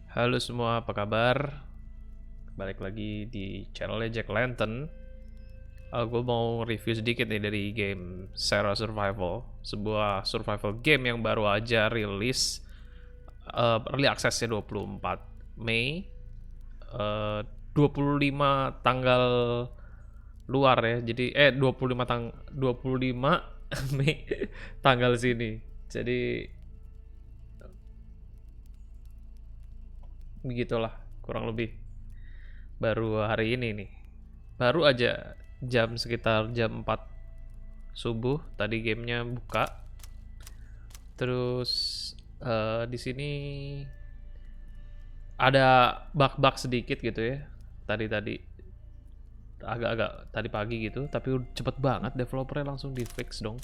Halo semua, apa kabar? Balik lagi di channelnya Jack Lantern. Gue mau review sedikit nih dari game Sarah Survival, sebuah survival game yang baru aja rilis. Early access-nya 24 Mei, 25 tanggal luar ya. Jadi 25 Mei tanggal sini. Jadi begitulah kurang lebih. Baru hari ini nih. Baru aja sekitar jam 4 subuh tadi gamenya buka. Terus di sini ada bug-bug sedikit gitu ya. Tadi agak-agak tadi pagi gitu, tapi cepet banget developernya langsung di fix dong.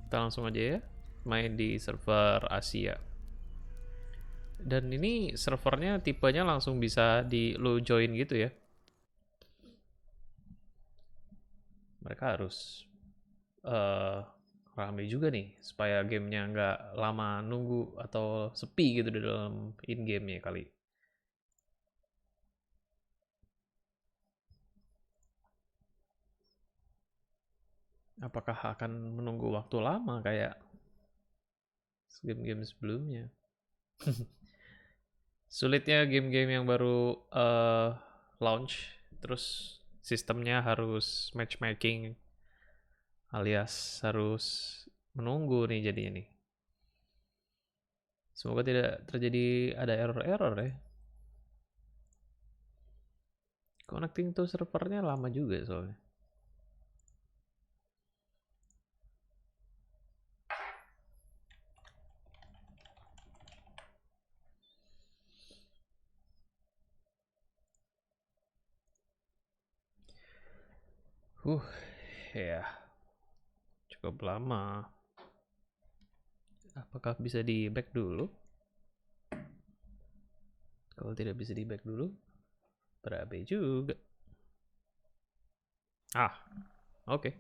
Kita langsung aja ya main di server Asia. Dan ini servernya tipenya langsung bisa di lo join gitu ya. Mereka harus eh rame juga nih supaya gamenya nggak lama nunggu atau sepi gitu di dalam in game-nya kali. Apakah akan menunggu waktu lama kayak game-game sebelumnya? Sulitnya game-game yang baru launch, terus sistemnya harus matchmaking alias harus menunggu nih jadinya nih. Semoga tidak terjadi ada error-error ya. Connecting to servernya lama juga soalnya. Uh, ya, cukup lama. Apakah bisa di back dulu? Kalau tidak bisa di back dulu, berabe juga. Ah, oke. Okay.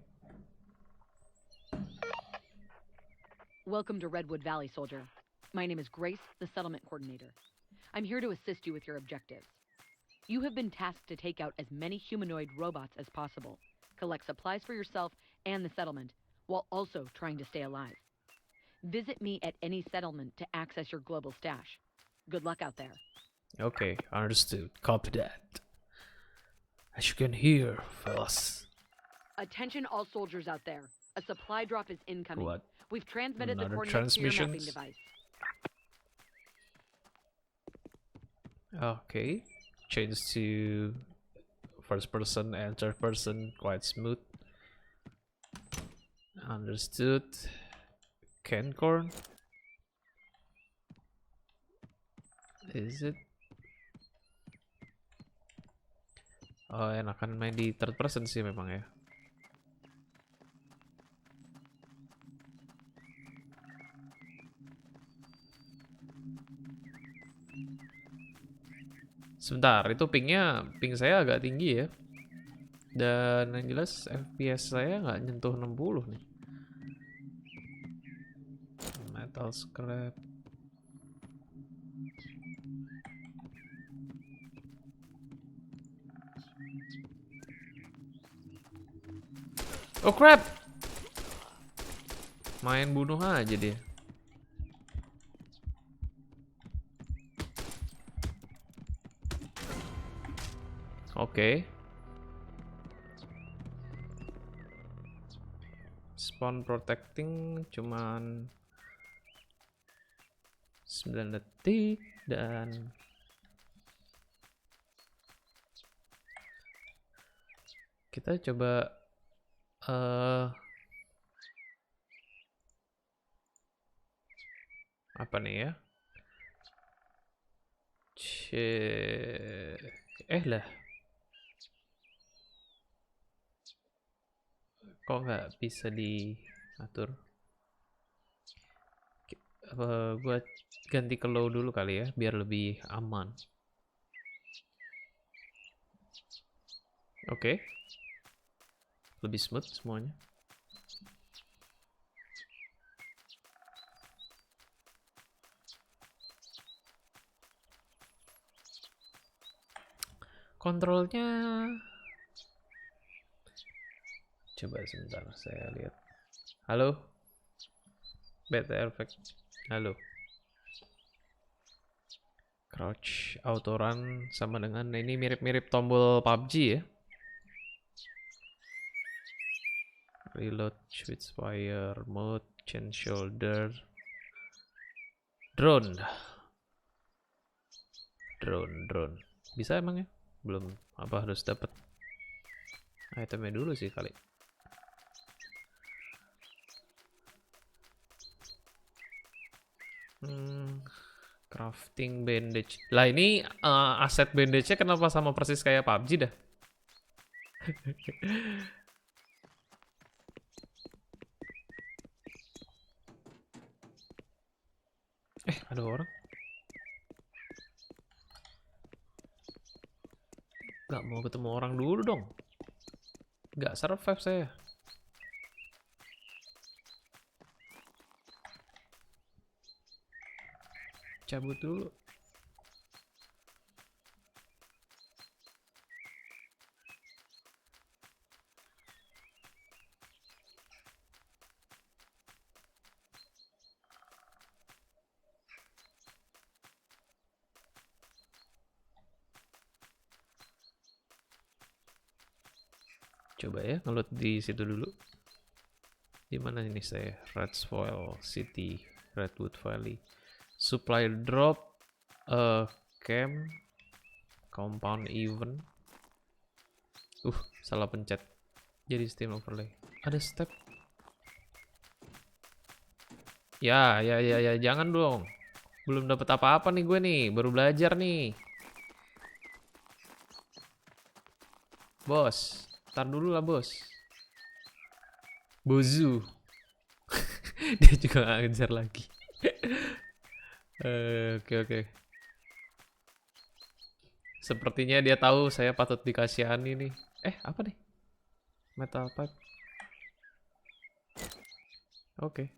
Welcome to Redwood Valley, soldier. My name is Grace, the settlement coordinator. I'm here to assist you with your objectives. You have been tasked to take out as many humanoid robots as possible, collect supplies for yourself and the settlement, while also trying to stay alive. Visit me at any settlement to access your global stash. Good luck out there. Okay, understood. Copy that. As you can hear, fellas. Attention all soldiers out there. A supply drop is incoming. What? We've transmitted the Another coordinates to your mapping transmissions? device. Okay. Change to first person and third person, quite smooth. Understood. Cancorn? Is it? Oh, enakan main di third person sih memang ya. Sebentar, itu ping saya agak tinggi ya. Dan yang jelas FPS saya nggak nyentuh 60 nih. Metal scrap. Oh crap! Main bunuh aja dia. Oke. Spawn protecting cuman 9 detik dan kita coba apa nih ya? Lah, kok nggak bisa diatur? Gua ganti ke low dulu kali ya, biar lebih aman. Oke. Lebih smooth semuanya. Kontrolnya coba sebentar saya lihat. Halo, BTR Effect. Halo. Crouch, auto run sama dengan ini mirip-mirip tombol PUBG ya. Reload, switch fire, mode, change shoulder, drone. Drone. Bisa emang ya? Belum, apa harus dapat itemnya dulu sih kali. Crafting bandage. Lah ini aset bandage-nya kenapa sama persis kayak PUBG dah? Ada orang. Gak mau ketemu orang dulu dong. Gak survive saya. Cabut dulu. Coba ya ngeload di situ dulu. Di mana ini saya? Redsville City, Redwood Valley. Supply drop, camp, compound event. Salah pencet. Jadi Steam overlay. Ada step. Ya, jangan dong. Belum dapat apa-apa nih gue nih, baru belajar nih. Bos, tar dulu lah bos. Bozu. Dia juga gak ngejar lagi. Oke. Sepertinya dia tahu saya patut dikasihani nih. Apa nih? Metal pipe. Oke.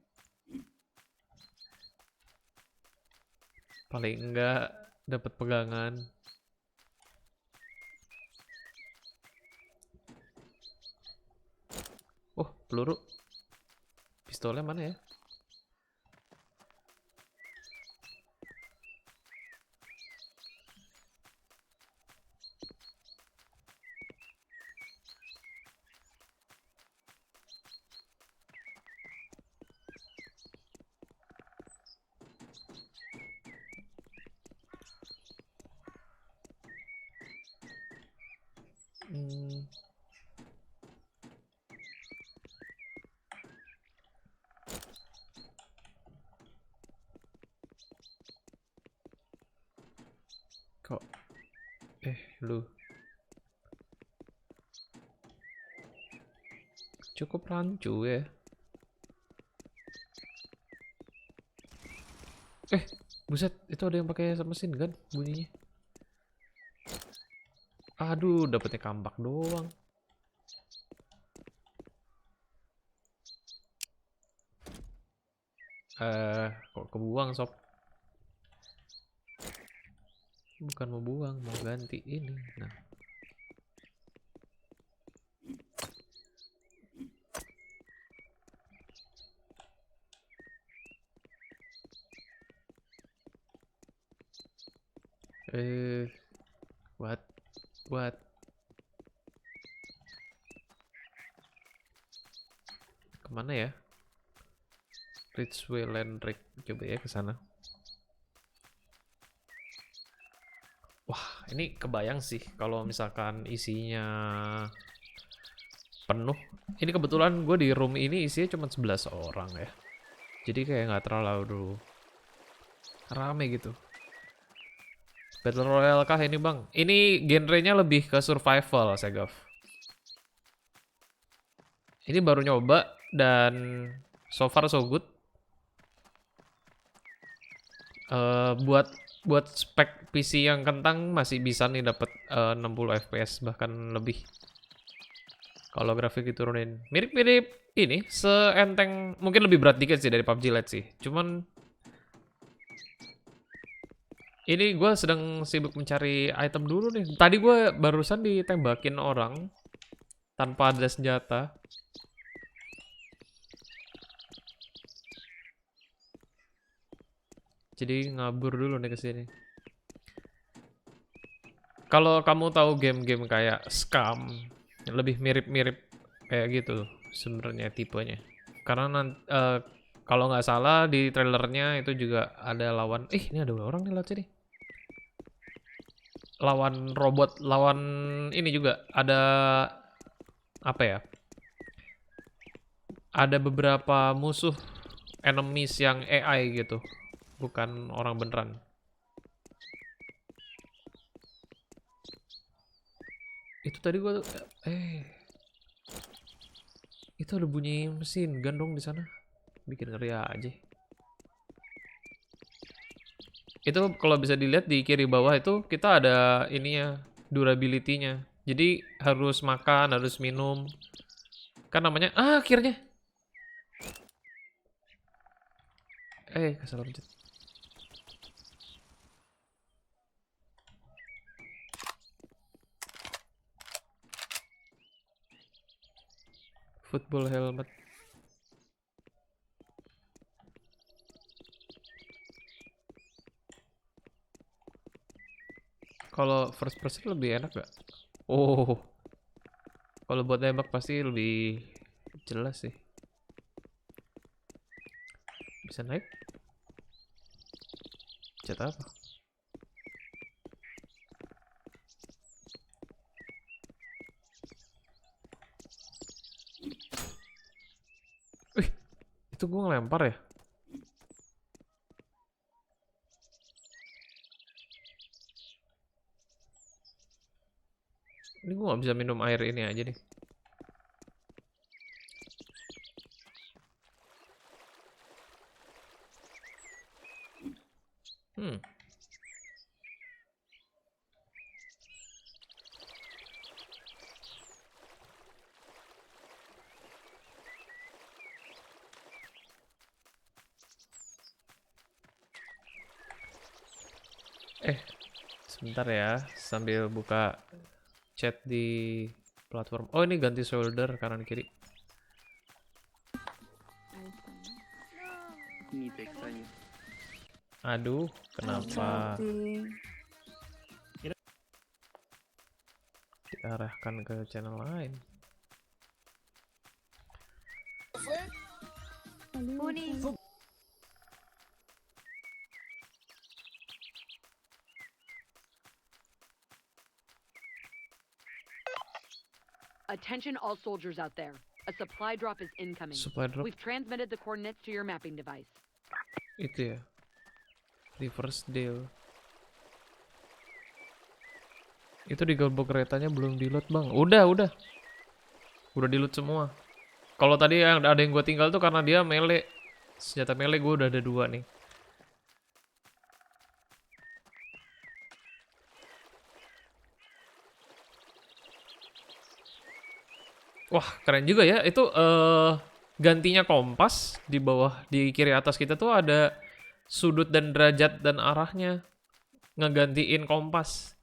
Paling enggak dapat pegangan. Oh, peluru. Pistolnya mana ya? Kok lu cukup rancu ya. Buset, itu ada yang pakai mesin kan bunyinya. Aduh, dapetnya kampak doang. Kok kebuang sob? Bukan mau buang, mau ganti ini. Nah. What? Kemana ya? Ridgeway Landrick, coba ya ke sana. Wah, ini kebayang sih kalau misalkan isinya penuh. Ini kebetulan gue di room ini isinya cuma 11 orang ya. Jadi kayak nggak terlalu rame gitu. Battle Royale kah ini bang? Ini genrenya lebih ke survival, Segaf. Ini baru nyoba dan so far so good. Buat spek PC yang kentang masih bisa nih dapat 60 fps bahkan lebih. Kalau grafik diturunin mirip-mirip ini, seenteng mungkin lebih berat dikit sih dari PUBG Lite sih. Cuman Ini gue sedang sibuk mencari item dulu nih. Tadi gue barusan ditembakin orang tanpa ada senjata. Jadi ngabur dulu nih ke sini. Kalau kamu tahu game-game kayak Scam, lebih mirip-mirip kayak gitu sebenarnya tipenya. Karena kalau nggak salah di trailernya itu juga ada lawan. Ini ada orang nih lewat sini. Lawan robot, lawan ini juga ada apa ya? Ada beberapa musuh enemies yang AI gitu, bukan orang beneran. Itu tadi gua itu ada bunyi mesin gun dong di sana. Bikin ngeri aja. Itu kalau bisa dilihat di kiri bawah itu kita ada ininya, durability-nya. Jadi harus makan, harus minum. Kan namanya akhirnya. Kesalah pencet. Football helmet. Kalau first person lebih enak gak? Oh, kalau buat nembak pasti lebih jelas sih. Bisa naik? Cat apa? Wih, itu gue ngelempar ya? Ini gue gak bisa minum air ini aja nih. Hmm. Sebentar ya, sambil buka chat di platform. Oh, ini ganti shoulder kanan kiri. Ini teksanya. Aduh, kenapa diarahkan ke channel lain? Attention all soldiers out there. A supply drop is incoming. Supply drop We've transmitted the coordinates to your mapping device. itu ya. Reverse deal. Itu di gerbong keretanya belum di-load, Bang. Udah. Udah di-load semua. Kalau tadi ada yang gue tinggal tuh karena dia melee. Senjata melee gue udah ada 2 nih. Wah, keren juga ya. Itu gantinya kompas di bawah, di kiri atas kita tuh ada sudut dan derajat dan arahnya. Ngegantiin kompas.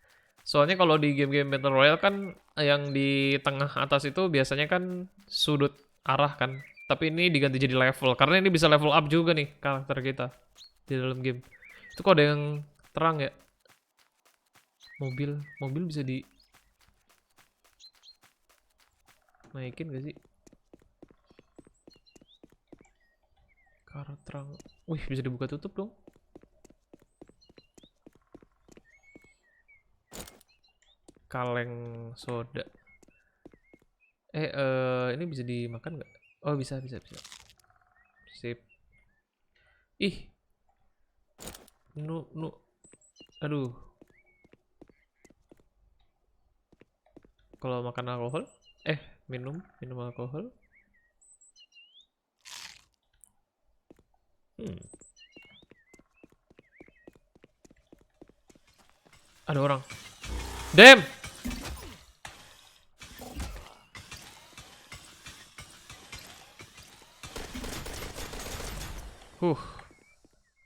Soalnya kalau di game-game Battle Royale kan yang di tengah atas itu biasanya kan sudut arah kan. Tapi ini diganti jadi level. Karena ini bisa level up juga nih karakter kita di dalam game. Itu kok ada yang terang ya? Mobil bisa di naikin gak sih? Karena terang. Wih, bisa dibuka tutup dong. Kaleng soda. Ini bisa dimakan nggak? Oh, bisa. Sip. Ih. Aduh. Kalau makan alkohol? Minum alkohol. Ada orang. Damn!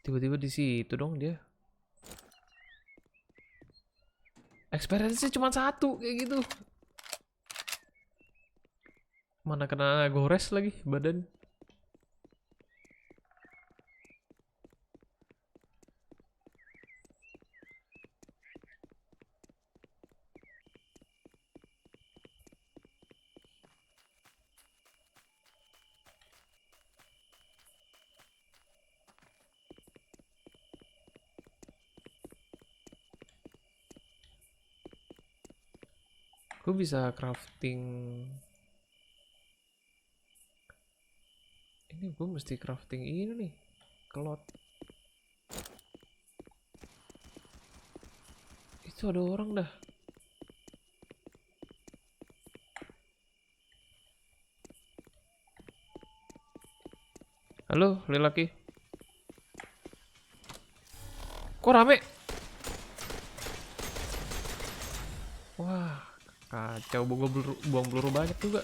Tiba-tiba di situ dong dia. Experience-nya cuma 1 kayak gitu. Mana kena gores lagi badan. Gue bisa crafting. Ini gue mesti crafting ini nih. Kelot. Itu ada orang dah. Halo, lelaki. Kok rame? Wah, kacau. Buang peluru banyak juga.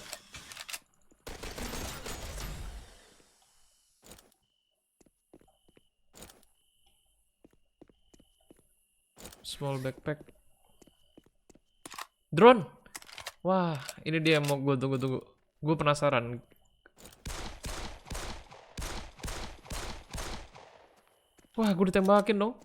Small backpack. Drone. Wah, ini dia yang mau gue tunggu-tunggu. Gue penasaran. Wah, gue ditembakin dong.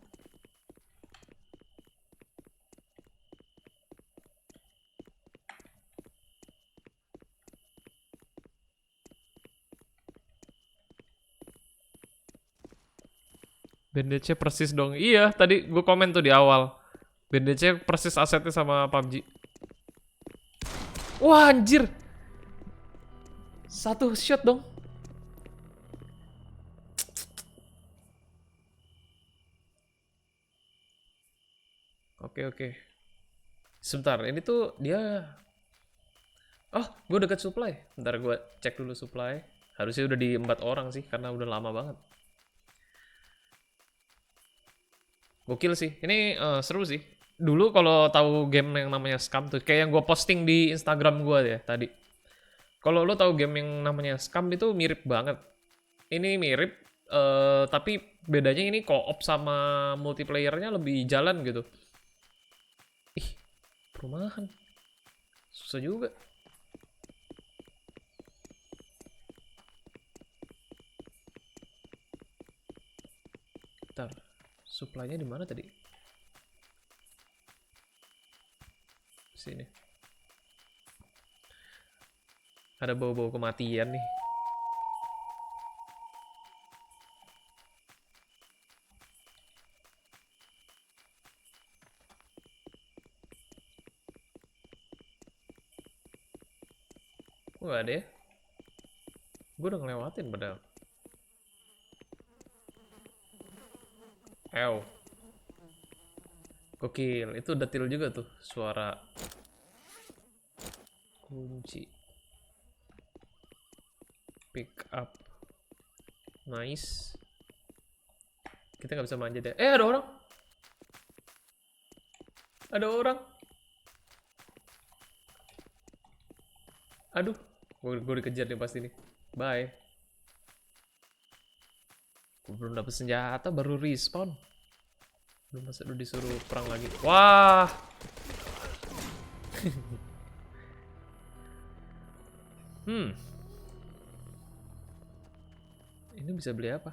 Bandage-nya persis dong. Iya, tadi gue komen tuh di awal. Bandage-nya persis asetnya sama PUBG. Wah, anjir. Satu shot dong. Oke. Sebentar, ini tuh dia... Oh, gue dekat supply. Bentar gue cek dulu supply. Harusnya udah di 4 orang sih, karena udah lama banget. Gokil sih. Ini seru sih. Dulu kalau tahu game yang namanya Scam tuh, kayak yang gue posting di Instagram gue ya tadi. Kalau lo tahu game yang namanya Scam itu mirip banget. Ini mirip, tapi bedanya ini co-op sama multiplayernya lebih jalan gitu. Ih, perumahan. Susah juga. Bentar, supply-nya di mana tadi? Sini. Ada bau-bau kematian nih. Kok nggak ada ya? Gue udah ngelewatin padahal. Ew. Gokil, itu detil juga tuh suara kunci. Pick up. Nice. Kita nggak bisa manjat ya. Ada orang. Ada orang. Aduh, gue dikejar nih pasti nih. Bye. Gue belum dapet senjata, baru respawn. Belum masa udah disuruh perang lagi. Wah. Ini bisa beli apa?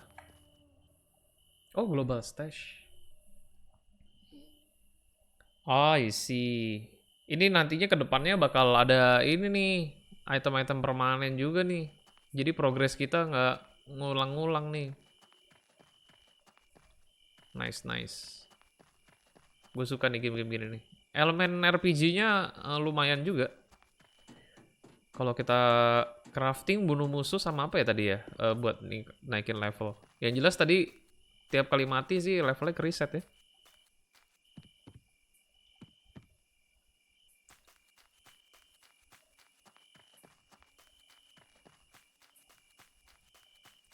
Oh, global stash. Oh, I see. Ini nantinya ke depannya bakal ada ini nih, item-item permanen juga nih. Jadi progres kita nggak ngulang-ngulang nih. Nice. Gue suka nih game-game gini nih. Elemen RPG-nya lumayan juga. Kalau kita crafting, bunuh musuh sama apa ya tadi ya? Buat naikin level. Yang jelas tadi tiap kali mati sih levelnya ke reset ya.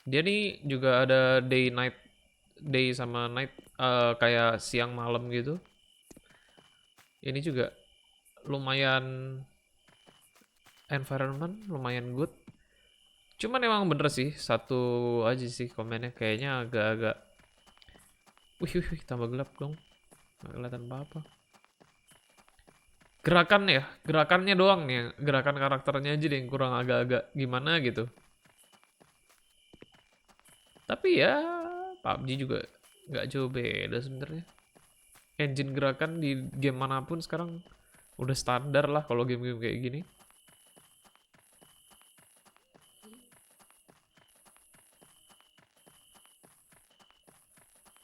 Dia nih juga ada day sama night, kayak siang malam gitu. Ini juga lumayan environment, lumayan good. Cuman emang bener sih, satu aja sih komennya kayaknya agak-agak. Wih, tambah gelap dong. Nggak kelihatan apa-apa. gerakannya doang nih, gerakan karakternya aja deh yang kurang agak-agak gimana gitu. Tapi ya PUBG juga nggak jauh beda sebenarnya. Engine gerakan di game manapun sekarang udah standar lah kalau game-game kayak gini.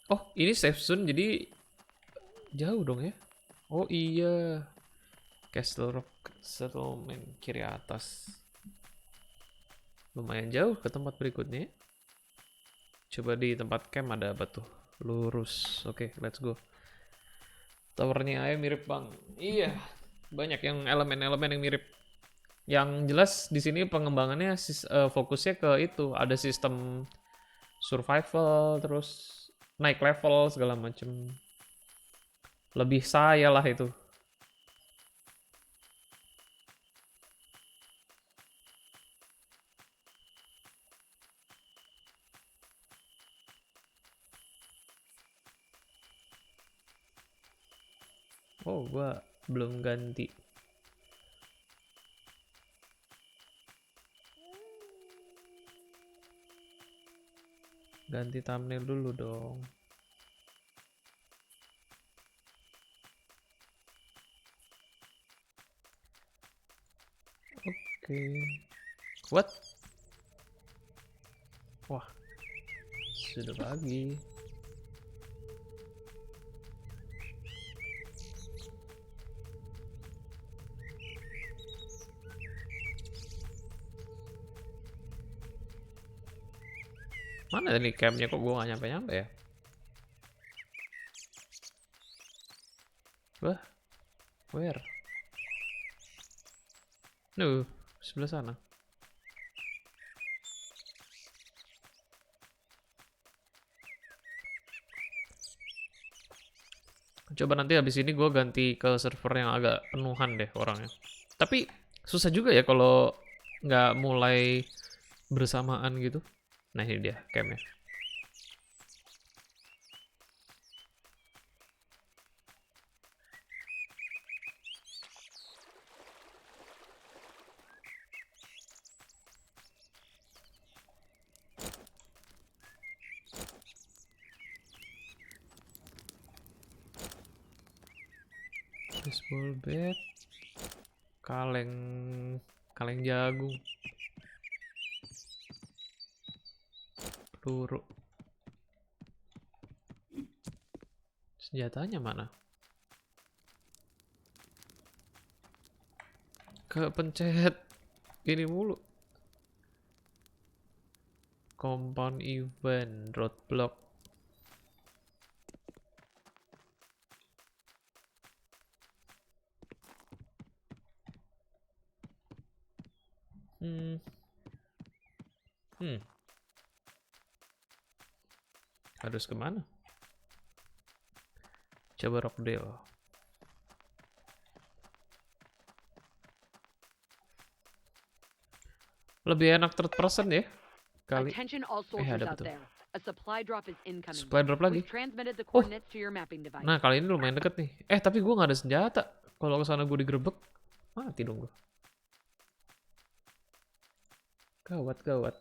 Oh, ini safe zone jadi jauh dong ya. Oh iya, Castle Rock Settlement kiri atas. Lumayan jauh ke tempat berikutnya. Coba di tempat camp ada apa tuh? Lurus. Oke, let's go. Towernya aja mirip bang. Iya, banyak yang elemen-elemen yang mirip. Yang jelas di sini pengembangannya fokusnya ke itu. Ada sistem survival, terus naik level segala macem. Lebih saya lah itu. Oh, gua belum ganti. Ganti thumbnail dulu dong. Oke. What? Wah, sudah pagi. Mana nih campnya kok gua gak nyampe-nyampe ya? Wah, where? Sebelah sana. Coba nanti habis ini gue ganti ke server yang agak penuhan deh orangnya. Tapi susah juga ya kalau nggak mulai bersamaan gitu. Nah ini dia campnya. Baseball bat, kaleng, kaleng jagung, peluru. Senjatanya mana? Kepencet ini mulu. Compound event, roadblock. Harus kemana? Coba Rockdale. Lebih enak third person ya kali. Attention all soldiers Ada out betul. there. A supply drop is incoming. Supply drop lagi. We've transmitted the coordinates to your mapping device. Nah kali ini lumayan deket nih. Tapi gue nggak ada senjata. Kalau kesana gue digerebek, mati dong gue. Gawat gawat.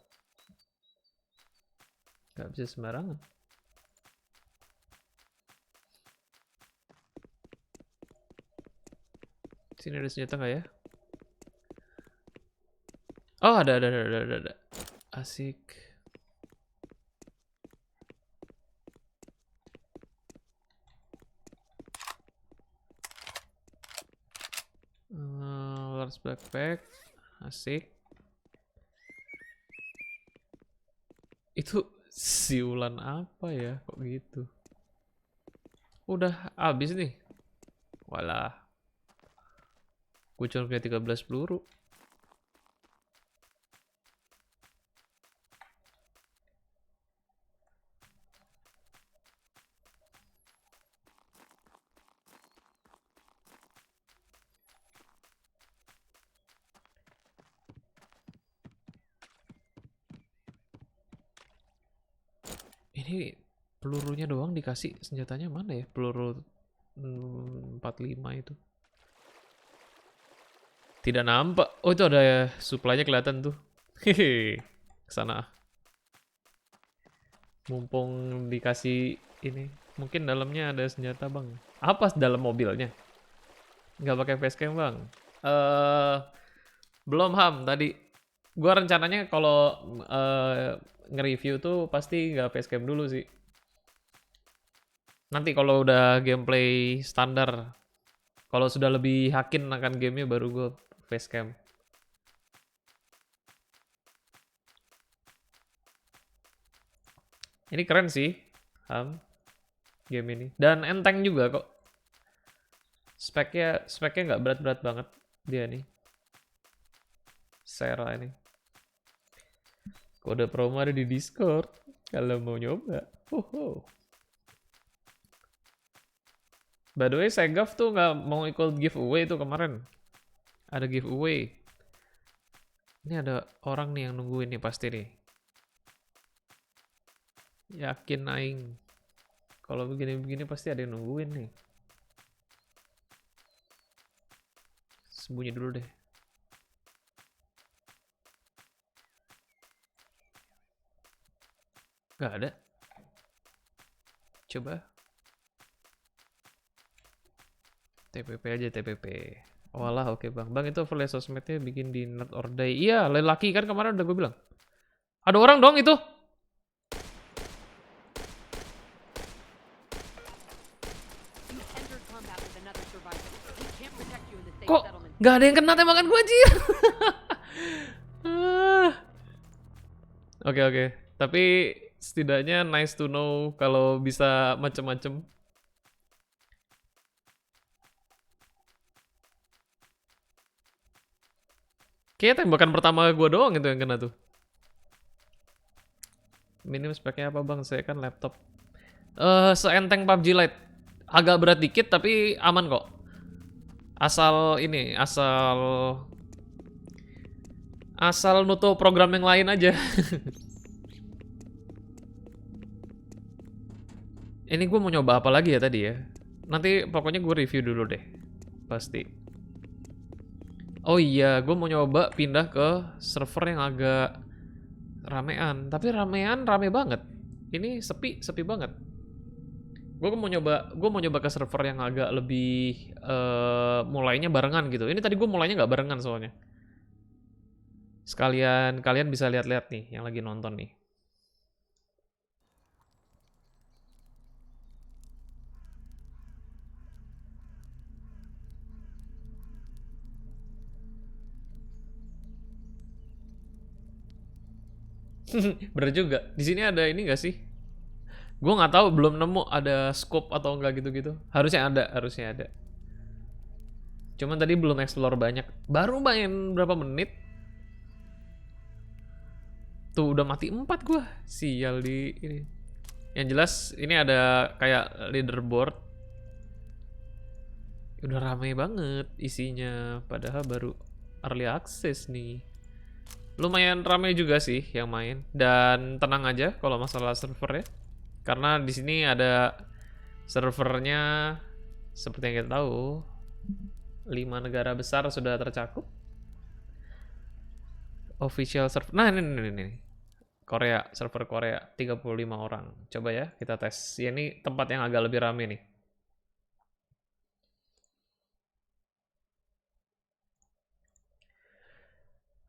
Gak bisa sembarangan. Sini ada senjata nggak ya? Oh ada. Asik. Large backpack. Asik. Itu siulan apa ya? Kok gitu? Udah habis nih. Walah. Gue cuma punya 13 peluru. Ini pelurunya doang dikasih, senjatanya mana ya? Peluru 45 itu. Tidak nampak. Oh, itu ada supply-nya kelihatan tuh. Hehe. Kesana. Mumpung dikasih ini. Mungkin dalamnya ada senjata, Bang. Apa dalam mobilnya? Nggak pakai facecam, Bang. Eh, belum Ham tadi. Gua rencananya kalau nge-review tuh pasti nggak facecam dulu sih. Nanti kalau udah gameplay standar, kalau sudah lebih yakin akan gamenya baru gue facecam. Ini keren sih, game ini. Dan enteng juga kok. Speknya nggak berat-berat banget dia nih. Sera ini. Kode promo ada di Discord kalau mau nyoba. By the way, Segaf tuh nggak mau ikut giveaway tuh kemarin. Ada giveaway. Ini ada orang nih yang nungguin nih pasti nih. Yakin aing. Kalau begini-begini pasti ada yang nungguin nih. Sembunyi dulu deh. Gak ada. Coba. TPP aja TPP. Walah oke bang. Bang itu overlay sosmednya bikin di Not or Die. Iya lelaki kan kemarin udah gue bilang. Ada orang dong itu. Kok gak ada yang kena tembakan gue anjir. Oke. Tapi setidaknya nice to know kalau bisa macem-macem. Kayaknya tembakan pertama gue doang itu yang kena tuh. Minim speknya apa bang? Saya kan laptop. Seenteng PUBG Lite. Agak berat dikit tapi aman kok. Asal nutup program yang lain aja. Ini gue mau nyoba apa lagi ya tadi ya? Nanti pokoknya gue review dulu deh. Pasti. Oh iya, gue mau nyoba pindah ke server yang agak ramean. Tapi ramean rame banget. Ini sepi banget. Gue mau nyoba ke server yang agak lebih mulainya barengan gitu. Ini tadi gue mulainya nggak barengan soalnya. Sekalian kalian bisa lihat-lihat nih yang lagi nonton nih. Bener juga. Di sini ada ini gak sih? Gue nggak tahu, belum nemu ada scope atau enggak gitu-gitu. Harusnya ada. Cuman tadi belum explore banyak. Baru main berapa menit? Tuh udah mati 4 gue. Sial di ini. Yang jelas ini ada kayak leaderboard. Udah rame banget isinya. Padahal baru early access nih. Lumayan ramai juga sih yang main, dan tenang aja kalau masalah server ya, karena di sini ada servernya seperti yang kita tahu 5 negara besar sudah tercakup official server. Nah ini Korea, server Korea 35 orang. Coba ya kita tes. Ya ini tempat yang agak lebih rame nih.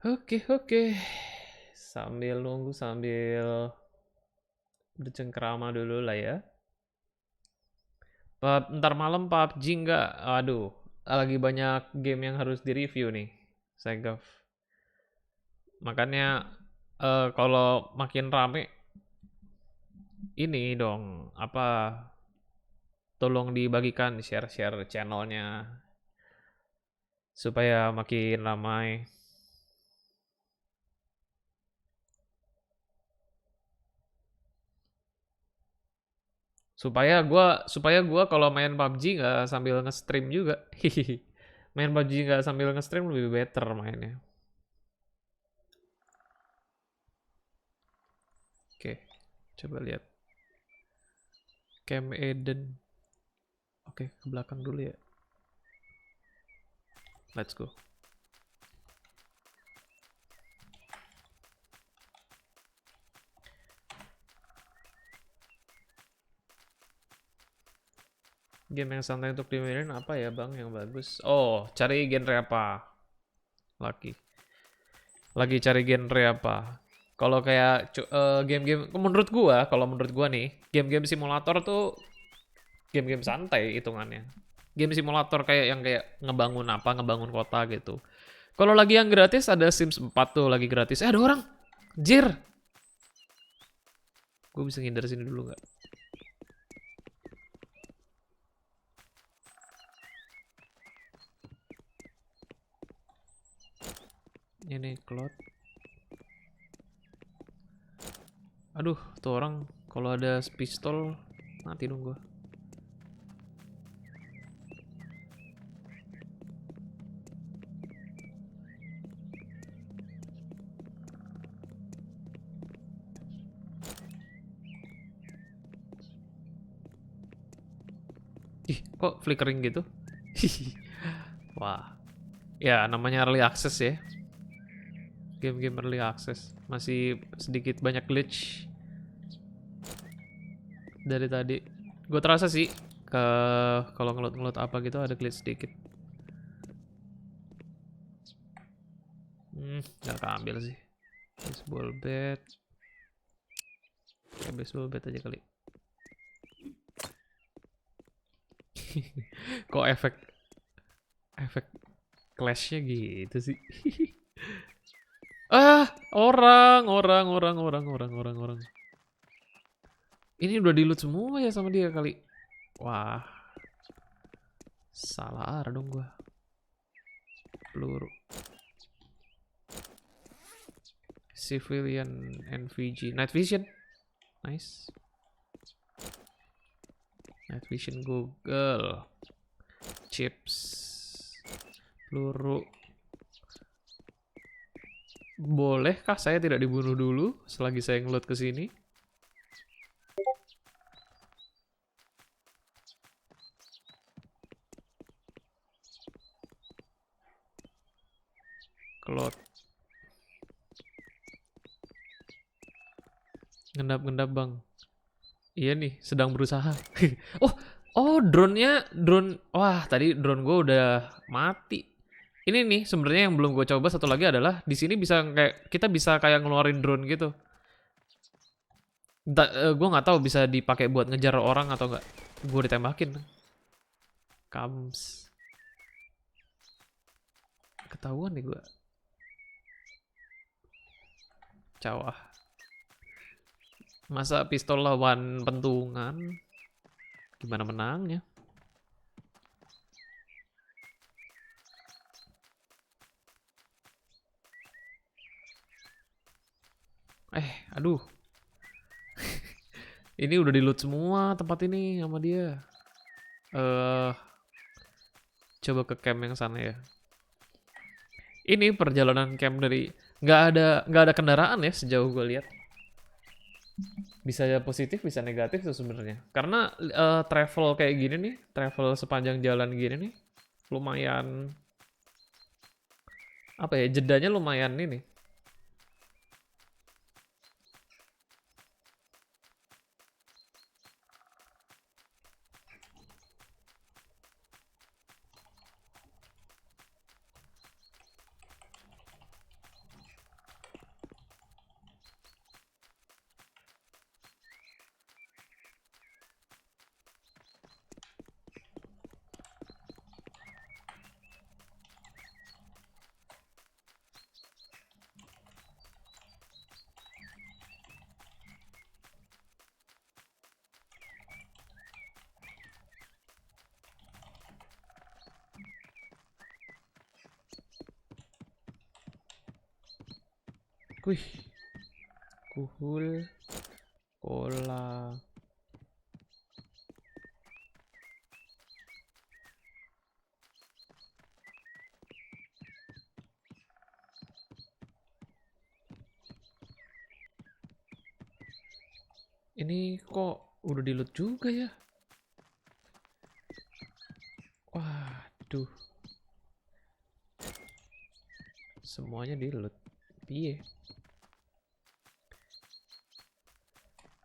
Oke. Sambil nunggu, sambil bercengkrama dulu lah ya. Ntar malam PUBG nggak? Aduh, lagi banyak game yang harus direview nih, Segaf. Makanya kalau makin rame, ini dong, tolong dibagikan, share channelnya supaya makin ramai. Supaya gua kalau main PUBG nggak sambil nge-stream juga. Main PUBG nggak sambil nge-stream lebih better mainnya. Oke, coba lihat. Camp Eden. Oke, ke belakang dulu ya. Let's go. Game yang santai untuk dimainin apa ya bang yang bagus? Oh, cari genre apa? Lagi cari genre apa? Kalau kayak game-game, kalau menurut gua nih, game-game simulator tuh game-game santai hitungannya. Game simulator kayak yang kayak ngebangun kota gitu. Kalau lagi yang gratis ada Sims 4 tuh lagi gratis. Ada orang. Jir. Gue bisa ngindar sini dulu nggak? Ini Cloud. Aduh, tuh orang kalau ada pistol mati dong gua. Ih, kok flickering gitu? Wah. Ya, namanya early access ya. Game-game early access. Masih sedikit banyak glitch dari tadi. Gue terasa sih ke kalau ngeload apa gitu ada glitch sedikit. Nggak keambil sih. Baseball bat. Kayak baseball bat aja kali. Kok efek clashnya gitu sih. Orang. Ini udah di loot semua ya sama dia kali. Wah. Salah arah dong gua. Peluru. Civilian NVG. Night vision. Nice. Night vision Google. Chips. Peluru. Bolehkah saya tidak dibunuh dulu selagi saya ngeload ke sini? Cloud. Ngendap-ngendap bang. Iya nih, sedang berusaha. drone. Wah, tadi drone gue udah mati. Ini nih sebenarnya yang belum gue coba satu lagi adalah di sini bisa kayak kita bisa kayak ngeluarin drone gitu. Gue nggak tahu bisa dipakai buat ngejar orang atau nggak. Gue ditembakin. Kams. Ketahuan nih gue. Cawah. Masa pistol lawan pentungan? Gimana menangnya? Aduh. Ini udah di loot semua tempat ini sama dia. Coba ke camp yang sana ya. Ini perjalanan camp dari nggak ada kendaraan ya sejauh gue lihat. Bisa positif, bisa negatif tuh sebenarnya. Karena travel kayak gini nih, travel sepanjang jalan gini nih, lumayan apa ya, jedanya lumayan ini. Wih, kuhul, cola. Ini kok udah di loot juga ya? Waduh. Semuanya di loot. Piye?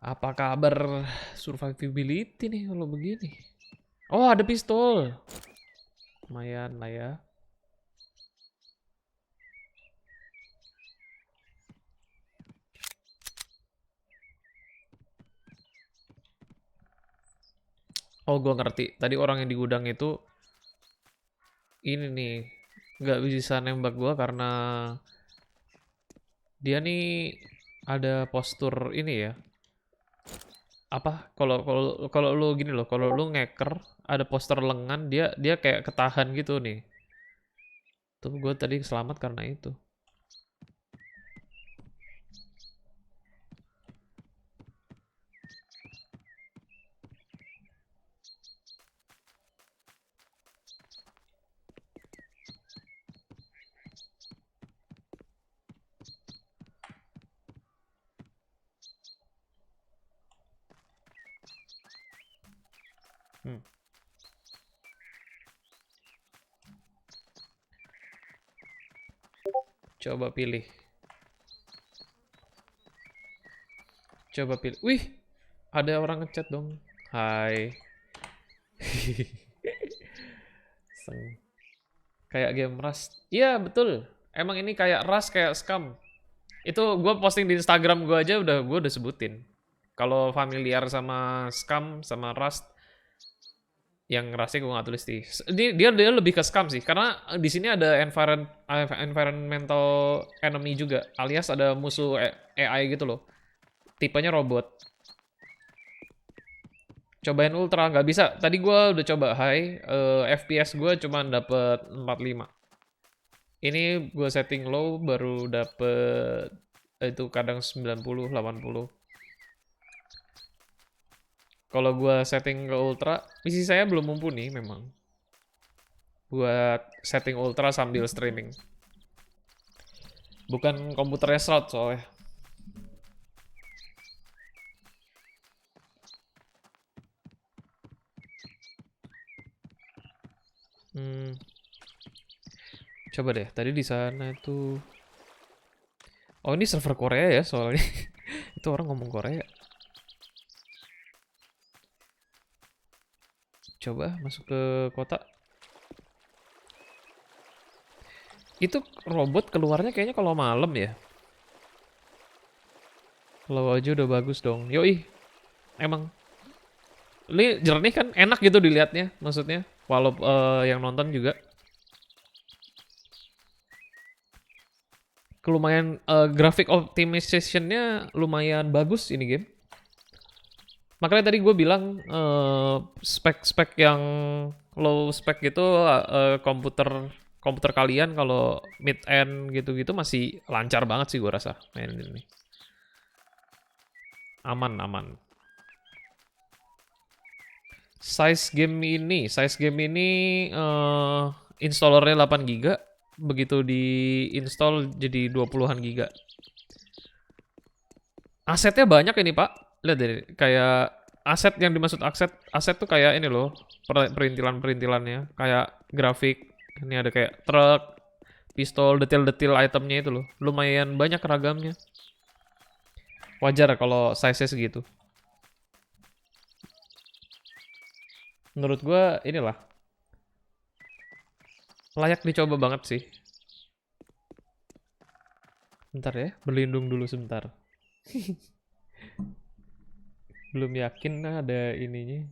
Apa kabar survivability nih kalau begini? Oh, ada pistol. Lumayan lah ya. Oh, gue ngerti. Tadi orang yang di gudang itu ini nih nggak bisa nembak gue karena dia nih ada postur ini ya. Apa? Kalau lu gini loh, kalau lu ngeker ada postur lengan dia dia kayak ketahan gitu nih. Tuh gue tadi selamat karena itu. Hmm. Coba pilih. Coba pilih. Wih, ada orang ngechat dong. Hai. Seng. Kayak game Rust. Iya, betul. Emang ini kayak Rust, kayak Scum. Itu gue posting di Instagram gue aja gue udah sebutin. Kalau familiar sama Scum sama Rust, yang Rustnya gue nggak tulis di. Dia lebih ke Scum sih, karena di sini ada environmental enemy juga, alias ada musuh AI gitu loh. Tipenya robot. Cobain ultra nggak bisa. Tadi gue udah coba high, FPS gue cuma dapet 45. Ini gue setting low baru dapet itu kadang 90, 80. Kalau gue setting ke ultra, PC saya belum mumpuni memang. Buat setting ultra sambil streaming. Bukan komputernya slot soalnya. Hmm, coba deh, tadi di sana itu. Oh, ini server Korea ya soalnya. Itu orang ngomong Korea. Coba masuk ke kota. Itu robot keluarnya kayaknya kalau malam ya. Kalau aja udah bagus dong. Yoi, emang. Ini jernih kan, enak gitu dilihatnya, maksudnya. Walau yang nonton juga. Lumayan graphic optimization-nya lumayan bagus ini game. Makanya tadi gue bilang spek-spek yang low spek gitu komputer komputer kalian kalau mid end gitu-gitu masih lancar banget sih gue rasa main ini. Aman aman. Size game ini installernya 8 GB, begitu di install jadi 20-an giga. Asetnya banyak ini, Pak. Lihat deh, kayak aset yang dimaksud aset tuh kayak ini loh, perintilan-perintilannya, kayak grafik. Ini ada kayak truk, pistol, detail-detail itemnya itu loh. Lumayan banyak ragamnya. Wajar kalau size-nya segitu. Menurut gua inilah layak dicoba banget sih. Bentar ya, berlindung dulu sebentar. Belum yakin ada ininya.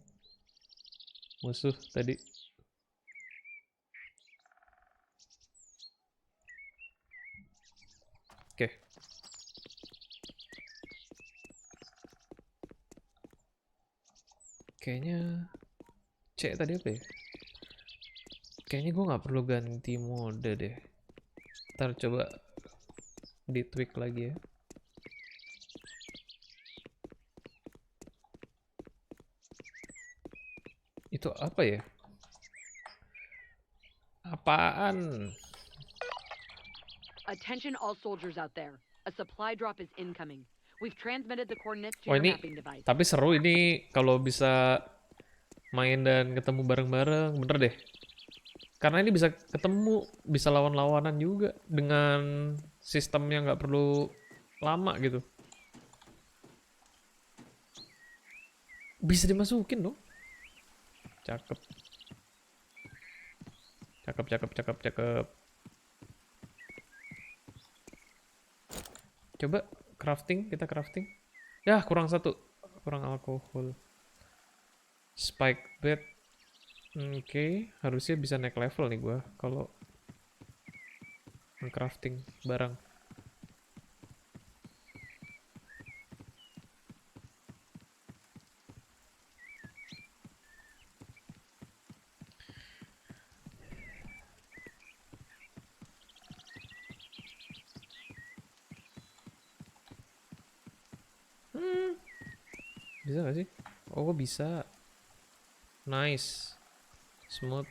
Musuh tadi. Oke. Kayaknya C tadi apa ya? Kayaknya gue nggak perlu ganti mode deh. Ntar coba di tweak lagi ya. Itu apa ya? Apaan? Attention all soldiers out there. A supply drop is incoming. We've transmitted the coordinates to Oh your ini, mapping device. tapi seru ini kalau bisa main dan ketemu bareng-bareng, bener deh. Karena ini bisa ketemu, bisa lawan-lawanan juga dengan sistem yang nggak perlu lama gitu. Bisa dimasukin dong. Cakep. Cakep, cakep, cakep, cakep. Coba crafting, kita crafting. Ya, kurang satu. Kurang alkohol. Spike bed. Oke, harusnya bisa naik level nih gua kalau crafting barang. Bisa gak sih? Oh, bisa. Nice. Smooth.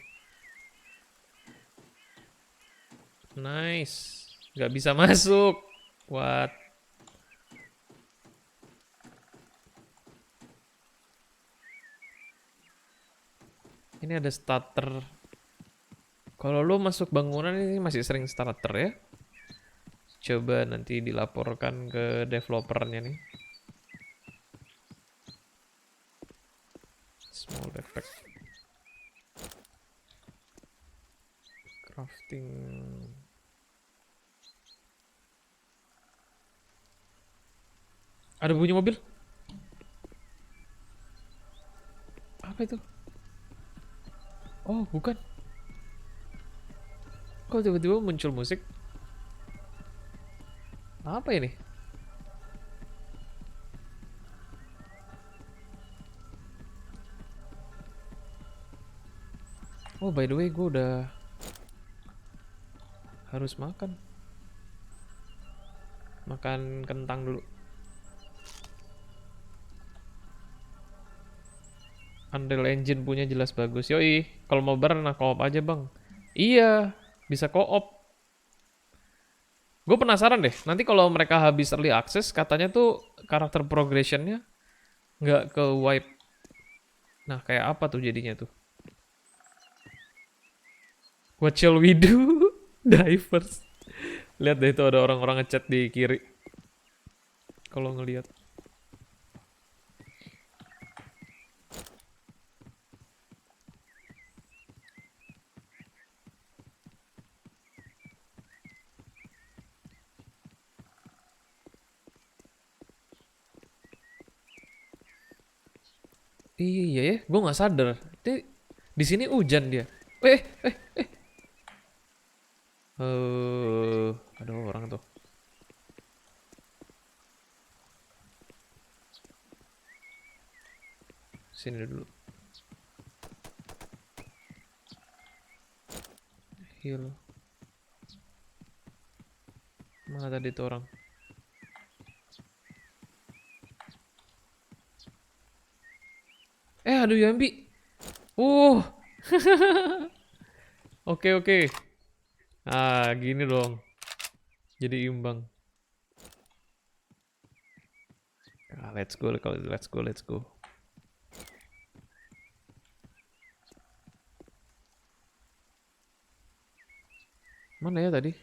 Nice. Gak bisa masuk. What? Ini ada starter. Kalau lo masuk bangunan ini masih sering starter ya. Coba nanti dilaporkan ke developernya nih. Small effect. Crafting. Ada bunyi mobil. Apa itu? Oh, bukan. Kok tiba-tiba muncul musik? Apa ini? Oh, by the way, gue udah harus makan. Makan kentang dulu. Unreal Engine punya jelas bagus. Yoi, kalau mau bareng nah co-op aja bang. Iya, bisa co-op. Gue penasaran deh, nanti kalau mereka habis early access, katanya tuh karakter progressionnya nggak ke wipe. Nah, kayak apa tuh jadinya tuh? What shall we do? Divers. Lihat deh itu ada orang-orang ngechat di kiri. Kalau ngelihat. Iya ya, gue nggak sadar. Di sini hujan dia. Eh, eh, ada orang tuh. Sini dulu. Heal. Mana tadi tuh orang? Aduh Yambi. Uh, oke oke. Ah, gini dong. Jadi imbang. Ah, let's go, let's go, let's go. Mana ya tadi?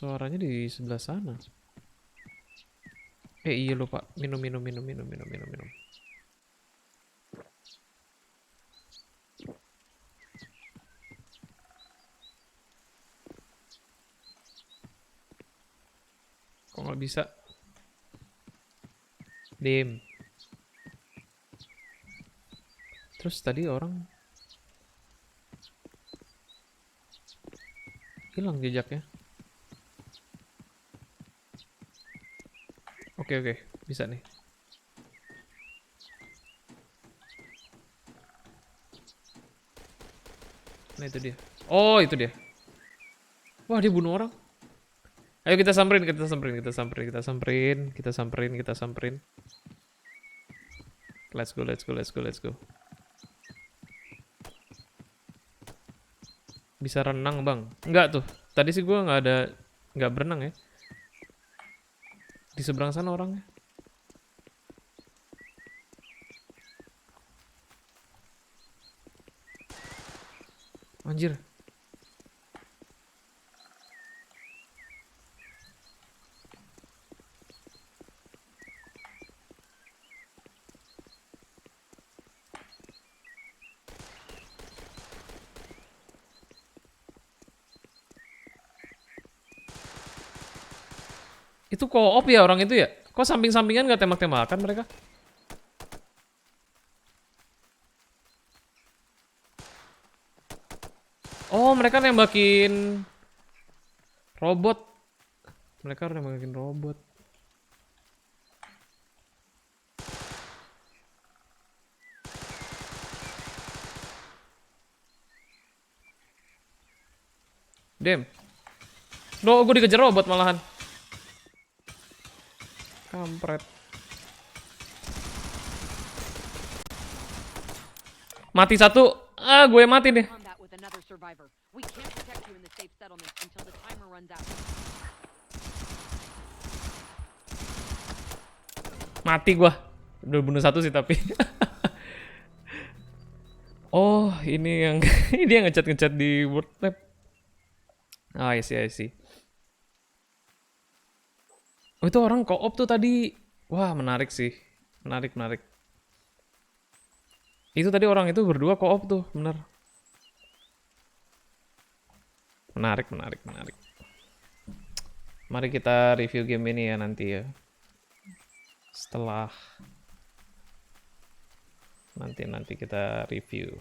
Suaranya di sebelah sana. Iya lupa. Minum, minum, minum, minum, minum, minum, minum. Kok nggak bisa? Dim. Terus tadi orang hilang jejaknya. Oke oke, bisa nih. Nah itu dia. Oh itu dia. Wah dia bunuh orang. Ayo kita samperin, kita samperin, kita samperin, kita samperin, kita samperin, kita samperin. Let's go, let's go, let's go, let's go. Bisa renang bang? Enggak tuh. Tadi sih gue nggak berenang ya. Di seberang sana orangnya. Anjir. Itu co-op ya orang itu ya? Kok samping-sampingan nggak tembak-tembakan mereka? Oh, mereka nembakin robot. Mereka nembakin robot. Damn. No, gue dikejar robot malahan. Kampret. Mati satu. Ah, gue mati deh. Combat with another survivor. We can't protect you in the safe settlement until the timer runs out. Mati gua. Udah bunuh satu sih tapi. Oh, ini yang ini yang ngecat-ngecat di World Map. Ah, I see, I see. Oh, itu orang co-op tuh tadi. Wah, menarik sih. Menarik, menarik. Itu tadi orang itu berdua co-op tuh, bener. Menarik, menarik, menarik. Mari kita review game ini ya nanti ya. Setelah nanti kita review.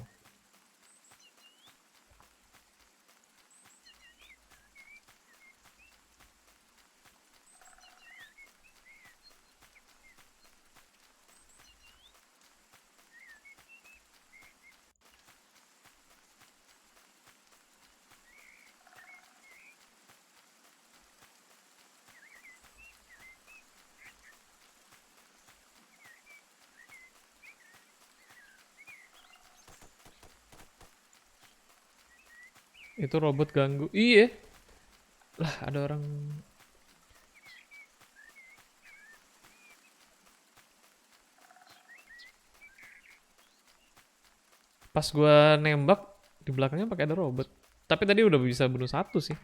Itu robot ganggu. Iya. Lah, ada orang. Pas gua nembak di belakangnya pakai ada robot. Tapi tadi udah bisa bunuh satu sih.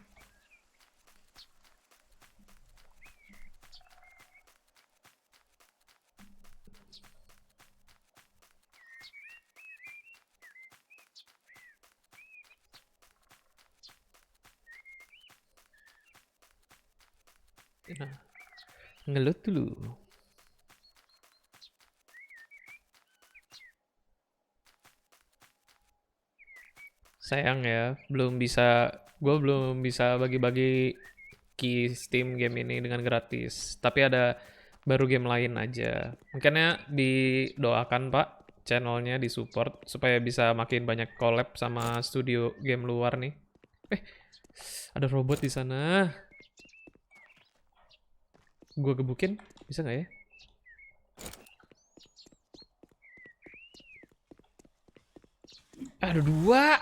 Nah, ngelut dulu. Sayang ya, gue belum bisa bagi-bagi key Steam game ini dengan gratis. Tapi ada baru game lain aja. Makanya didoakan Pak, channelnya disupport supaya bisa makin banyak collab sama studio game luar nih. Eh, ada robot di sana. Gue gebukin, bisa nggak ya? Ada dua.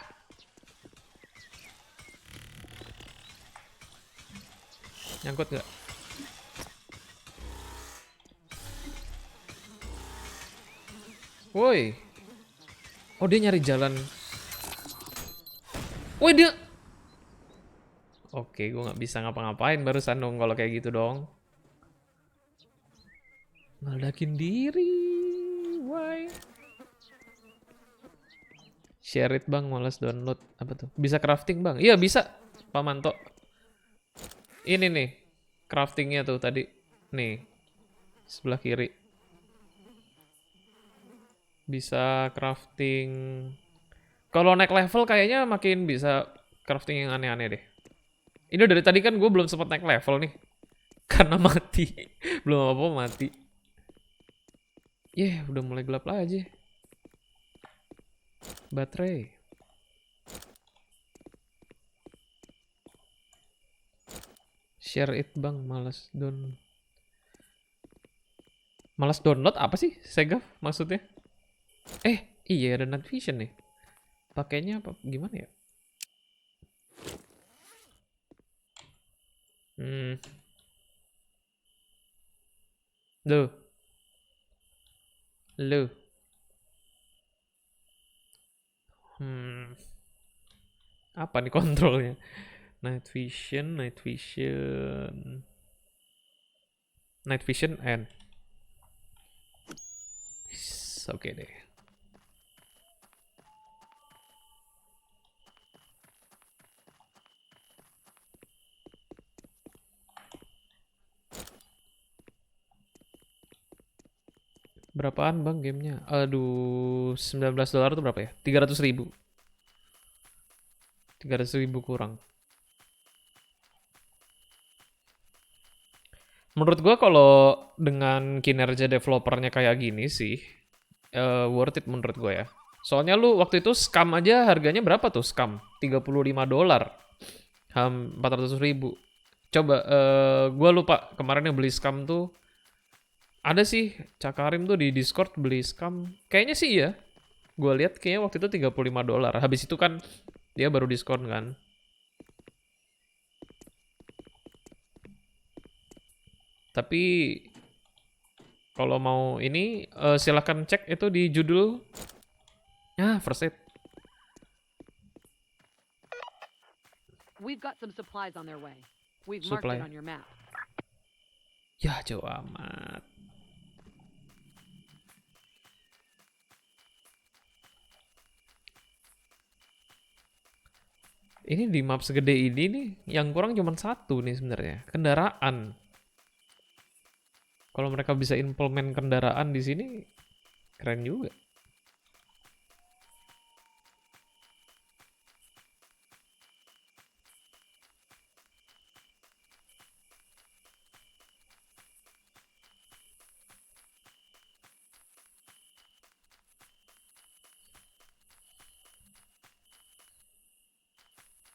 Nyangkut nggak? Woi. Oh, dia nyari jalan. Woi, dia. Oke, gue nggak bisa ngapa-ngapain barusan dong kalau kayak gitu dong. Ngeledakin diri. Why? Share it bang, males download. Apa tuh? Bisa crafting bang? Iya bisa, Pak Manto. Ini nih, craftingnya tuh tadi. Nih, sebelah kiri. Bisa crafting. Kalau naik level kayaknya makin bisa crafting yang aneh-aneh deh. Ini dari tadi kan gue belum sempat naik level nih. Karena mati. Belum apa-apa mati. Udah mulai gelap aja. Baterai. Share it bang, malas download apa sih? Sega maksudnya? Iya ada night vision nih. Pakainya apa? Gimana ya? Loh. Loh. Apa nih kontrolnya? Night vision, night vision. Night vision and. Oke deh. Berapaan bang gamenya? Aduh, $19 tuh berapa ya? 300.000. 300.000 kurang. Menurut gua kalau dengan kinerja developernya kayak gini sih, worth it menurut gua ya. Soalnya lu waktu itu scam aja harganya berapa tuh scam? $35. 400.000. Coba, gua lupa kemarin yang beli scam tuh. Ada sih, Cakarim tuh di Discord beli scam. Kayaknya sih ya. Gua lihat kayaknya waktu itu $35. Habis itu kan dia baru diskon kan. Tapi kalau mau ini silahkan cek itu di judul. Ya, first aid. We've got some supplies on their way. We've marked Supply. it on your map. Ya, jauh amat. Ini di map segede ini nih, yang kurang cuma satu nih sebenarnya, kendaraan. Kalau mereka bisa implement kendaraan di sini, keren juga.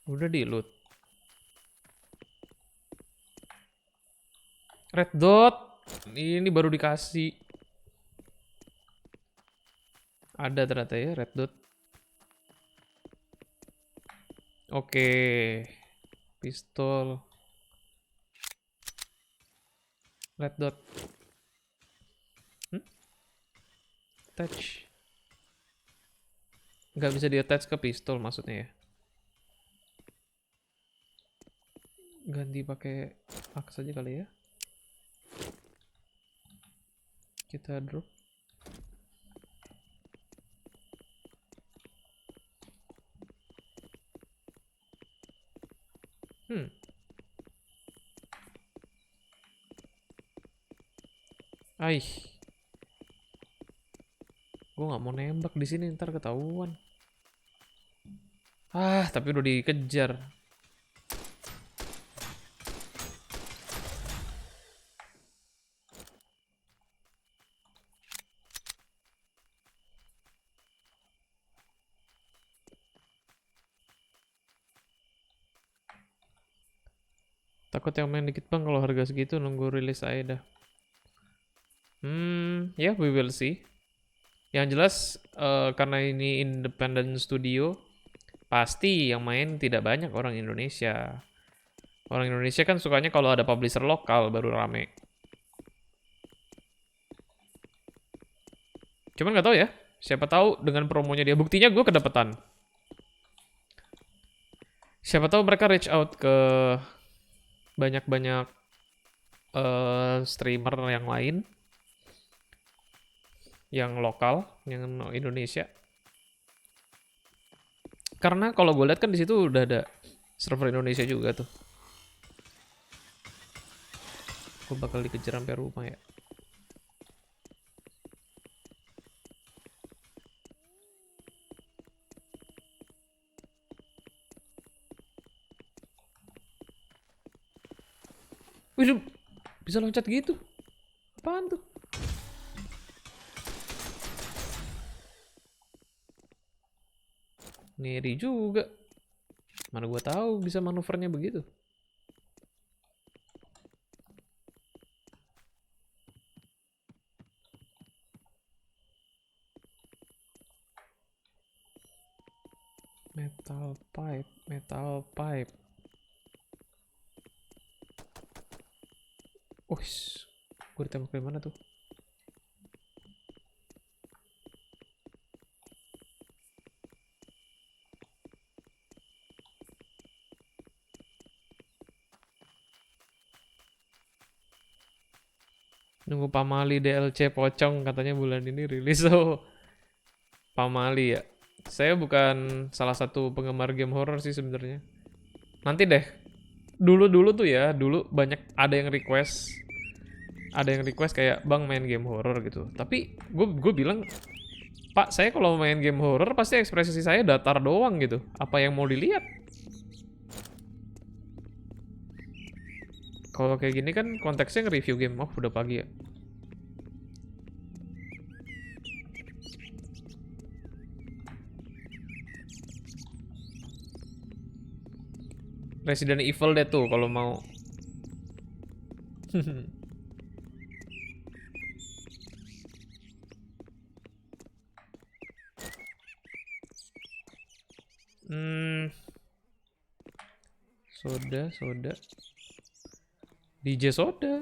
Udah di loot. Red dot. Ini baru dikasih. Ada ternyata ya red dot. Oke. Pistol. Red dot. Attach. Nggak bisa di-attach ke pistol maksudnya ya. Ganti pakai axe aja kali ya. Kita drop. Aih. Gue nggak mau nembak di sini ntar ketahuan. Ah, tapi udah dikejar. Takut yang main dikit bang kalau harga segitu nunggu rilis aja dah. Ya, we will see. Yang jelas karena ini independent studio, pasti yang main tidak banyak orang Indonesia. Orang Indonesia kan sukanya kalau ada publisher lokal baru rame. Cuman nggak tahu ya, siapa tahu dengan promonya dia. Buktinya gue kedapetan. Siapa tahu mereka reach out ke banyak-banyak streamer yang lain, yang lokal, yang Indonesia. Karena kalau gue lihat kan di situ udah ada server Indonesia juga tuh. Gue bakal dikejar sampai rumah ya. Wih, bisa loncat gitu. Apaan tuh? Ngeri juga. Mana gua tahu bisa manuvernya begitu. Metal pipe, metal pipe. Wih, gue ditembak dari mana tuh? Nunggu Pamali DLC pocong katanya bulan ini rilis. Oh, Pamali ya. Saya bukan salah satu penggemar game horror sih sebenarnya. Nanti deh. Dulu tuh ya, dulu banyak ada yang request ada yang request kayak bang main game horror gitu. Tapi gue bilang, Pak, saya kalau main game horror pasti ekspresi saya datar doang gitu. Apa yang mau dilihat? Kalau kayak gini kan konteksnya nge-review game. Oh, udah pagi ya. Resident Evil deh tuh kalau mau. Hmm, soda. DJ soda.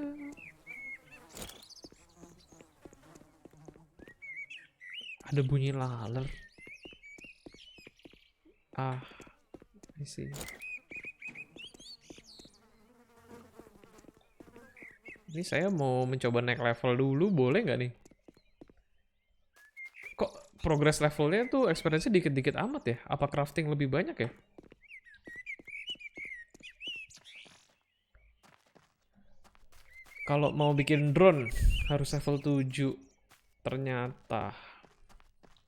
Ada bunyi laler. Ah, I see. Ini saya mau mencoba naik level dulu, boleh nggak nih? Kok progress levelnya tuh experience dikit-dikit amat ya? Apa crafting lebih banyak ya? Kalau mau bikin drone harus level 7. Ternyata.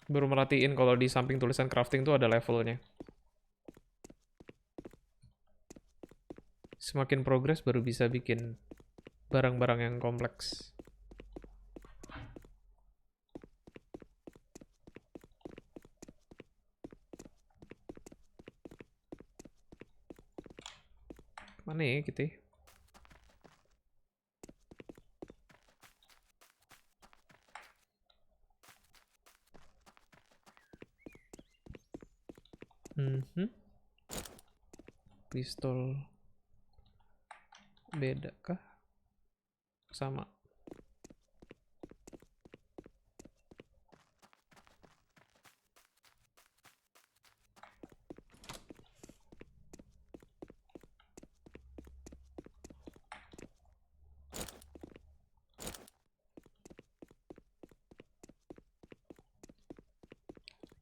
Baru merhatiin kalau di samping tulisan crafting tuh ada levelnya. Semakin progress baru bisa bikin barang-barang yang kompleks. Mana ya gitu ya? Pistol beda kah? Sama.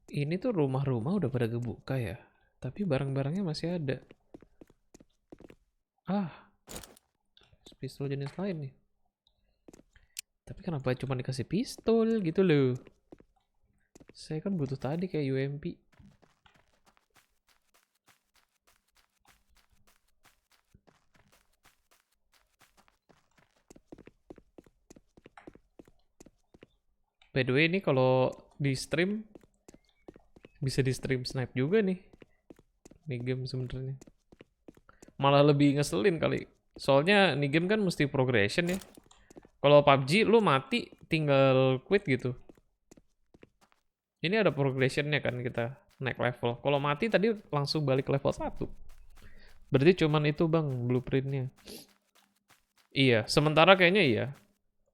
Ini tuh rumah-rumah udah pada kebuka ya. Tapi barang-barangnya masih ada. Ah, pistol jenis lain nih. Tapi kenapa cuma dikasih pistol gitu loh? Saya kan butuh tadi kayak UMP. By the way, ini kalau di stream bisa di stream snipe juga nih. Ini game sebenarnya. Malah lebih ngeselin kali. Soalnya ini game kan mesti progression ya. Kalau PUBG lu mati tinggal quit gitu. Ini ada progressionnya kan kita naik level. Kalau mati tadi langsung balik level 1. Berarti cuman itu bang blueprintnya. Iya, sementara kayaknya iya.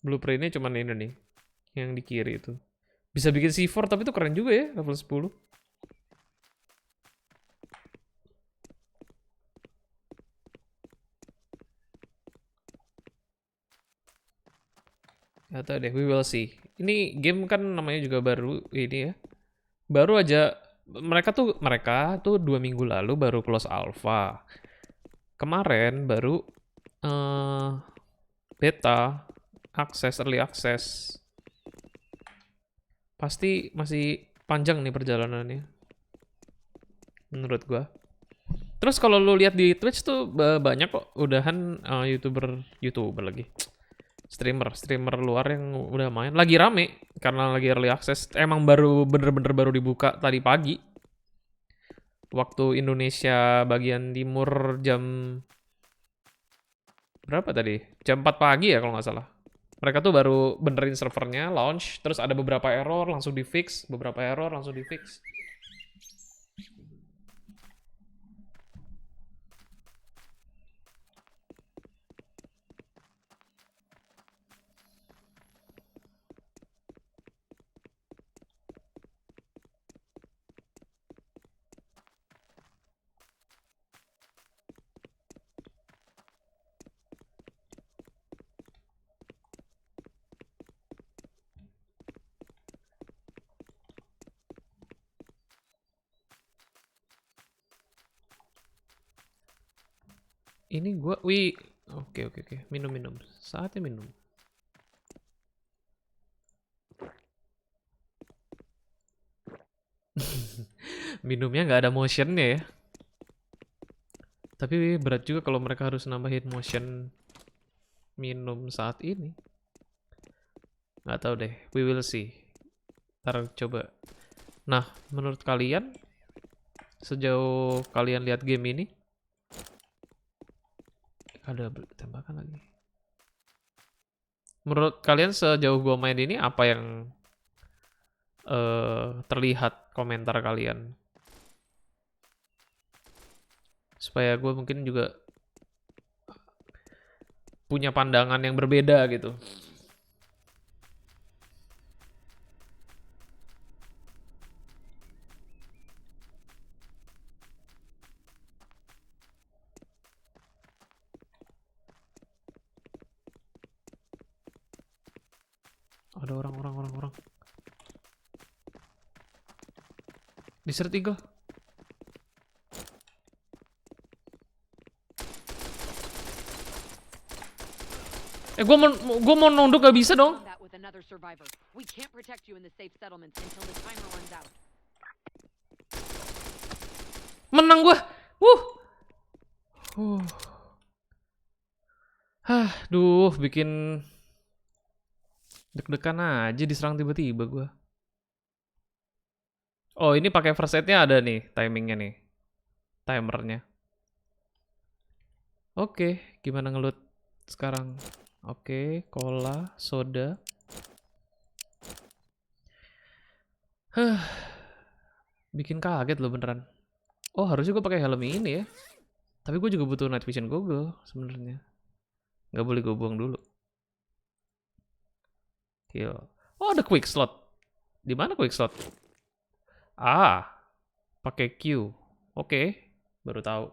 Blueprintnya cuman ini nih. Yang di kiri itu. Bisa bikin C4 tapi itu keren juga ya level 10. Gak tau deh, we will see. Ini game kan namanya juga baru ini ya. Baru aja mereka tuh 2 minggu lalu baru close alpha. Kemarin baru beta, early access. Pasti masih panjang nih perjalanannya. Menurut gua. Terus kalau lu lihat di Twitch tuh banyak kok udahan YouTuber lagi. Streamer luar yang udah main. Lagi rame karena lagi early access. Emang bener-bener baru dibuka tadi pagi. Waktu Indonesia bagian timur jam berapa tadi? Jam 4 pagi ya kalau nggak salah. Mereka tuh baru benerin servernya, launch, terus ada beberapa error langsung di fix, beberapa error langsung di fix. Ini gua, oke, minum. Saatnya minum. Minumnya nggak ada motionnya ya. Tapi berat juga kalau mereka harus nambahin motion minum saat ini. Nggak tahu deh, we will see. Ntar coba. Nah, menurut kalian, sejauh kalian lihat game ini, ada tembakan lagi. Menurut kalian sejauh gua main ini, apa yang terlihat komentar kalian? Supaya gue mungkin juga punya pandangan yang berbeda gitu. Ada orang. Desert Eagle. Gue mau nunduk gak bisa dong. Combat with another survivor. We can't protect you in the safe settlements until the timer runs out. Menang gue. Duh, bikin deg-degan aja diserang tiba-tiba gue. Oh, ini pakai first aid-nya ada nih, timingnya nih. Timernya. Oke, gimana ngelut sekarang? Oke, cola, soda. Bikin kaget loh beneran. Oh, harusnya gue pakai helm ini ya. Tapi gue juga butuh night vision goggle sebenarnya. Nggak boleh gue buang dulu. Kill. Oh, ada quick slot. Di mana quick slot? Ah, pakai Q. Oke, baru tahu.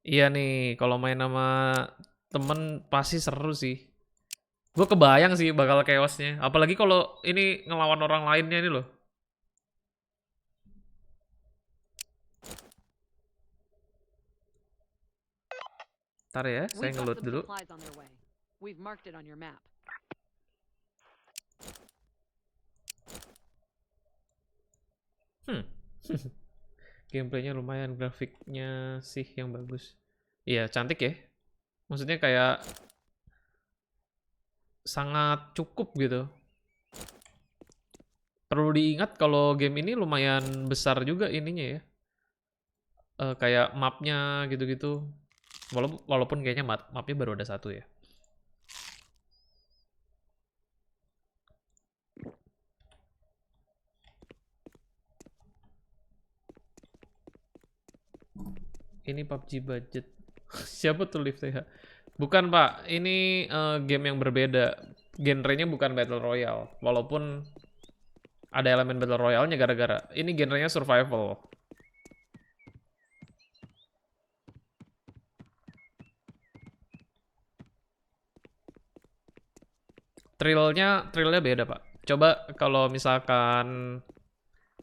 Iya nih, kalau main sama temen pasti seru sih. Gue kebayang sih bakal chaosnya. Apalagi kalau ini ngelawan orang lainnya ini loh. Ntar ya, saya We've got ngeload some dulu. supplies on their way. We've marked it on your map. Gameplaynya lumayan, grafiknya sih yang bagus. Iya, cantik ya. Maksudnya kayak sangat cukup gitu. Perlu diingat kalau game ini lumayan besar juga ininya ya. Kayak mapnya gitu-gitu. Walaupun kayaknya mapnya baru ada satu ya. Ini PUBG budget. Siapa tuh Lift ya? Bukan pak, ini game yang berbeda. Genrenya bukan Battle Royale. Walaupun ada elemen Battle Royale-nya gara-gara. Ini genrenya survival. Thrillnya beda pak. Coba kalau misalkan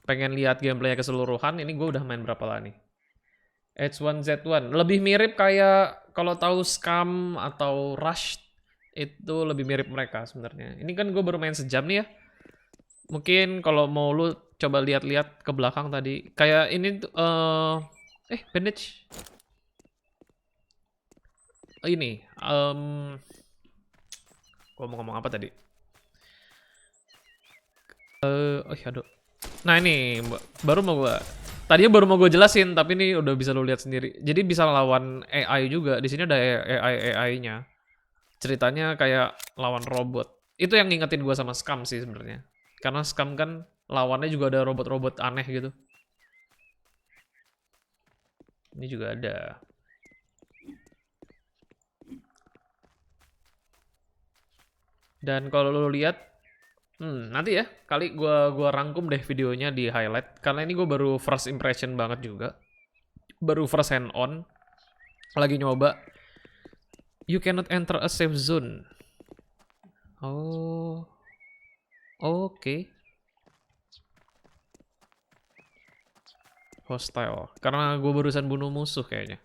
pengen lihat gameplaynya keseluruhan, ini gue udah main berapa lah nih? H1Z1 lebih mirip kayak kalau tahu Scam atau Rush, itu lebih mirip mereka sebenarnya. Ini kan gue baru main sejam nih ya. Mungkin kalau mau lu coba lihat-lihat ke belakang tadi, kayak ini tuh bandage. Ini gua mau ngomong apa tadi? Oh ya, aduh. Nah ini tadinya baru mau gue jelasin, tapi ini udah bisa lo lihat sendiri. Jadi bisa lawan AI juga. Di sini ada AI-nya. Ceritanya kayak lawan robot. Itu yang ngingetin gue sama Scam sih sebenarnya. Karena Scam kan lawannya juga ada robot-robot aneh gitu. Ini juga ada. Dan kalau lo lihat, nanti ya kali gua rangkum deh videonya di highlight. Karena ini gue baru first impression banget juga. Baru first hand on. Lagi nyoba. You cannot enter a safe zone. Oh. Oke. Hostile. Karena gue barusan bunuh musuh kayaknya.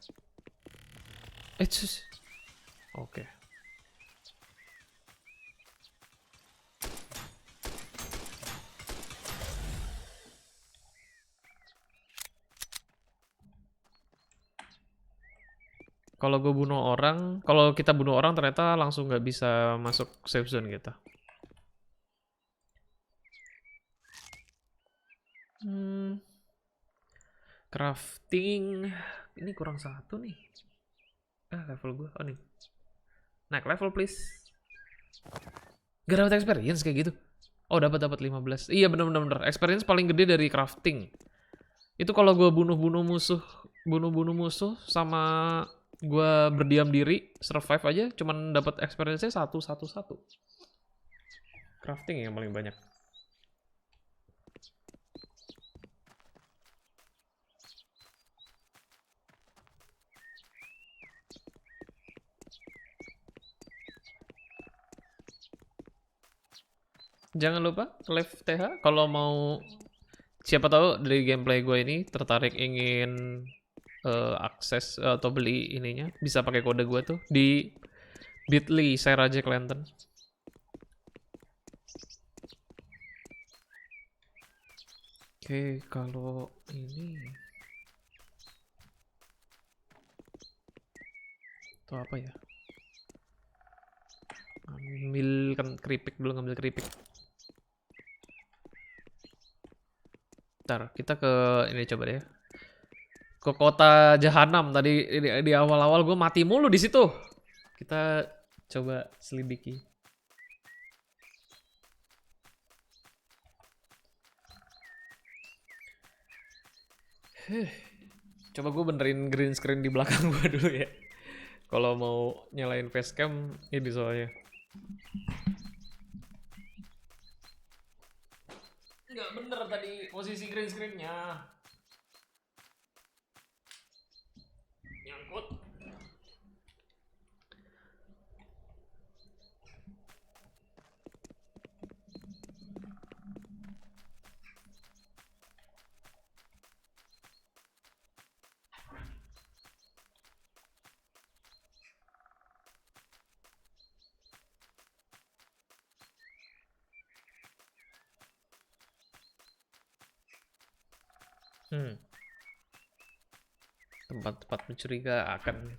Oke. Kalau gue bunuh orang, kalau kita bunuh orang ternyata langsung nggak bisa masuk safe zone gitu. Crafting, ini kurang satu nih. Level gue, oh nih. Naik level please. Gak dapat experience kayak gitu. Oh dapat 15. Iya bener. Experience paling gede dari crafting. Itu kalau gue bunuh-bunuh musuh sama gue berdiam diri, survive aja, cuman dapat experience-nya satu. Crafting yang paling banyak. Jangan lupa live TH kalau mau, siapa tahu dari gameplay gue ini tertarik ingin akses atau beli ininya, bisa pakai kode gue tuh di Bitly Sarah Jack Lantern. Oke, kalau ini itu apa ya? Ambil kan keripik dulu, ngambil keripik. Ntar kita ke ini coba deh. Ke kota Jahanam tadi di awal-awal gue mati mulu di situ. Kita coba selidiki. Coba gue benerin green screen di belakang gue dulu ya. Kalau mau nyalain facecam ini soalnya. Nggak bener tadi posisi green screennya. Nyangkut. Tempat-tempat mencurigakan.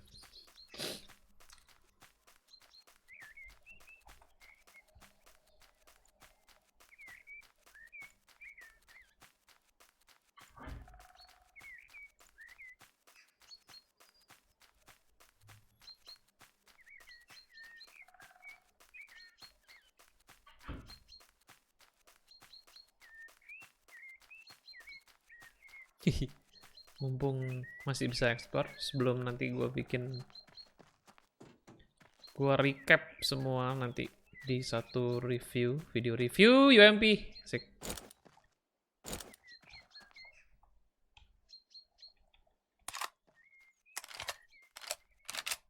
Mumpung masih bisa ekspor sebelum nanti gue recap semua nanti di satu video review UMP. Asik.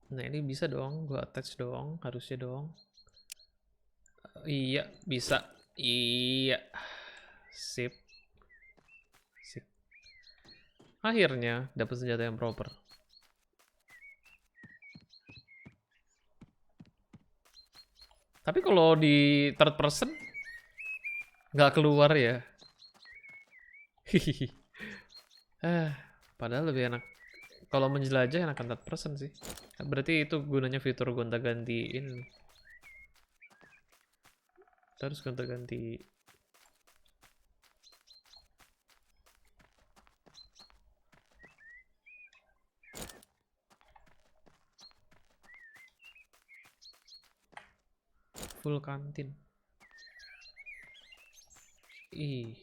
Nah ini bisa dong, gue attach dong, harusnya dong. Iya bisa, iya, sip. Akhirnya dapat senjata yang proper. Tapi kalau di third person nggak keluar ya. Padahal lebih enak kalau menjelajah enakan third person sih. Berarti itu gunanya fitur gonta-gantiin. Terus gonta-ganti. Full kantin. Ih,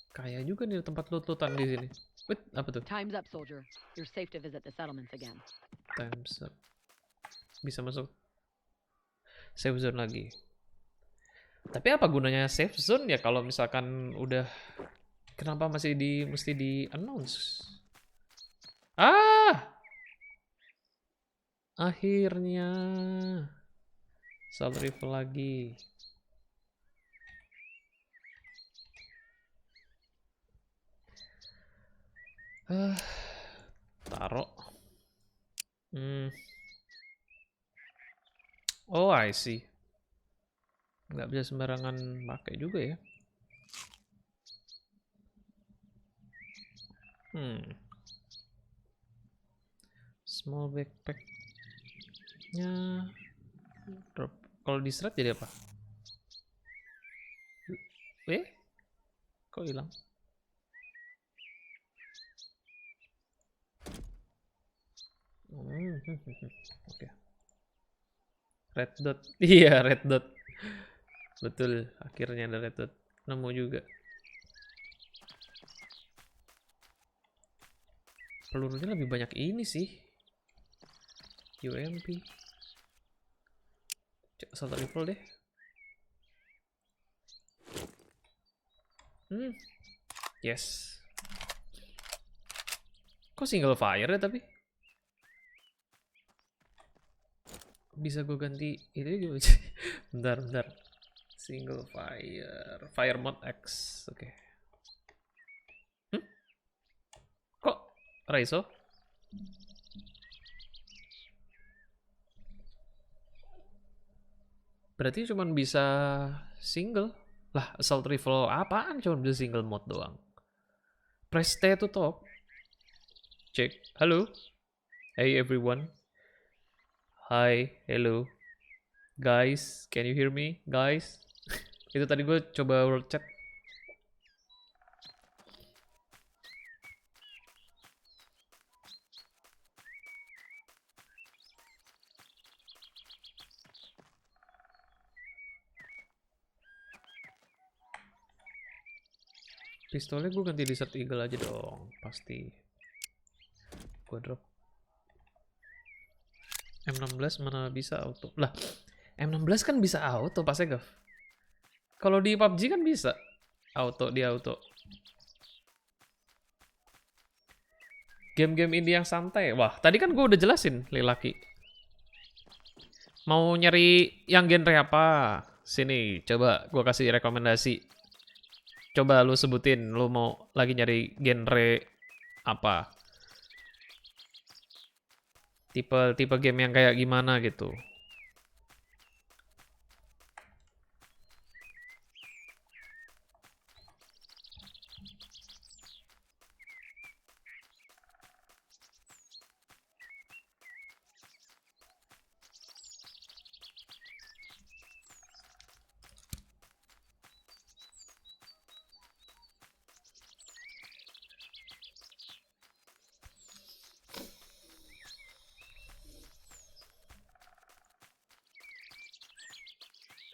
kaya juga nih tempat loot-lootan di sini. Wait, apa tuh? Time's up, soldier. You're safe to visit the settlements again. Time's up. Bisa masuk safe zone lagi. Tapi apa gunanya safe zone ya kalau misalkan udah, kenapa mesti di announce? Akhirnya assault rifle lagi. Taruh. Oh, I see. Nggak bisa sembarangan pakai juga ya. Small backpack-nya drop. Kalau di shred jadi apa? Kok hilang? Oke. Red dot. Iya, red dot. Betul, akhirnya ada red dot. Nemu juga. Pelurunya lebih banyak ini sih. UMP. Assault rifle deh. Yes. Kok single fire ya tapi? Bisa gue ganti itu juga. Bentar. Single fire. Fire mode X. Oke. Kok Raiso? Berarti cuma bisa single. Lah, assault rifle apaan cuma bisa single mode doang? Press T to top. Cek. Halo. Hey everyone. Hi, hello. Guys, can you hear me? Guys. Itu tadi gue coba world chat. Pistolnya gue ganti Desert Eagle aja dong, pasti. Gue drop. M16 mana bisa auto? Lah, M16 kan bisa auto pas Gav. Kalau di PUBG kan bisa auto, di auto. Game-game ini yang santai. Wah, tadi kan gue udah jelasin, Lilaki. Mau nyari yang genre apa? Sini, coba gue kasih rekomendasi. Coba lu sebutin, lu mau lagi nyari genre apa? Tipe game yang kayak gimana gitu.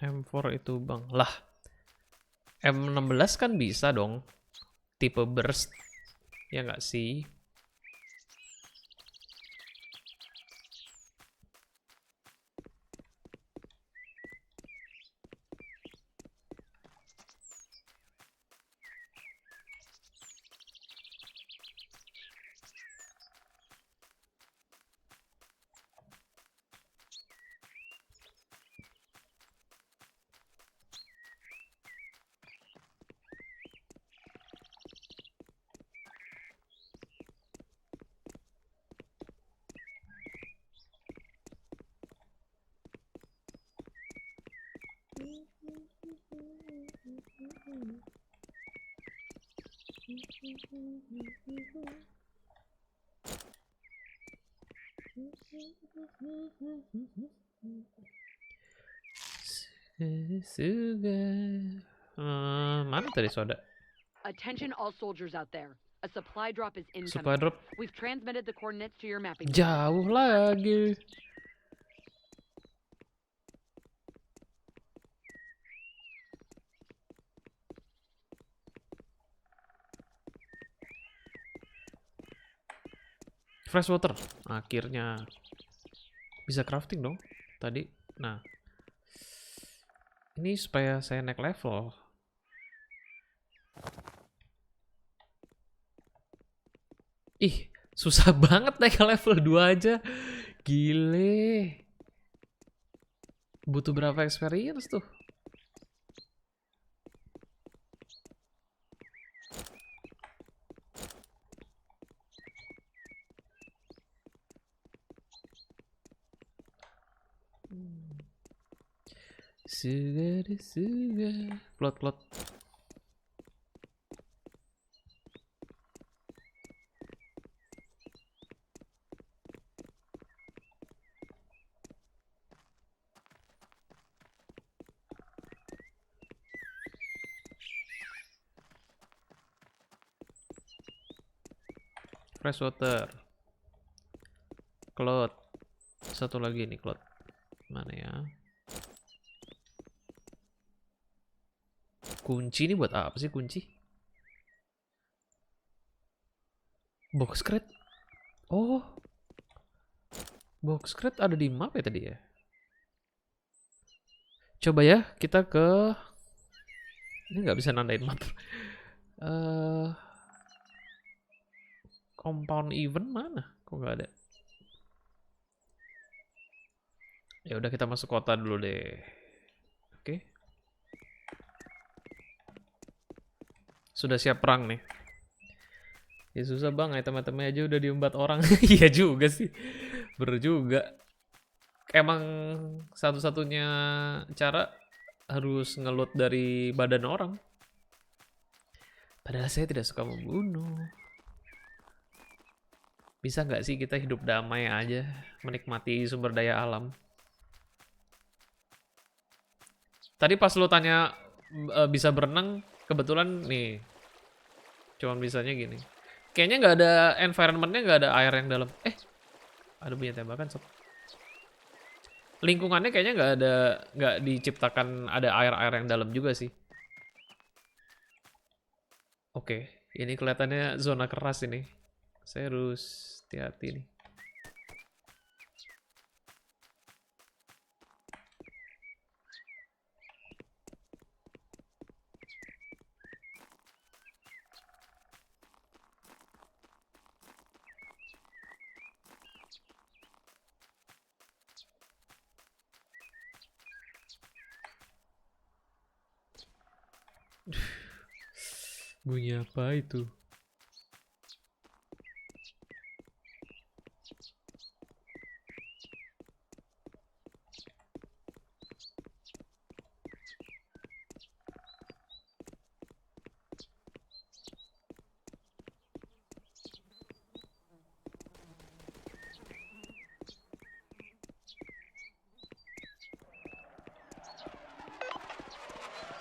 M4 itu bang. Lah, M16 kan bisa dong. Tipe burst. Ya nggak sih? Mana tadi soda? Attention all soldiers out there. A supply drop is incoming. Supply drop We've transmitted the coordinates to your mapping. jauh lagi. Fresh water. Akhirnya bisa crafting dong tadi. Nah, ini supaya saya naik level. Ih, susah banget naik ke level 2 aja. Gile. Butuh berapa experience tuh? Suga. Plot. fresh water. Cloth. Satu lagi nih cloth. Mana ya? Kunci ini buat apa sih kunci? Box crate. Oh. Box crate ada di map ya tadi ya? Coba ya, kita ke... Ini nggak bisa nandain map. Compound event mana? Kok nggak ada? Ya udah kita masuk kota dulu deh. Oke. Sudah siap perang nih. Ya susah bang, item-itemnya aja udah diembat orang. Iya juga sih. Bener juga. Emang satu-satunya cara harus ngeloot dari badan orang. Padahal saya tidak suka membunuh. Bisa nggak sih kita hidup damai aja, menikmati sumber daya alam? Tadi pas lo tanya bisa berenang, kebetulan nih, cuman bisanya gini. Kayaknya nggak ada environmentnya, nggak ada air yang dalam. Ada bunyi tembakan sob. Lingkungannya kayaknya nggak diciptakan ada air-air yang dalam juga sih. Oke, ini kelihatannya zona keras ini. Saya harus hati-hati nih. Bunyi apa itu?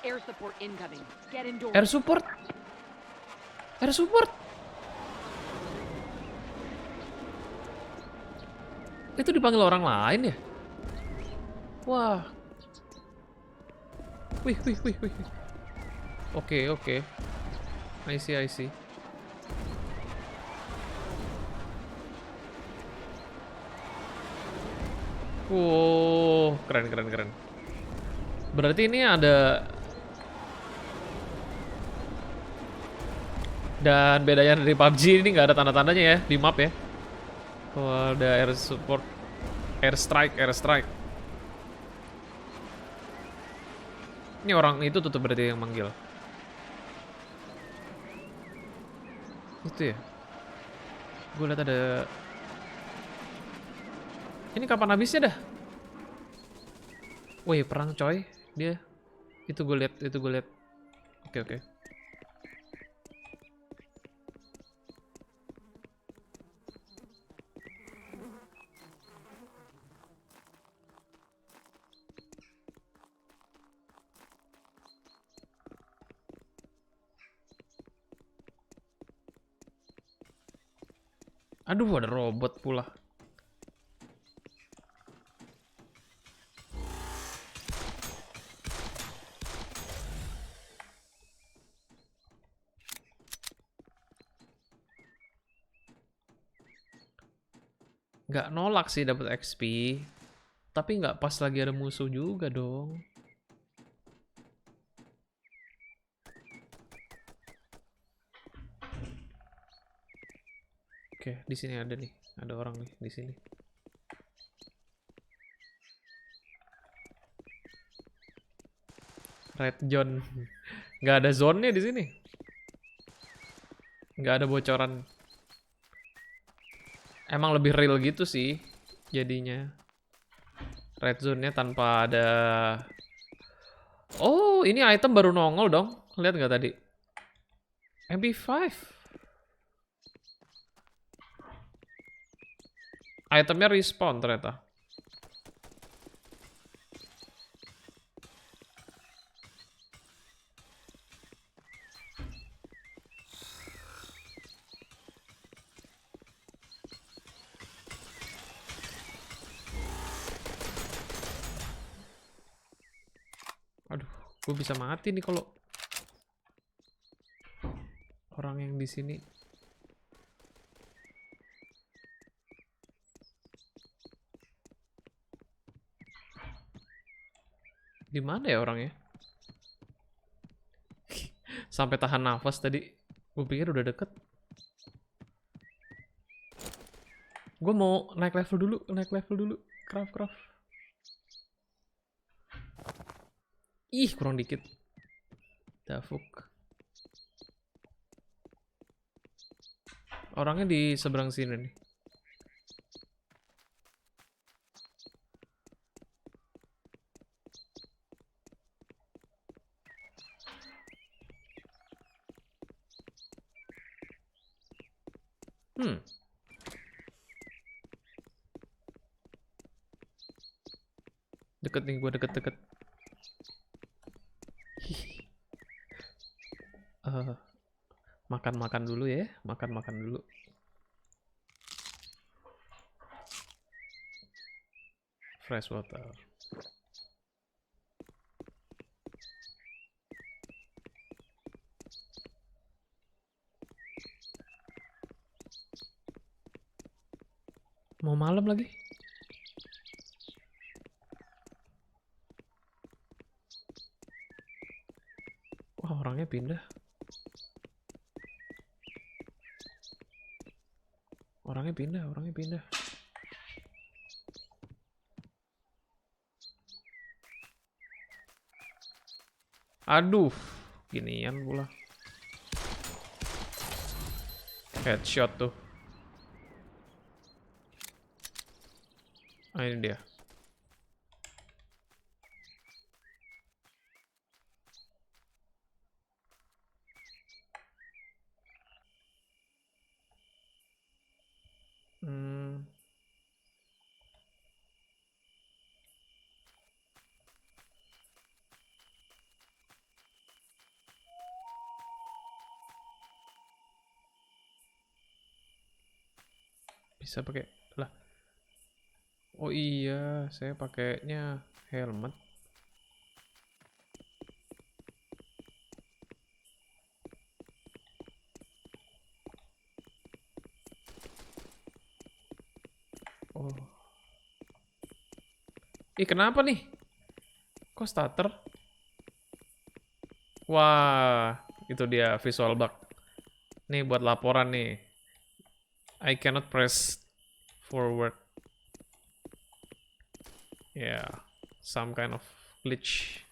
Air support incoming. Get indoors. Air support. Air support. Itu dipanggil orang lain ya? Wah. Wih. Oke. I see. Wow, keren. Berarti ini ada... Dan bedanya dari PUBG ini nggak ada tanda-tandanya ya di map ya. Oh, ada air support, air strike. Ini orang itu tuh berarti yang manggil. Itu ya. Gue lihat ada. Ini kapan habisnya dah? Wih, perang coy. Dia. Itu gue lihat. Oke. Aduh, ada robot pula. Nggak nolak sih dapat XP. Tapi nggak pas lagi ada musuh juga dong. Oke, di sini ada nih. Ada orang nih di sini. Red zone. Nggak ada zone-nya di sini. Nggak ada bocoran. Emang lebih real gitu sih jadinya. Red zone-nya tanpa ada... Oh, ini item baru nongol dong. Lihat nggak tadi? MP5. Itemnya respawn ternyata. Gue bisa mati nih kalau orang yang di sini. Di mana ya orangnya? Sampai tahan nafas tadi. Gue pikir udah deket. Gue mau naik level dulu, Craft. Ih, kurang dikit. Dafuk. Orangnya di seberang sini nih. Deket nih, gue deket. Makan dulu ya, makan dulu. Fresh water. Mau malam lagi. Wah, orangnya pindah. Orangnya pindah. Aduh, ginian pula. Headshot tuh. Ah, ini dia. Bisa pakai lah. Oh iya, saya pakainya helmet. Oh. Ih, kenapa nih? Kok starter? Wah, itu dia visual bug. Nih buat laporan nih. I cannot press forward. Yeah, some kind of glitch.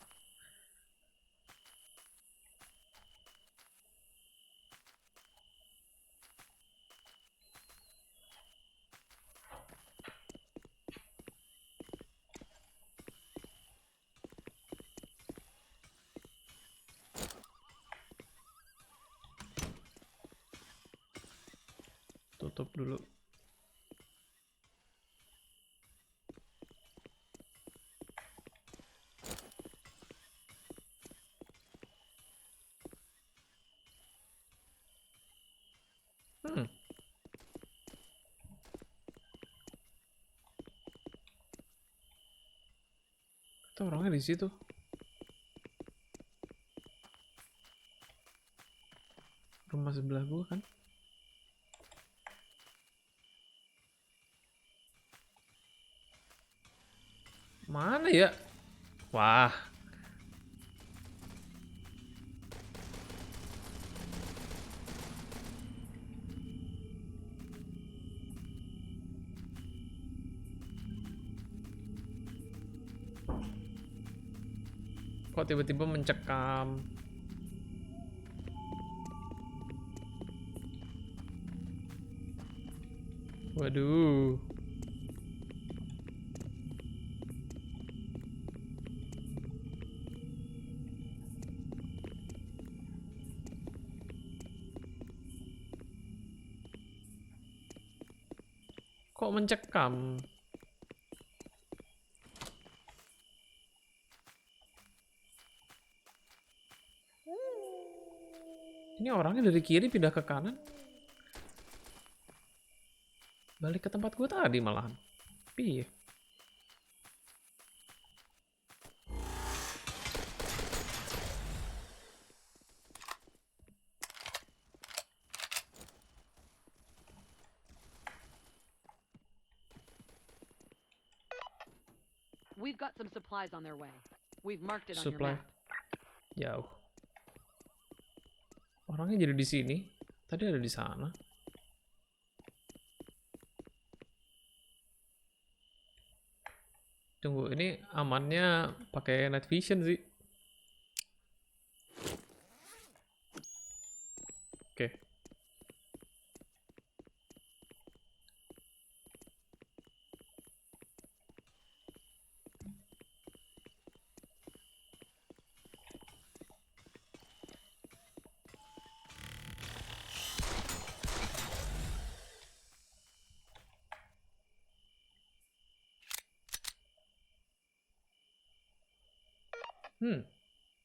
Tutup dulu. Itu orangnya di situ. Rumah sebelah gua kan. Mana ya? Wah. Kok tiba-tiba mencekam? Waduh. Kok mencekam? Ini orangnya dari kiri pindah ke kanan. Balik ke tempat gue tadi malahan. Piye? We've got some supplies on their way. We've marked it on Supply. your map. Jauh. Orangnya jadi di sini. Tadi ada di sana. Tunggu, ini amannya pakai night vision sih. Oke.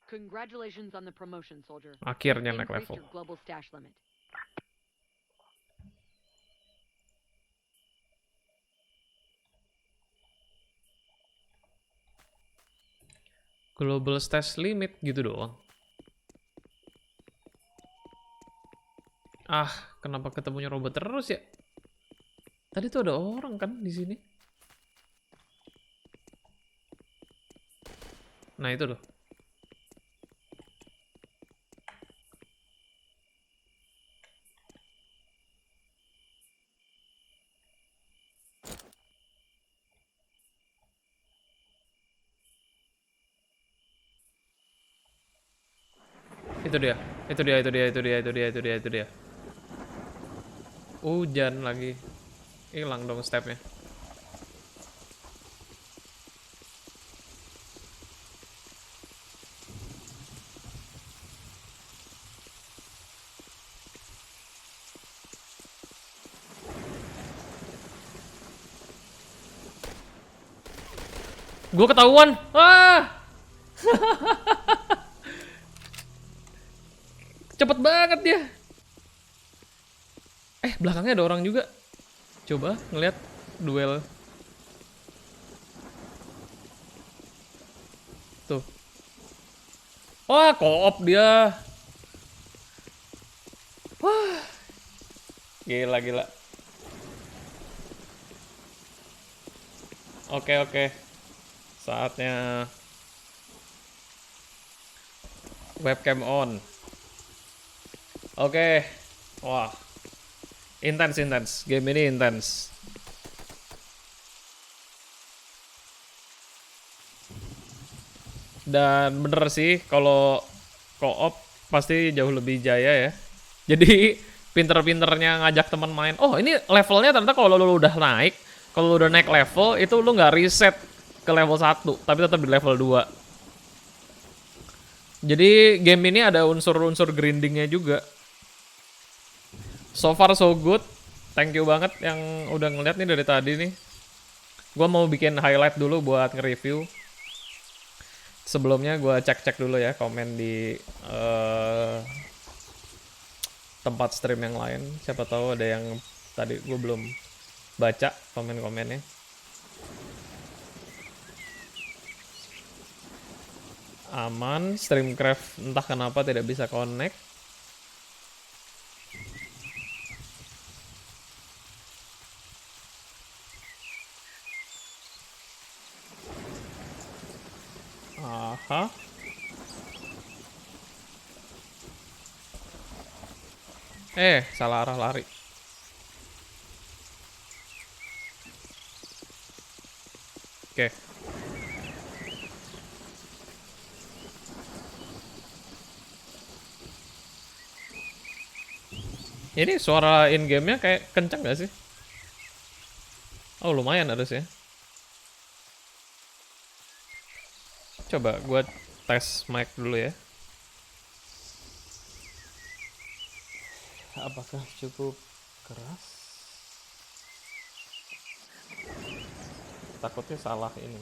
Congratulations on the promotion, soldier. Akhirnya You've naik increased level. your global stash limit. Global stash limit gitu doang. Ah, kenapa ketemunya robot terus ya? Tadi tuh ada orang kan di sini. Nah, itu loh. Itu dia. Itu dia, itu dia, itu dia, itu dia, itu dia, itu dia. Hujan lagi. Hilang dong stepnya. Gue ketahuan. Ah! Cepet banget dia. Belakangnya ada orang juga. Coba ngeliat duel. Tuh. Wah, co-op dia. Wah. Gila, gila. Oke, oke. Saatnya webcam on. Oke. Wah. Intens, intens. Game ini intens. Dan bener sih, kalau co-op pasti jauh lebih jaya ya. Jadi pinter-pinternya ngajak teman main. Oh, ini levelnya ternyata kalau lu udah naik, kalau lu udah naik level, itu lu nggak reset ke level 1, tapi tetap di level 2. Jadi game ini ada unsur-unsur grindingnya juga. So far so good. Thank you banget yang udah ngeliat nih dari tadi nih. Gua mau bikin highlight dulu buat nge-review. Sebelumnya gue cek-cek dulu ya komen di tempat stream yang lain. Siapa tahu ada yang tadi gue belum baca komen-komennya. Aman, Streamcraft entah kenapa tidak bisa connect. Aha. Salah arah lari. Oke. Ini suara in-game-nya kayak kenceng gak sih? Oh, lumayan harusnya. Coba gue tes mic dulu ya. Apakah cukup keras? Takutnya salah ini.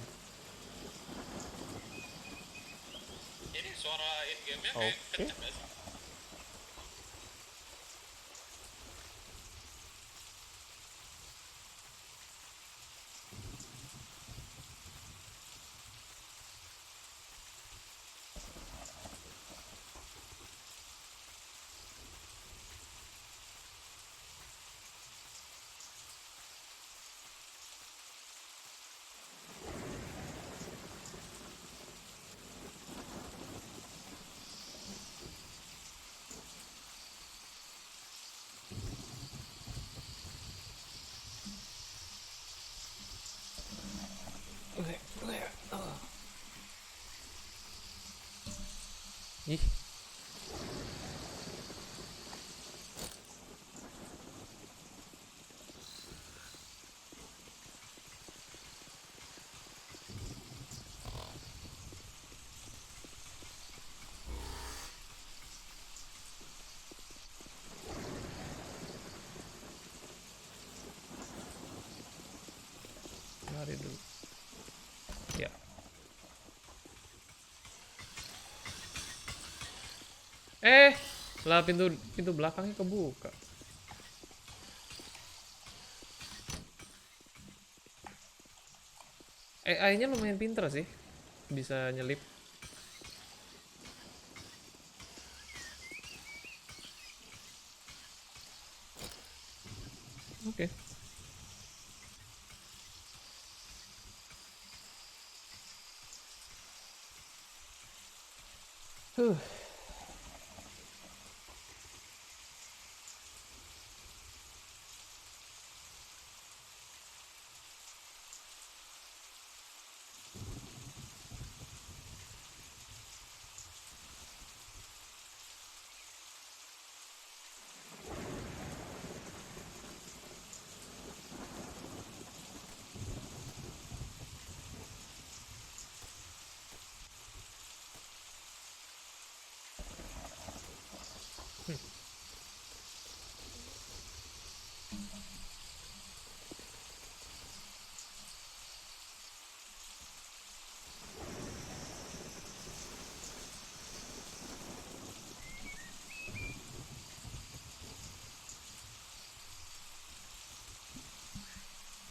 Ini suara in-game-nya kayak kenceng gak sih? Ih, lari dulu. Ya. Lah pintu pintu belakangnya kebuka. AI-nya lumayan pinter sih, bisa nyelip. Oke. Huh.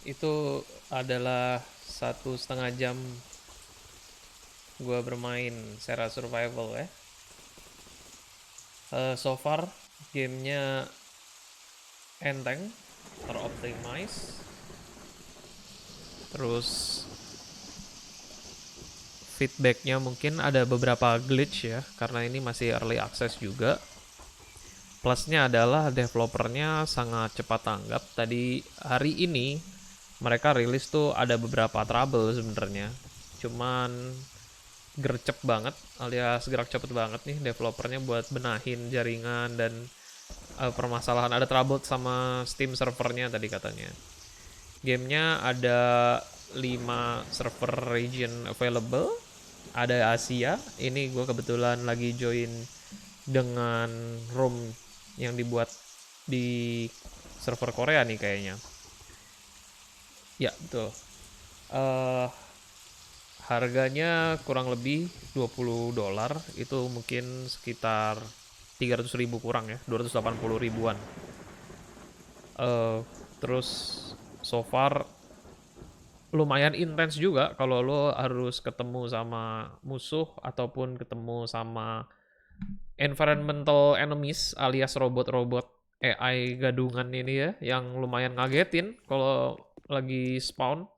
Itu adalah 1,5 jam gua bermain Sera Survival ya. So far gamenya enteng, teroptimize, terus feedbacknya mungkin ada beberapa glitch ya, karena ini masih early access juga. Plusnya adalah developernya sangat cepat tanggap. Tadi hari ini mereka rilis tuh ada beberapa trouble sebenarnya. Cuman gercep banget, alias gerak cepet banget nih developernya buat benahin jaringan dan permasalahan. Ada trouble sama Steam servernya tadi katanya. Gamenya ada 5 server region available. Ada Asia, ini gue kebetulan lagi join dengan room yang dibuat di server Korea nih kayaknya. Ya, betul. Harganya kurang lebih $20, itu mungkin sekitar 300.000 kurang ya, 280 ribuan. Terus so far lumayan intens juga kalau lo harus ketemu sama musuh ataupun ketemu sama environmental enemies alias robot-robot AI gadungan ini ya, yang lumayan ngagetin kalau lagi spawn.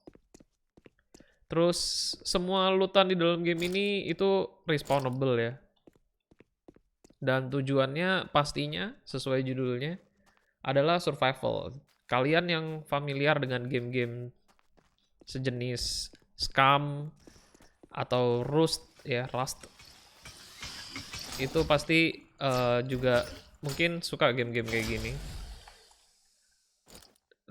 Terus semua lootan di dalam game ini itu respawnable ya. Dan tujuannya pastinya sesuai judulnya adalah survival. Kalian yang familiar dengan game-game sejenis Scum atau Rust ya, Rust, itu pasti juga mungkin suka game-game kayak gini.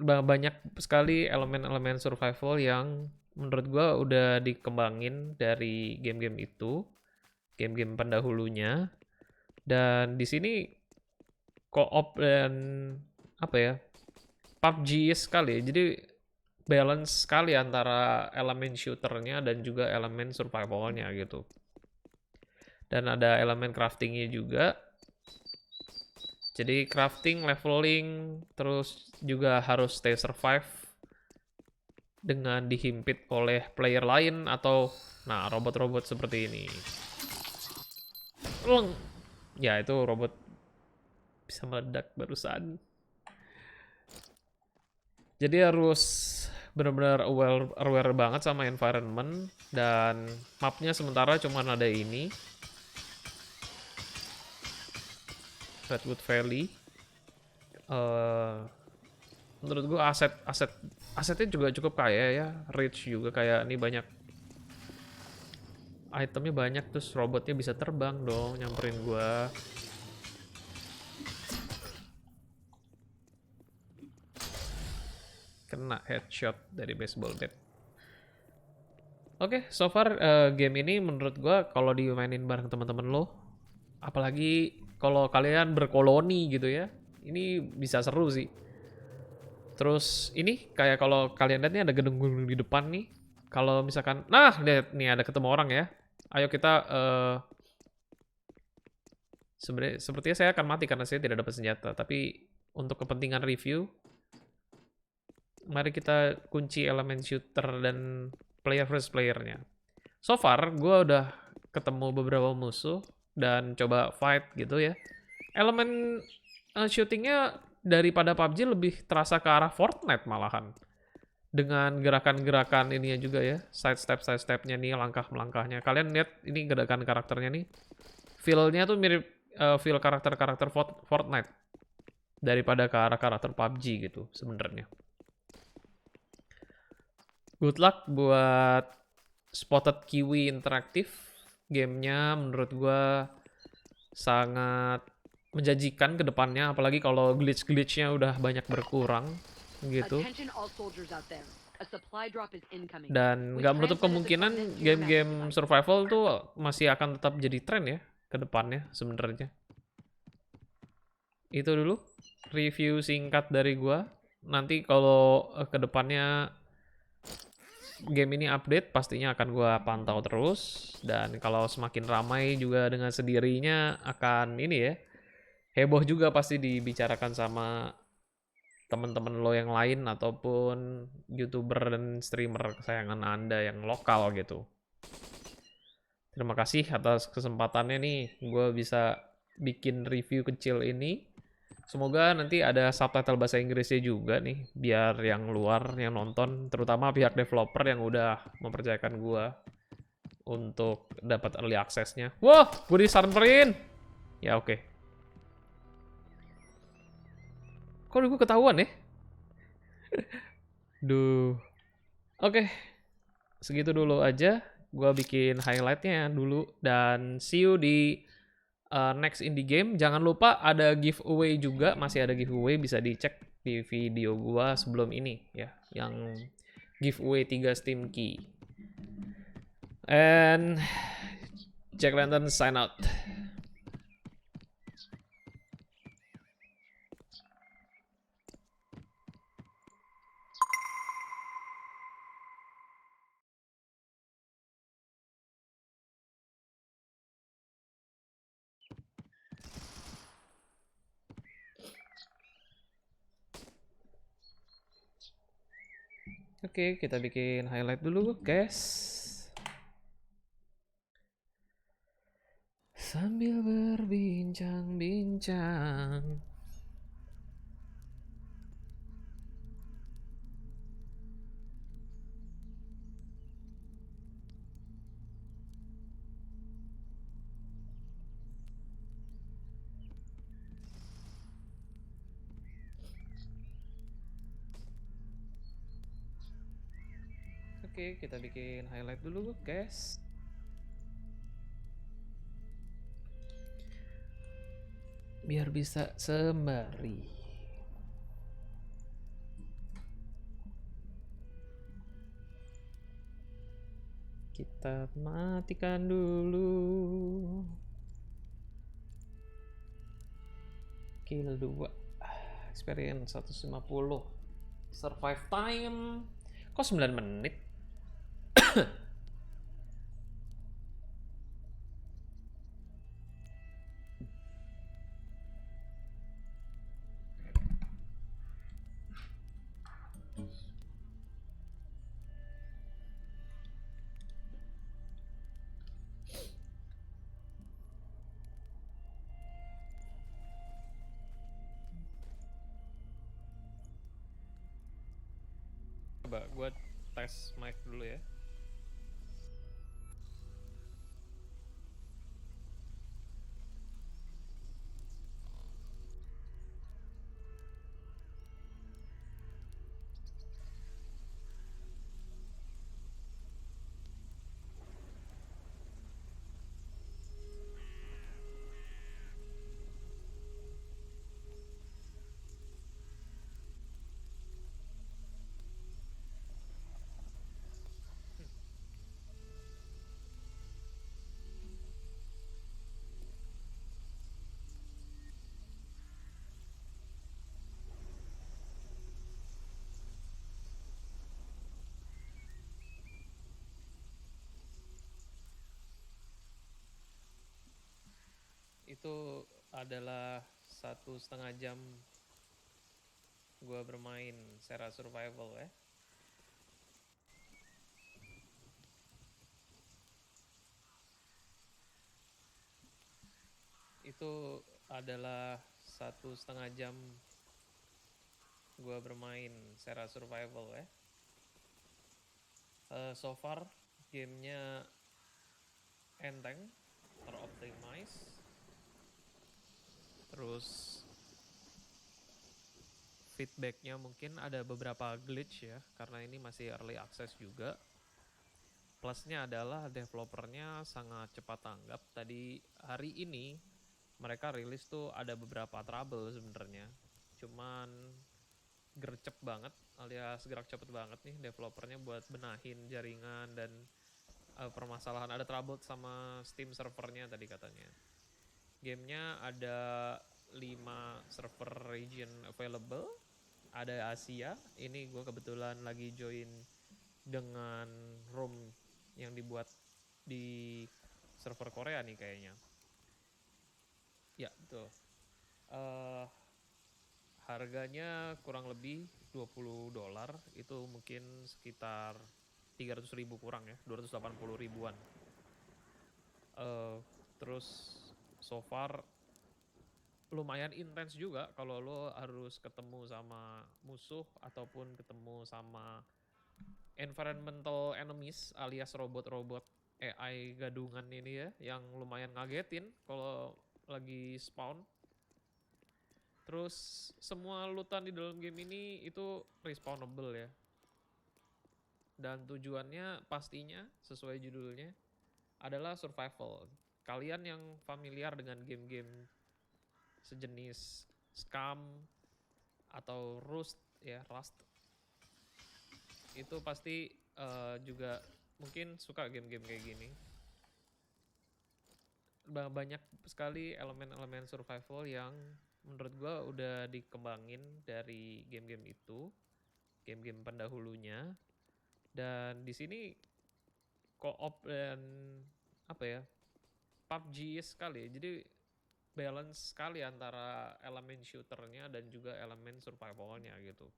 Banyak sekali elemen-elemen survival yang menurut gue udah dikembangin dari game-game itu, game-game pendahulunya. Dan di sini co-op dan apa ya, PUBG sekali. Jadi balance sekali antara elemen shooternya dan juga elemen survivalnya gitu. Dan ada elemen craftingnya juga. Jadi crafting, leveling, terus juga harus stay survive dengan dihimpit oleh player lain atau nah robot-robot seperti ini. Ya itu robot bisa meledak barusan. Jadi harus benar-benar aware banget sama environment, dan mapnya sementara cuma ada ini, Redwood Valley. Menurut gue asetnya juga cukup kaya ya, rich juga, kayak ini banyak itemnya banyak, terus robotnya bisa terbang dong, nyamperin gua. Kena headshot dari baseball bat. Oke, so far game ini menurut gua kalau dimainin bareng teman-teman lo, apalagi kalau kalian berkoloni gitu ya, ini bisa seru sih. Terus ini kayak kalau kalian lihat nih ada gedung-gedung di depan nih. Kalau misalkan, nah lihat nih ada ketemu orang ya. Ayo kita sebenarnya sepertinya saya akan mati karena saya tidak dapat senjata. Tapi untuk kepentingan review, mari kita kunci elemen shooter dan player versus playernya. So far, gue udah ketemu beberapa musuh dan coba fight gitu ya. Elemen shootingnya daripada PUBG lebih terasa ke arah Fortnite malahan. Dengan gerakan-gerakan ininya juga ya, side stepnya nih, langkah-melangkahnya. Kalian lihat ini gerakan karakternya nih. Feel-nya tuh mirip feel karakter-karakter Fortnite daripada ke arah karakter PUBG gitu sebenarnya. Good luck buat Spotted Kiwi Interactive. Gamenya menurut gua sangat menjanjikan ke depannya, apalagi kalau glitch-glitchnya udah banyak berkurang gitu. Dan nggak menutup kemungkinan game-game survival tuh masih akan tetap jadi tren ya ke depannya sebenarnya. Itu dulu review singkat dari gua. Nanti kalau ke depannya game ini update pastinya akan gua pantau terus, dan kalau semakin ramai juga dengan sendirinya akan ini ya, heboh juga pasti dibicarakan sama teman-teman lo yang lain ataupun YouTuber dan streamer kesayangan Anda yang lokal gitu. Terima kasih atas kesempatannya nih, gue bisa bikin review kecil ini. Semoga nanti ada subtitle bahasa Inggrisnya juga nih, biar yang luar yang nonton, terutama pihak developer yang udah mempercayakan gue untuk dapat early access-nya. Wah, gue disamperin. Ya oke. Kok gue ketahuan ya? Duh. Oke, segitu dulu aja. Gue bikin highlightnya dulu, dan see you di next indie game. Jangan lupa ada giveaway juga, masih ada giveaway, bisa dicek di video gua sebelum ini ya, yang giveaway 3 Steam Key. And Jack Lantern sign out. Oke, kita bikin highlight dulu, guys. Sambil berbincang-bincang. Oke, kita bikin highlight dulu, guys. Biar bisa sembari. Kita matikan dulu. Kill 2. Experience 150. Survive time. Kok 9 menit? Coba gue tes mic dulu ya. Itu adalah 1,5 jam gua bermain Sera Survival ya. Itu adalah 1,5 jam gua bermain Sera Survival ya. So far gamenya enteng, teroptimize, terus feedbacknya mungkin ada beberapa glitch ya, karena ini masih early access juga. Plusnya adalah developernya sangat cepat tanggap. Tadi hari ini mereka rilis tuh ada beberapa trouble sebenarnya, cuman gercep banget alias gerak cepet banget nih developernya buat benahin jaringan dan permasalahan. Ada trouble sama Steam servernya tadi katanya. Gamenya ada 5 server region available. Ada Asia, ini gue kebetulan lagi join dengan room yang dibuat di server Korea nih kayaknya. Ya betul. Harganya kurang lebih $20, itu mungkin sekitar 300.000 kurang ya, 280 ribuan. Terus so far lumayan intens juga kalau lo harus ketemu sama musuh ataupun ketemu sama environmental enemies alias robot-robot AI gadungan ini ya, yang lumayan ngagetin kalau lagi spawn. Terus semua lootan di dalam game ini itu respawnable ya. Dan tujuannya pastinya sesuai judulnya adalah survival. Kalian yang familiar dengan game-game sejenis Scum atau Rust ya, Rust, itu pasti juga mungkin suka game-game kayak gini. Banyak sekali elemen-elemen survival yang menurut gua udah dikembangin dari game-game itu, game-game pendahulunya. Dan di sini co-op dan apa ya, PUBG sekali. Jadi balance sekali antara elemen shooternya dan juga elemen survivalnya gitu.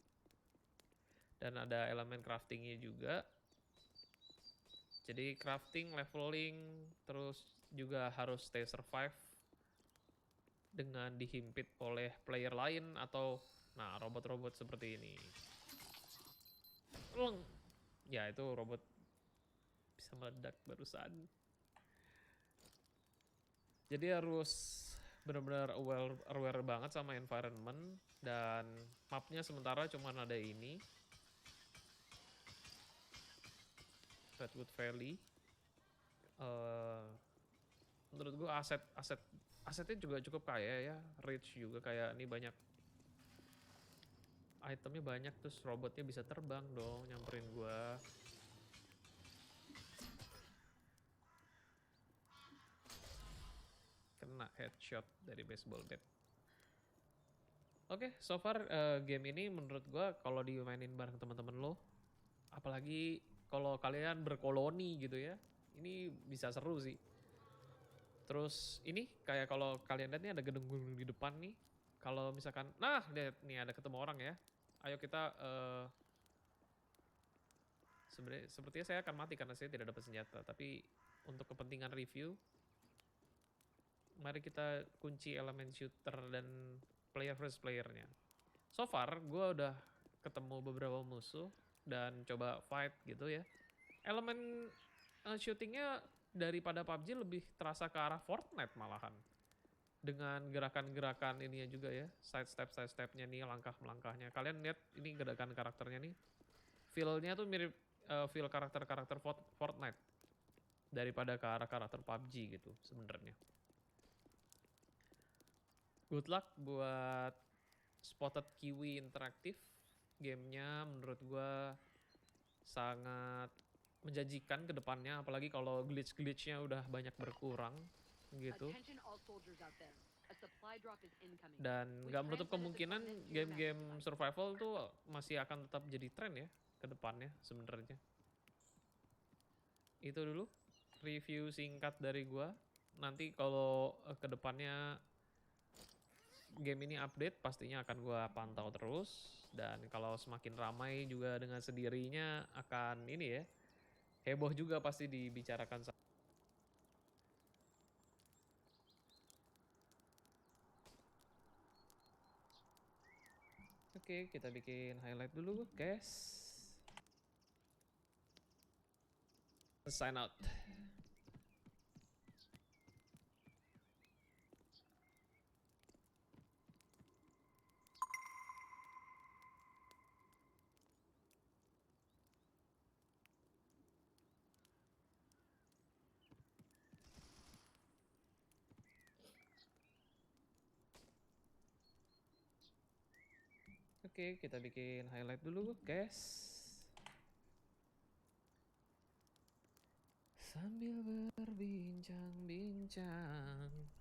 Dan ada elemen craftingnya juga. Jadi crafting, leveling, terus juga harus stay survive dengan dihimpit oleh player lain atau nah robot-robot seperti ini. Ya itu robot bisa meledak barusan. Jadi harus benar-benar aware banget sama environment, dan mapnya sementara cuma ada ini, Redwood Valley. Menurut gua asetnya juga cukup kaya ya, rich juga, kayak ini banyak itemnya banyak, terus robotnya bisa terbang dong nyamperin gua. Kena headshot dari baseball bat. Oke, so far game ini menurut gua kalau dimainin bareng teman-teman lo, apalagi kalau kalian berkoloni gitu ya, ini bisa seru sih. Terus ini kayak kalau kalian lihat nih ada gedung-gedung di depan nih. Kalau misalkan, nah lihat nih ada ketemu orang ya. Ayo kita sepertinya saya akan mati karena saya tidak dapat senjata. Tapi untuk kepentingan review, mari kita kunci elemen shooter dan player versus playernya. So far, gue udah ketemu beberapa musuh dan coba fight gitu ya. Elemen shootingnya daripada PUBG lebih terasa ke arah Fortnite malahan. Dengan gerakan-gerakan ininya juga ya, side stepnya nih, langkah-langkahnya. Kalian lihat ini gerakan karakternya nih. Feel-nya tuh mirip feel karakter-karakter Fortnite daripada ke arah karakter PUBG gitu sebenarnya. Good luck buat Spotted Kiwi Interactive. Gamenya menurut gua sangat menjanjikan ke depannya, apalagi kalau glitch-glitchnya udah banyak berkurang gitu. Dan nggak menutup kemungkinan game-game survival tuh masih akan tetap jadi tren ya ke depannya sebenarnya. Itu dulu review singkat dari gua nanti kalau kedepannya game ini update pastinya akan gua pantau terus, dan kalau semakin ramai juga dengan sendirinya akan ini ya, heboh juga pasti dibicarakan. Oke, kita bikin highlight dulu, guys. Sign out. Oke, kita bikin highlight dulu, guys. Sambil berbincang-bincang.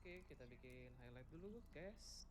Oke, kita bikin highlight dulu, guys.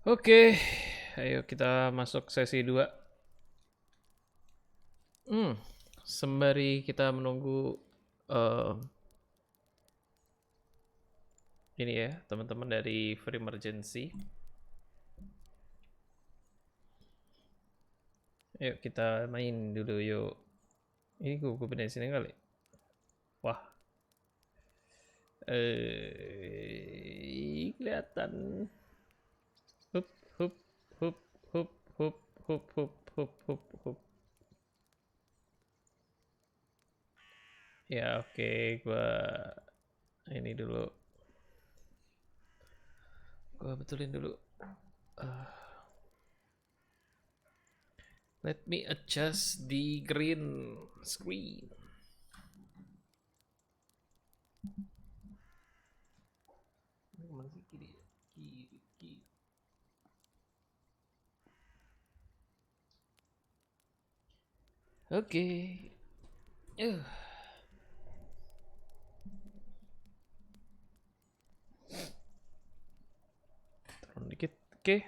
Oke, ayo kita masuk sesi 2. Sembari kita menunggu ini ya, teman-teman dari Free Emergency. Ayo kita main dulu yuk. Ini gue pindahin sini kali. Wah. Kelihatan. Hup, hup, hup, hup, hup, hup, hup, hup, hup, hup. Ya oke, gua ini dulu. Gua betulin dulu. Let me adjust the green screen. Mana sih kiri? Kiri, kiri. Oke. Turun dikit. Oke.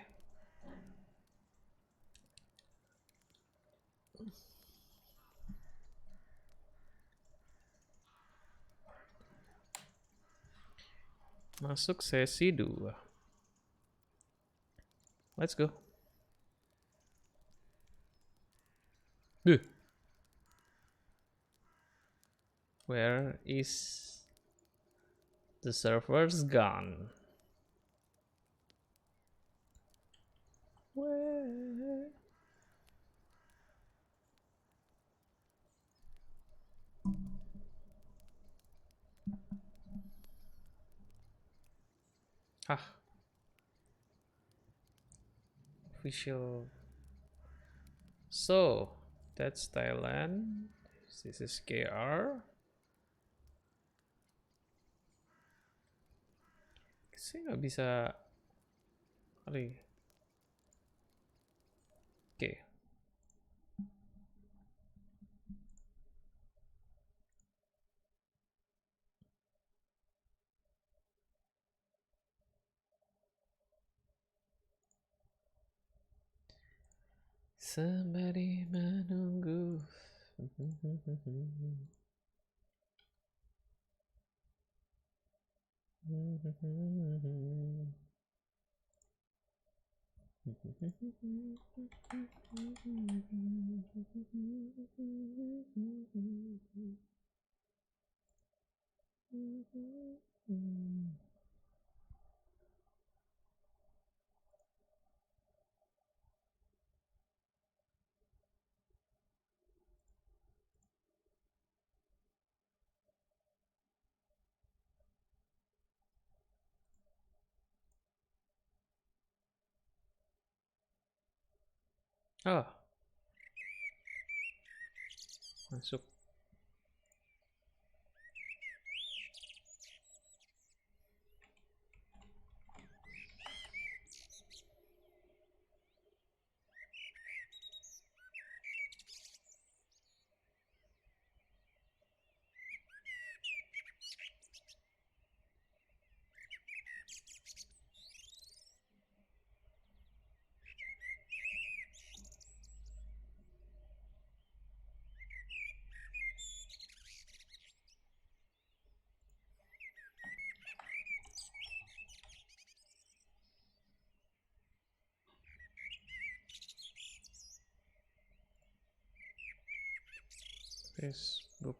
Masuk sesi 2. Let's go. Where is the server's gone? Where? Official. So, that's Thailand. This is KR. Saya nggak bisa kali. Oke. Sembari menunggu. Oh, masuk. Facebook.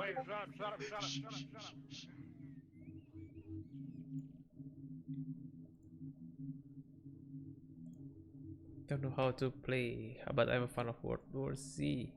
Wait, shut up. Don't know how to play, but I'm a fan of World War Z.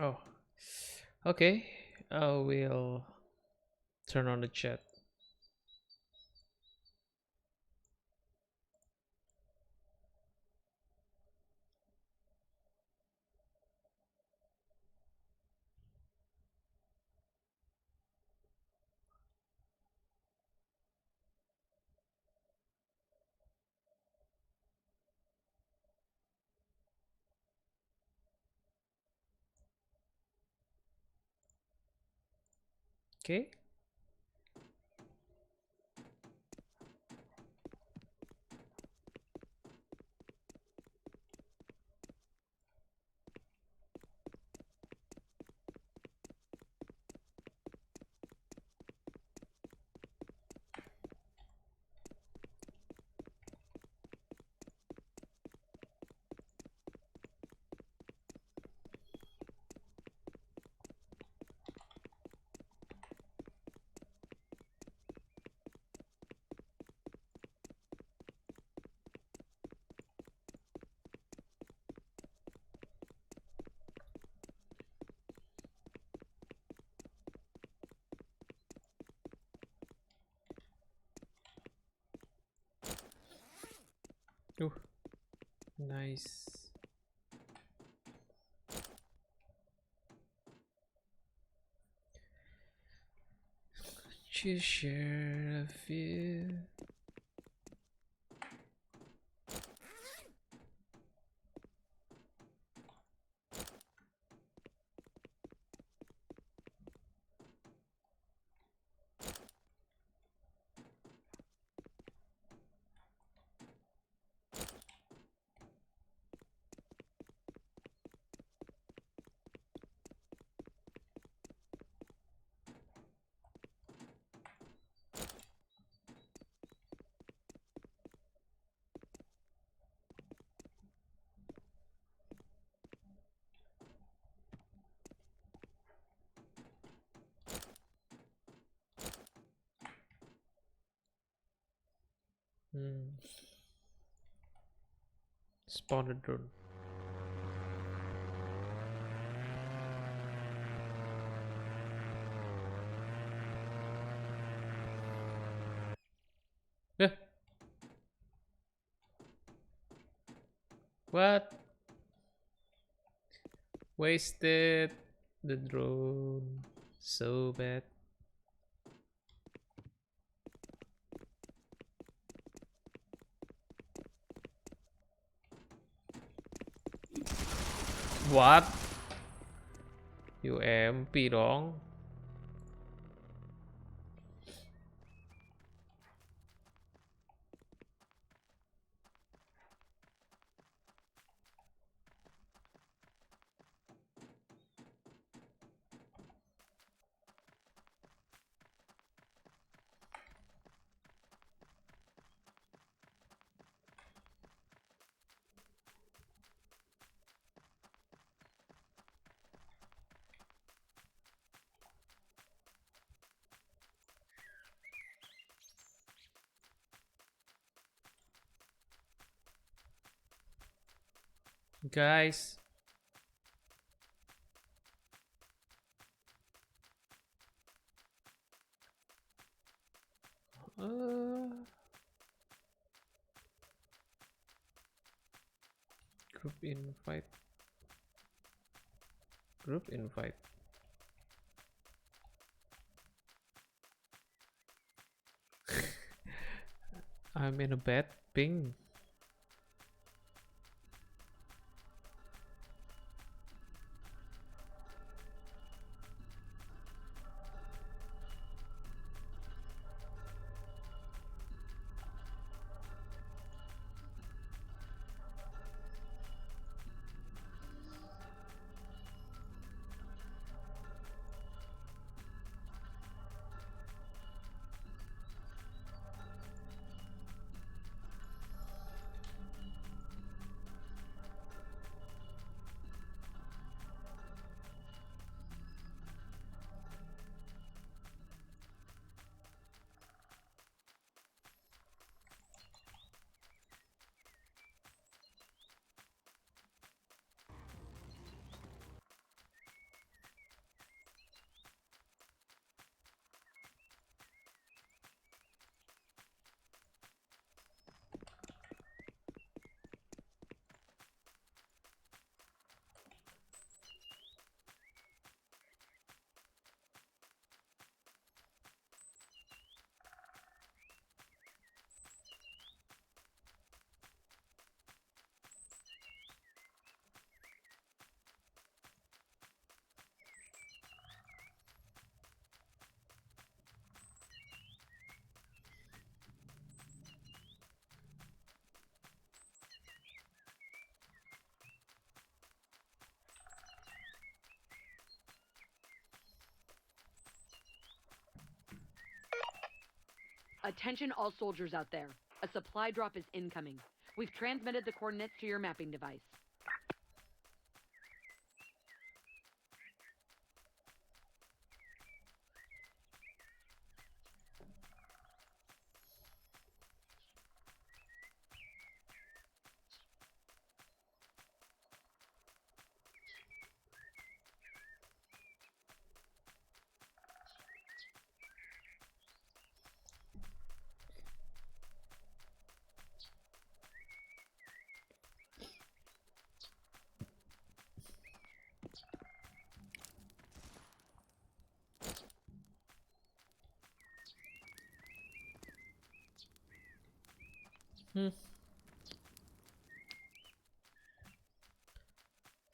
Oh, okay. I will turn on the chat. Okay. Ooh, nice. Just share a few. Hmm. Spawn a drone. Yeah. What? Wasted the drone. So bad. What? UMP dong. Guys. Uh, group invite. Group invite. I'm in a bad ping. Attention all soldiers out there. A supply drop is incoming. We've transmitted the coordinates to your mapping device.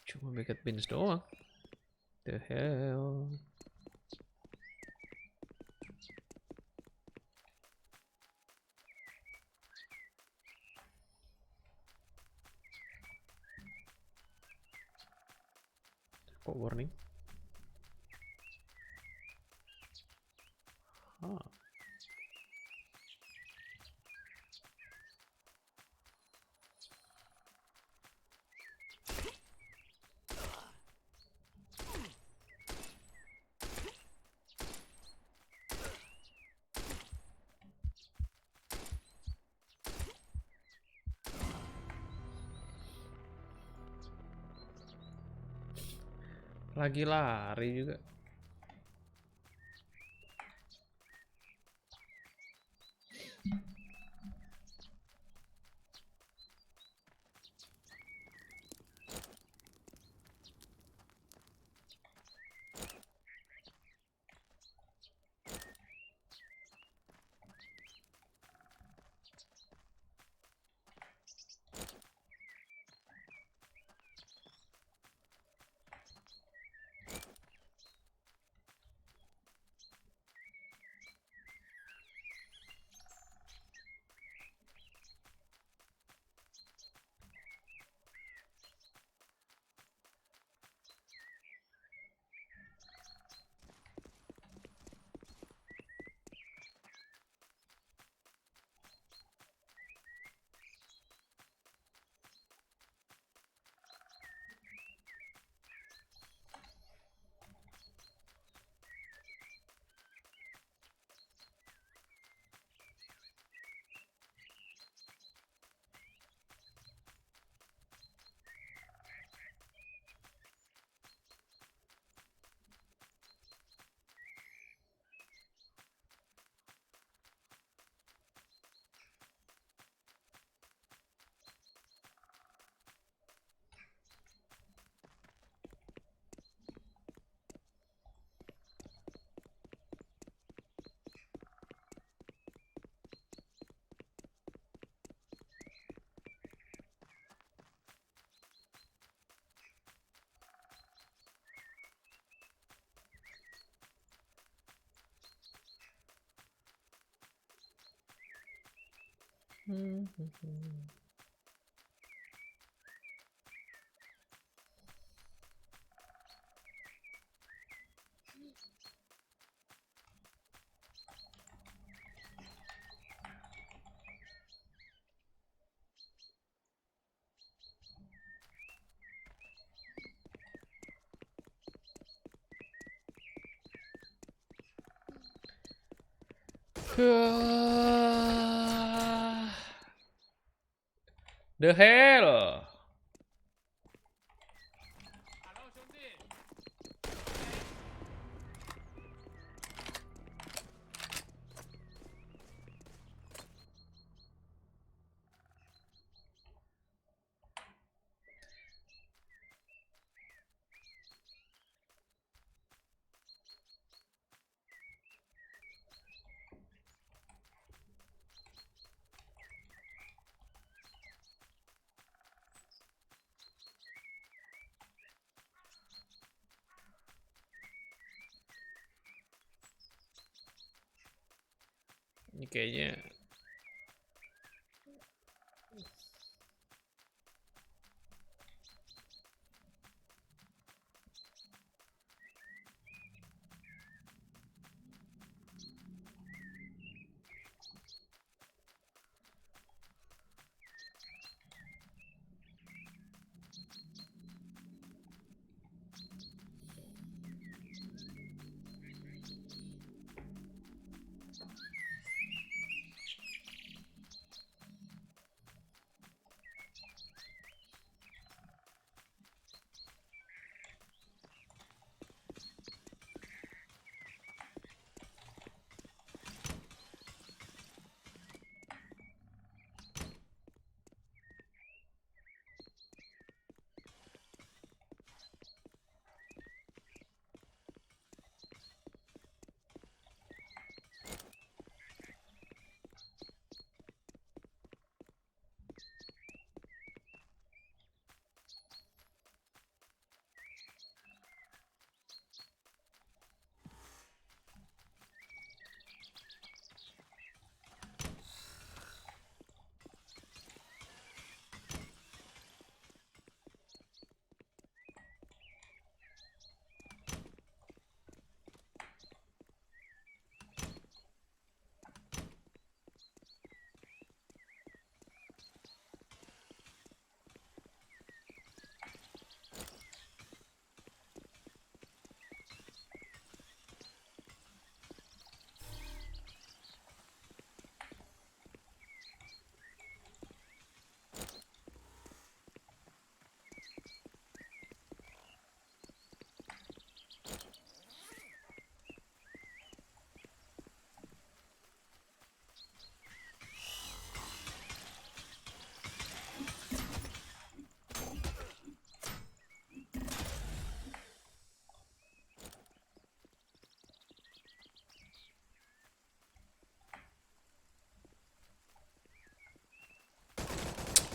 Cuma baked beans doang. The hell. Kok warning? Ah. Lagi lari juga. The hell. Ini kayaknya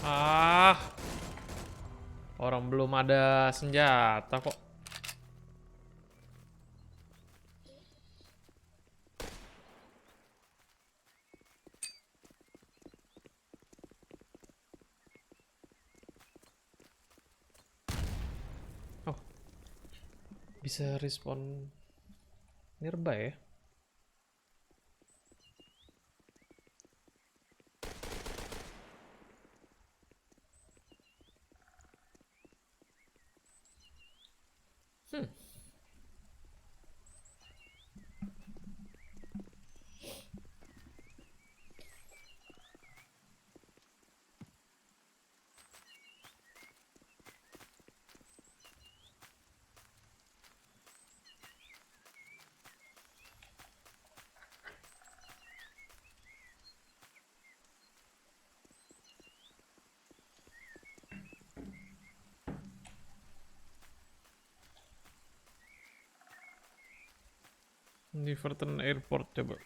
Ah, orang belum ada senjata kok. Oh, bisa respon nearby ya? Hmm. Diverton Airport coba.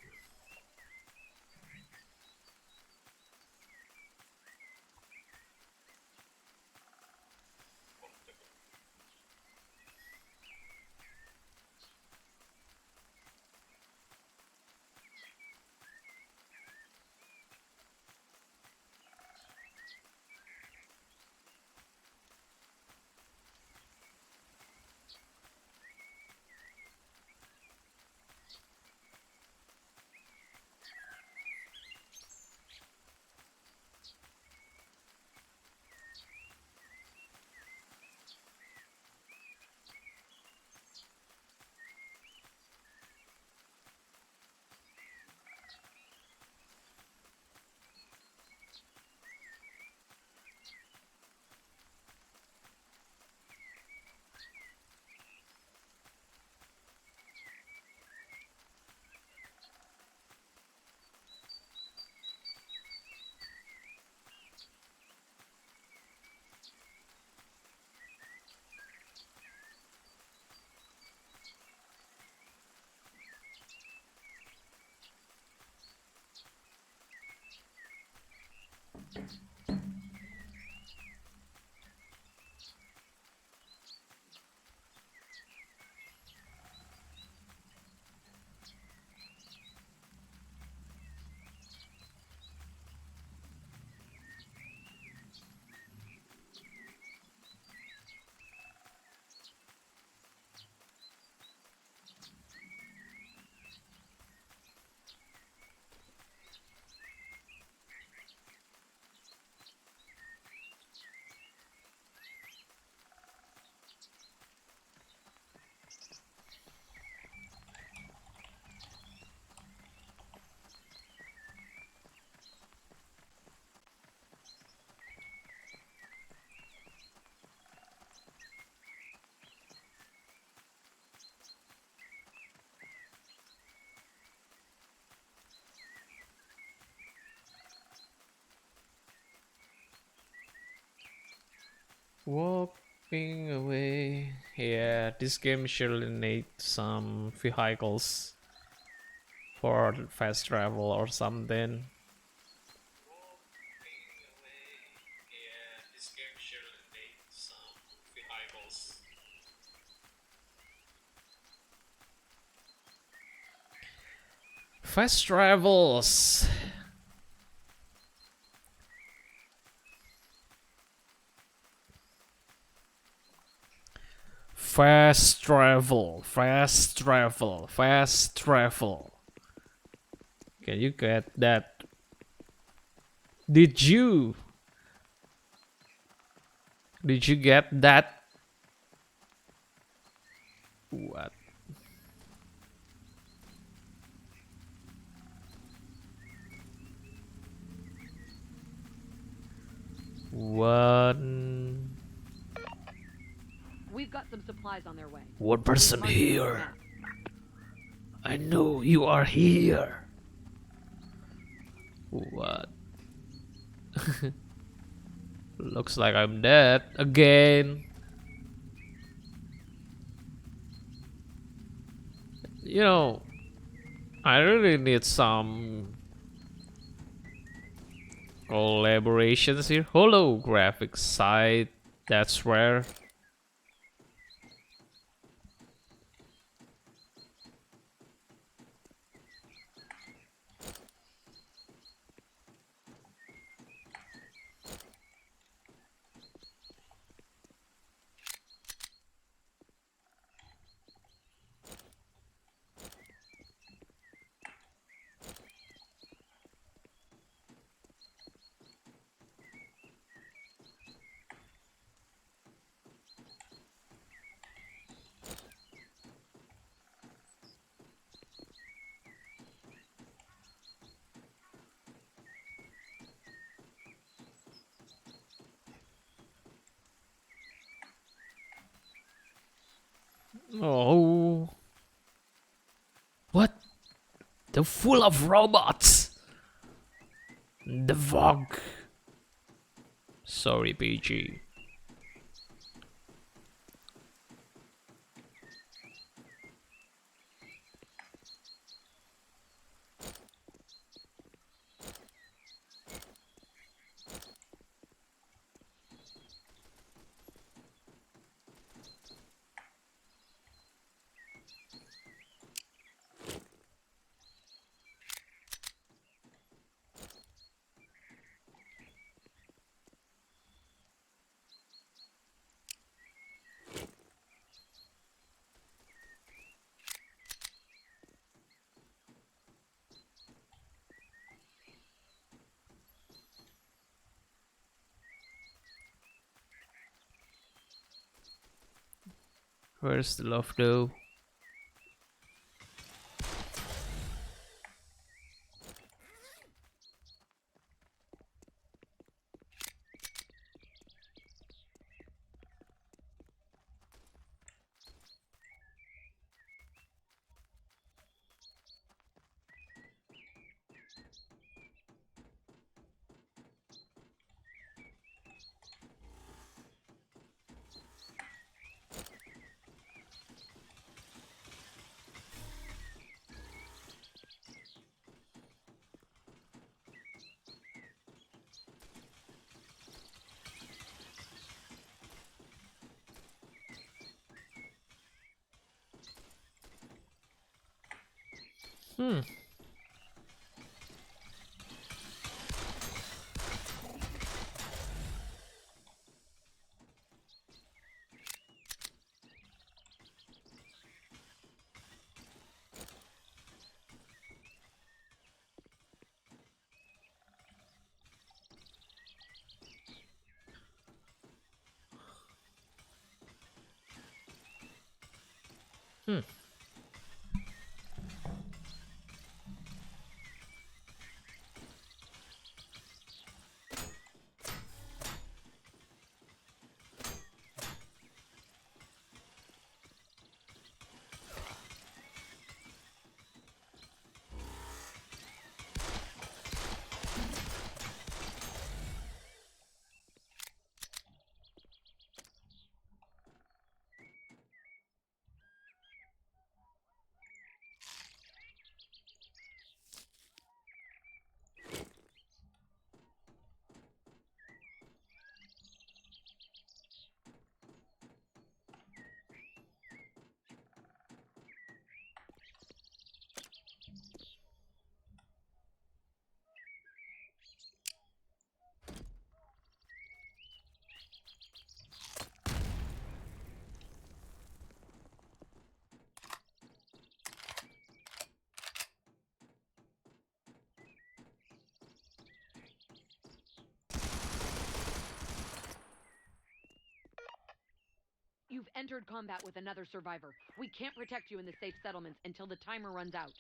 Walking away. Yeah, this game surely need some vehicles for fast travel or something. Fast travels. Fast travel, fast travel, fast travel. Can you get that? Did you? Did you get that? What? One. We've got some supplies on their way. One person Mark them on the here. map. I know you are here. What? Looks like I'm dead again. You know, I really need some Collaborations here. Holographic site. That's rare. Oh. What? They're full of robots. The Vogue. Sorry, PG. Where's the love though? Hmm. Hmm. You've entered combat with another survivor. We can't protect you in the safe settlements until the timer runs out.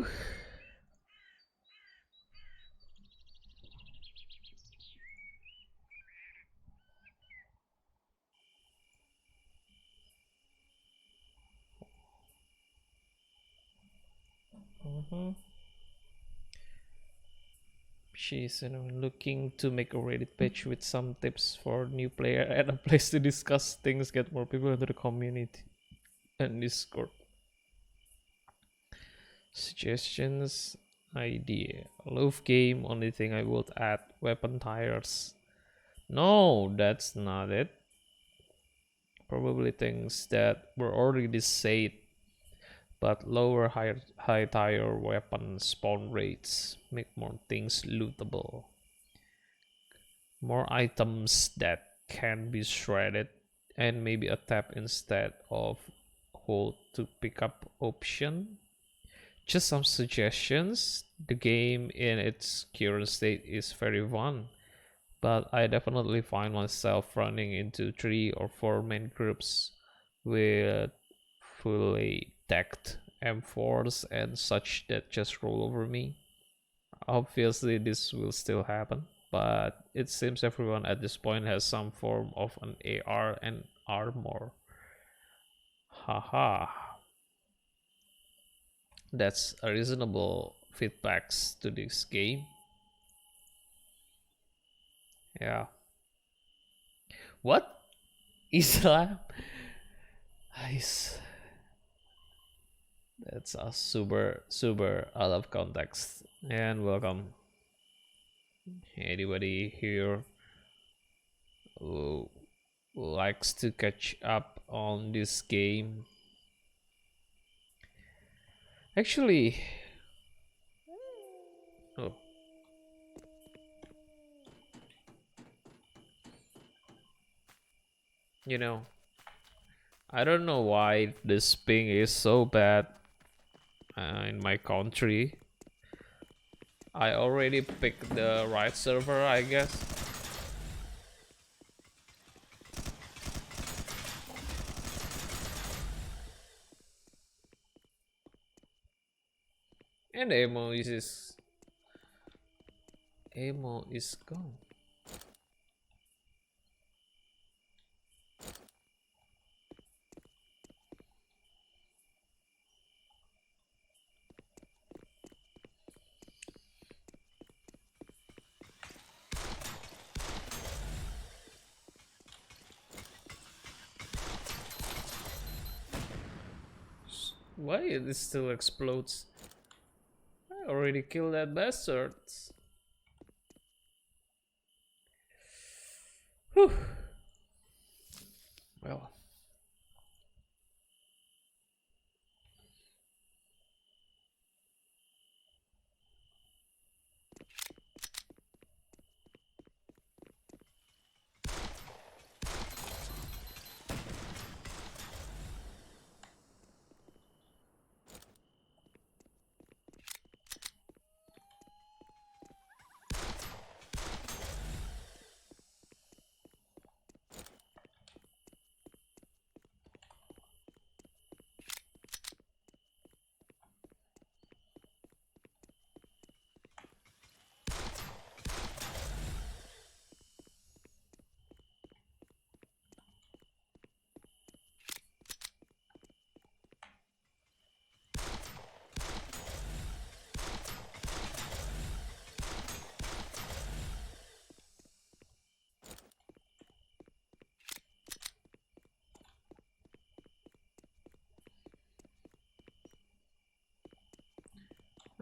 Whew. She's looking to make a Reddit page with some tips for new player and a place to discuss things, get more people into the community and Discord. Suggestions, idea. Love game, only thing I would add, weapon tires. No, that's not it. Probably things that were already said, but lower high tire weapon spawn rates, make more things lootable. More items that can be shredded, and maybe a tap instead of hold to pick up option. Just some suggestions. The game in its current state is very fun, but I definitely find myself running into 3 or 4 main groups with fully decked M4s and such that just roll over me. Obviously this will still happen, but it seems everyone at this point has some form of an AR and armor. Haha. That's a reasonable feedbacks to this game. Yeah. What? Islam? Nice. That's a super out of context. And welcome. Anybody here who likes to catch up on this game? Actually, oh, you know, I don't know why this ping is so bad in my country. I already picked the right server, I guess. And ammo is gone. Why it still explodes? I already killed that bastard. Whew. Well.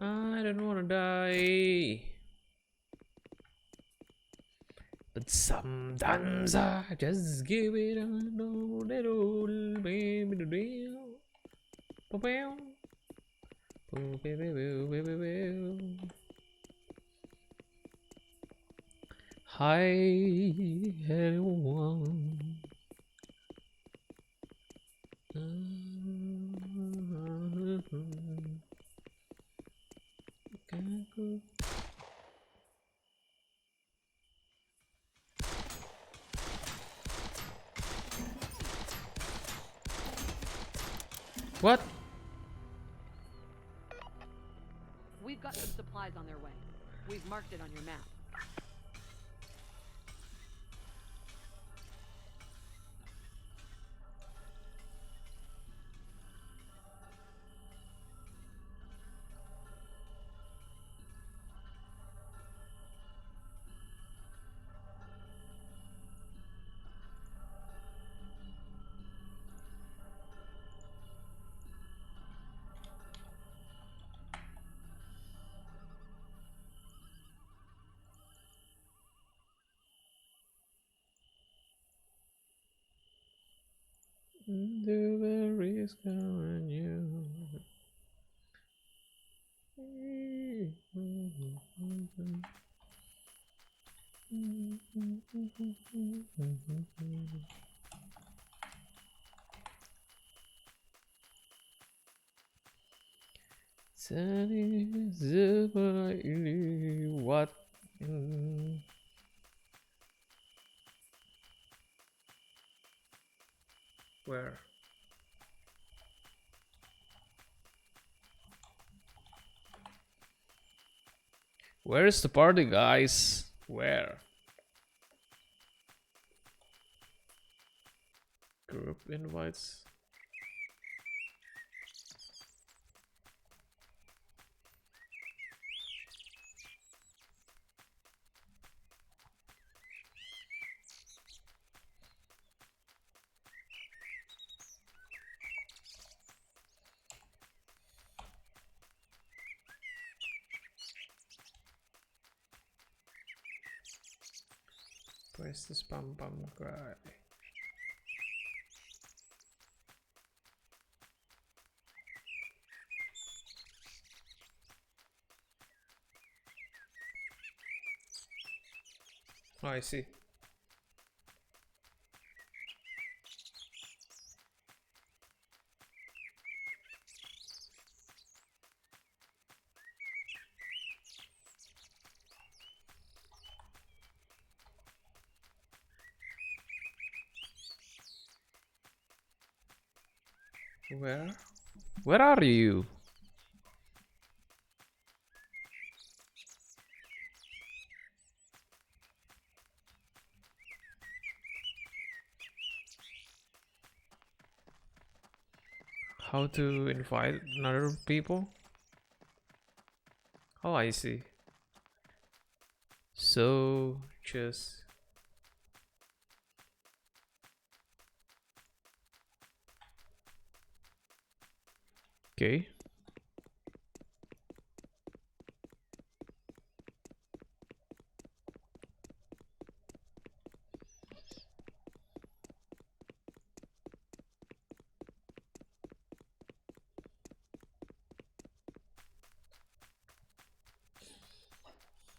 I don't wanna die. But sometimes I just give it a little baby to deal. Hi, everyone. What? on their way. We've marked it on your map. Do the risk on you. What? Where? Where is the party, guys? Where? Group invites. Where's this bum guy? Oh, I see. Where? Where are you? How to invite another people? Oh, I see. So just okay.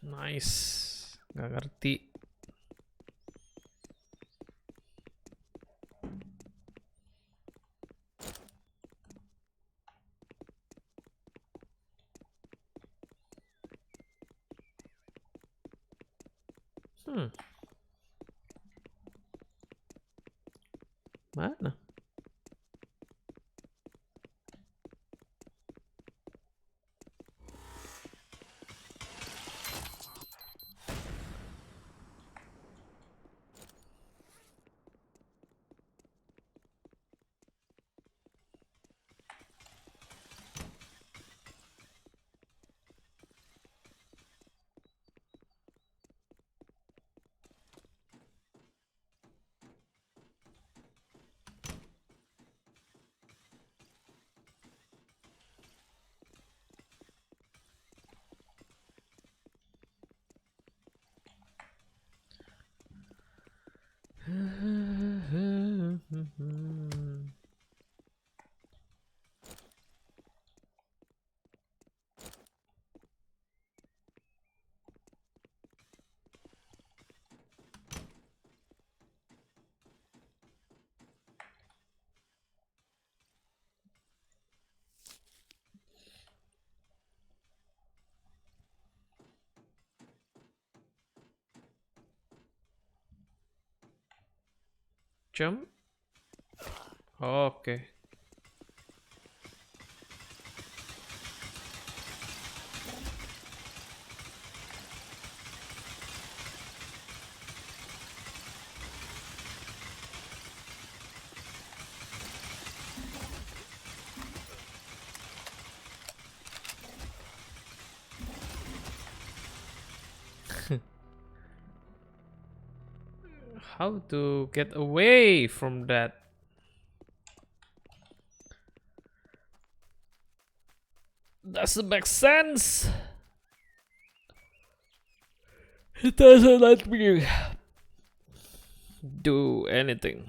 Nice. Gak ngerti. Mana? Jump? Oke. How to get away from that? Doesn't make sense. It doesn't let me do anything.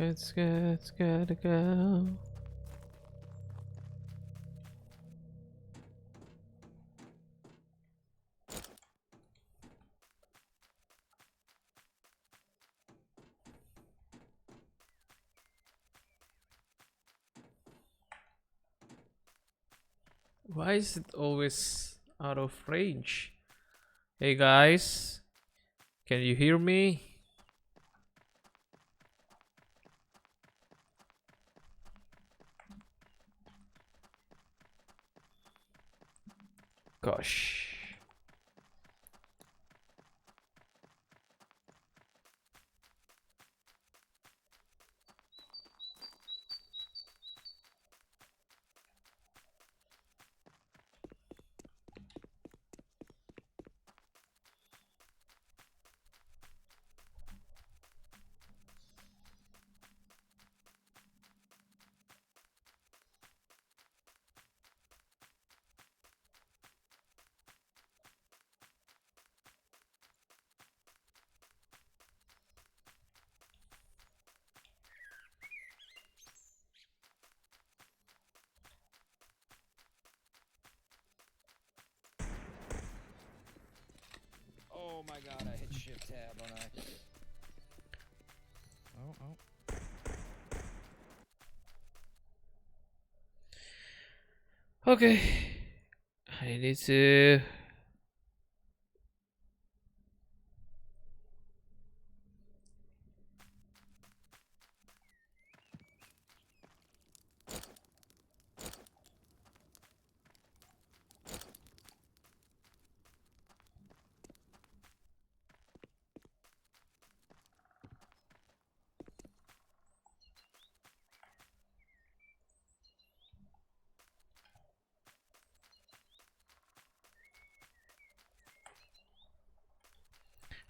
It's gotta go. Why is it always out of range? Hey guys, can you hear me? Gosh. Oh my god, I hit shift tab on I. Oh. Okay. I need to.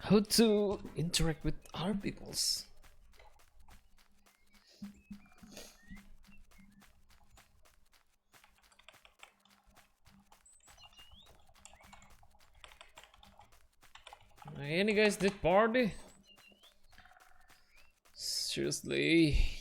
How to interact with other peoples. Any guys did party? Seriously.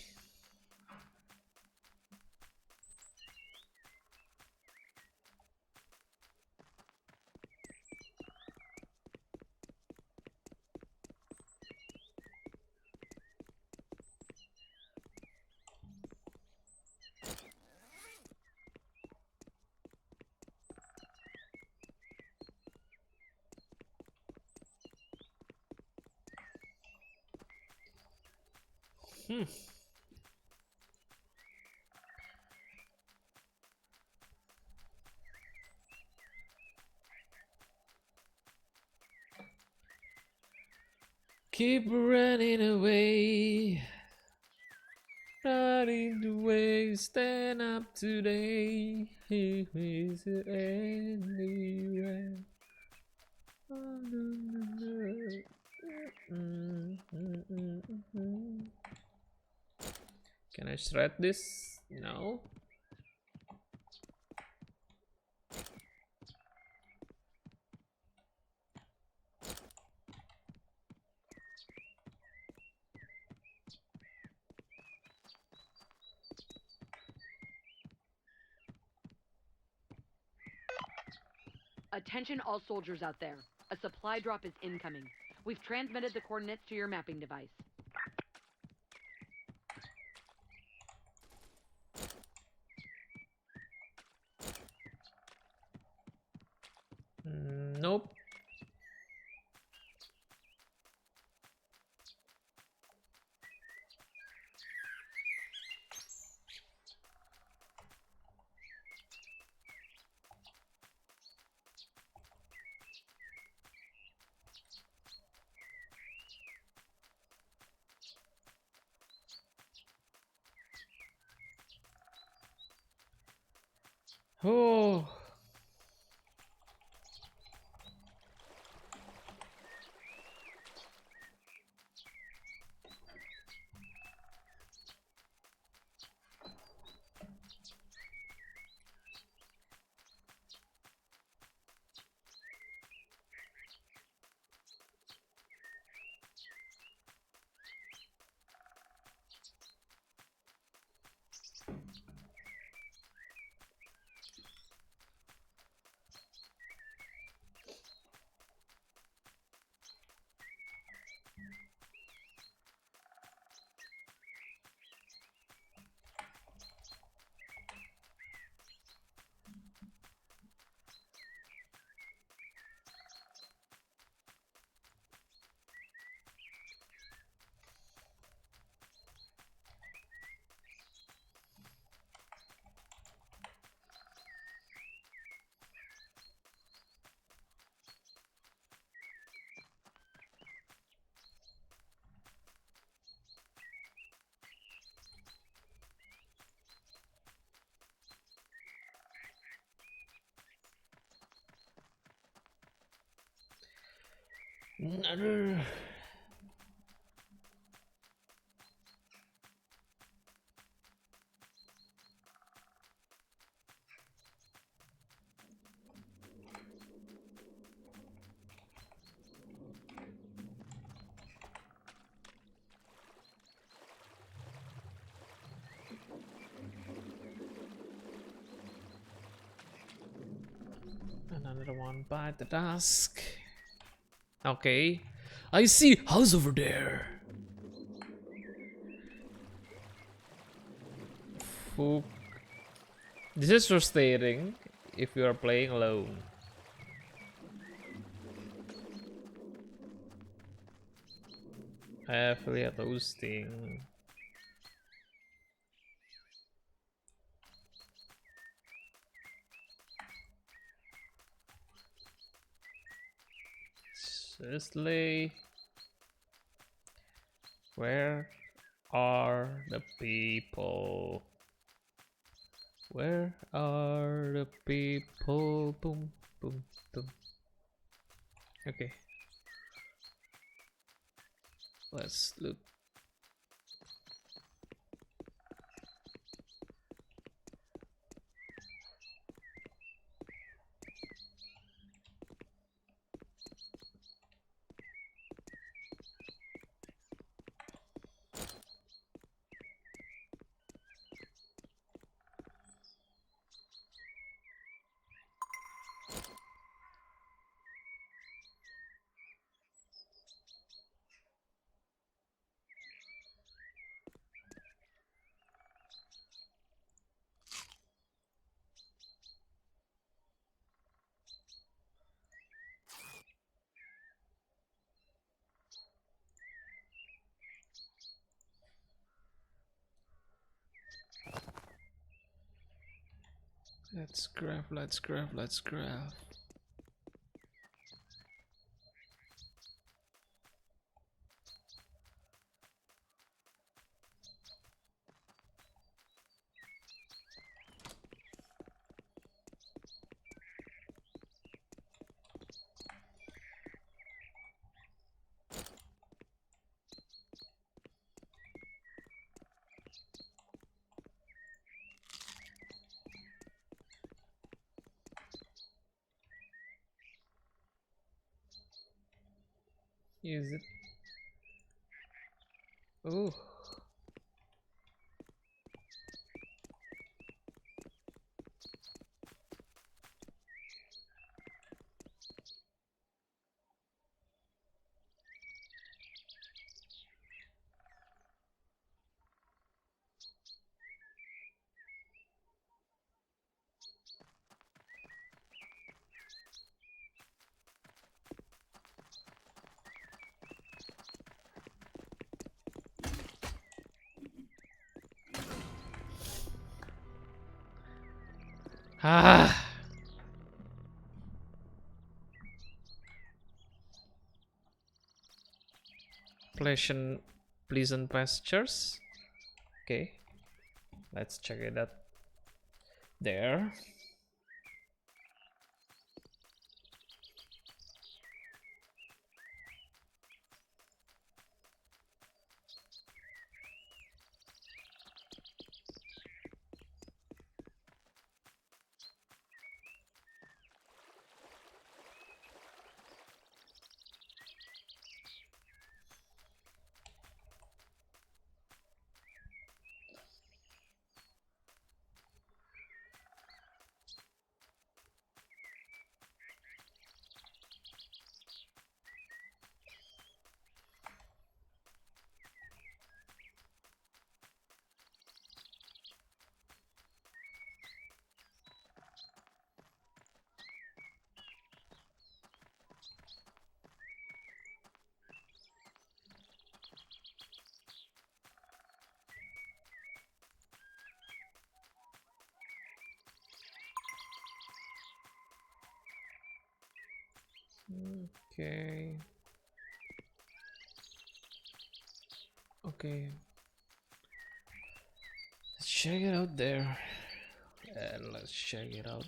Hmm. Keep running away, running away, stand up today. He is anywhere. Can I shred this? No. Attention all soldiers out there. A supply drop is incoming. We've transmitted the coordinates to your mapping device. Nope. Oh. Another. Another one by the dusk. Okay. I see house over there. Fuck. This is frustrating if you are playing alone. Affiliate hosting. Seriously? Where are the people? Where are the people? Boom, boom, boom. Okay. Let's look. Let's grab, let's grab, let's grab. Use it. Ooh. Ah. Pleasant pastures. Okay, let's check it out. There. Okay. Okay. Let's check it out there. And let's check it out.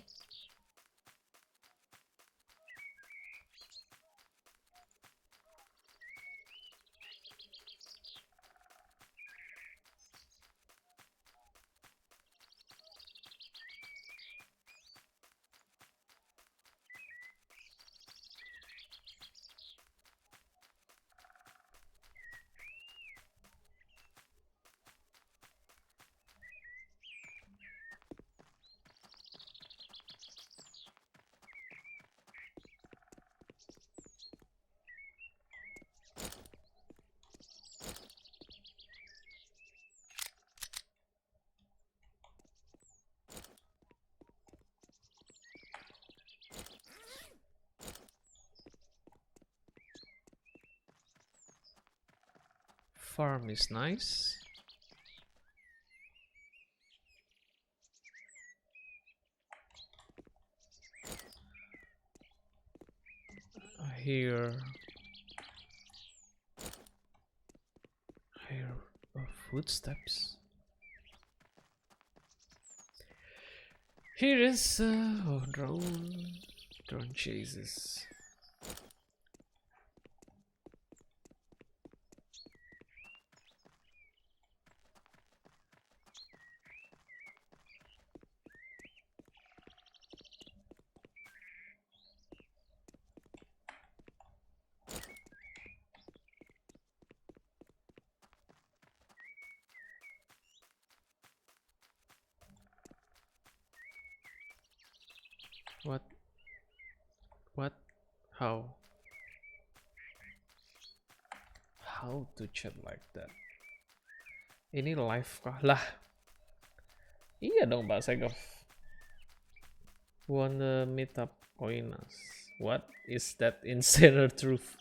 Farm is nice. I hear footsteps. Here is drone chases. What? What? How? How to chat like that? Ini live kah? Lah. Iya dong Pak Segov. Wanna meet up Koinas? What is that insider truth?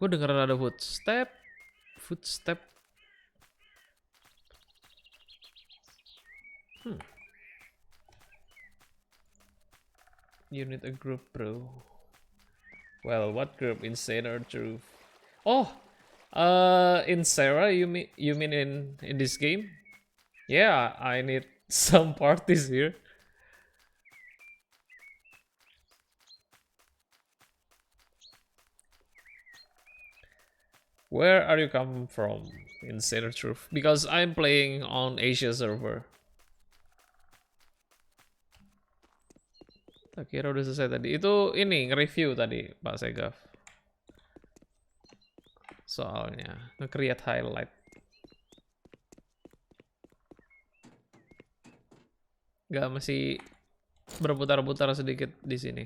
Gue denger ada footstep. Footstep. You need a group, bro. Well, what group? Insane or Truth? Oh, in Sarah, you mean in this game? Yeah, I need some parties here. Where are you coming from, Insane or Truth? Because I'm playing on Asia server. Tak kira udah selesai tadi. Itu ini nge-review tadi Pak Segaf. Soalnya nge-create highlight. Gak, masih berputar-putar sedikit di sini.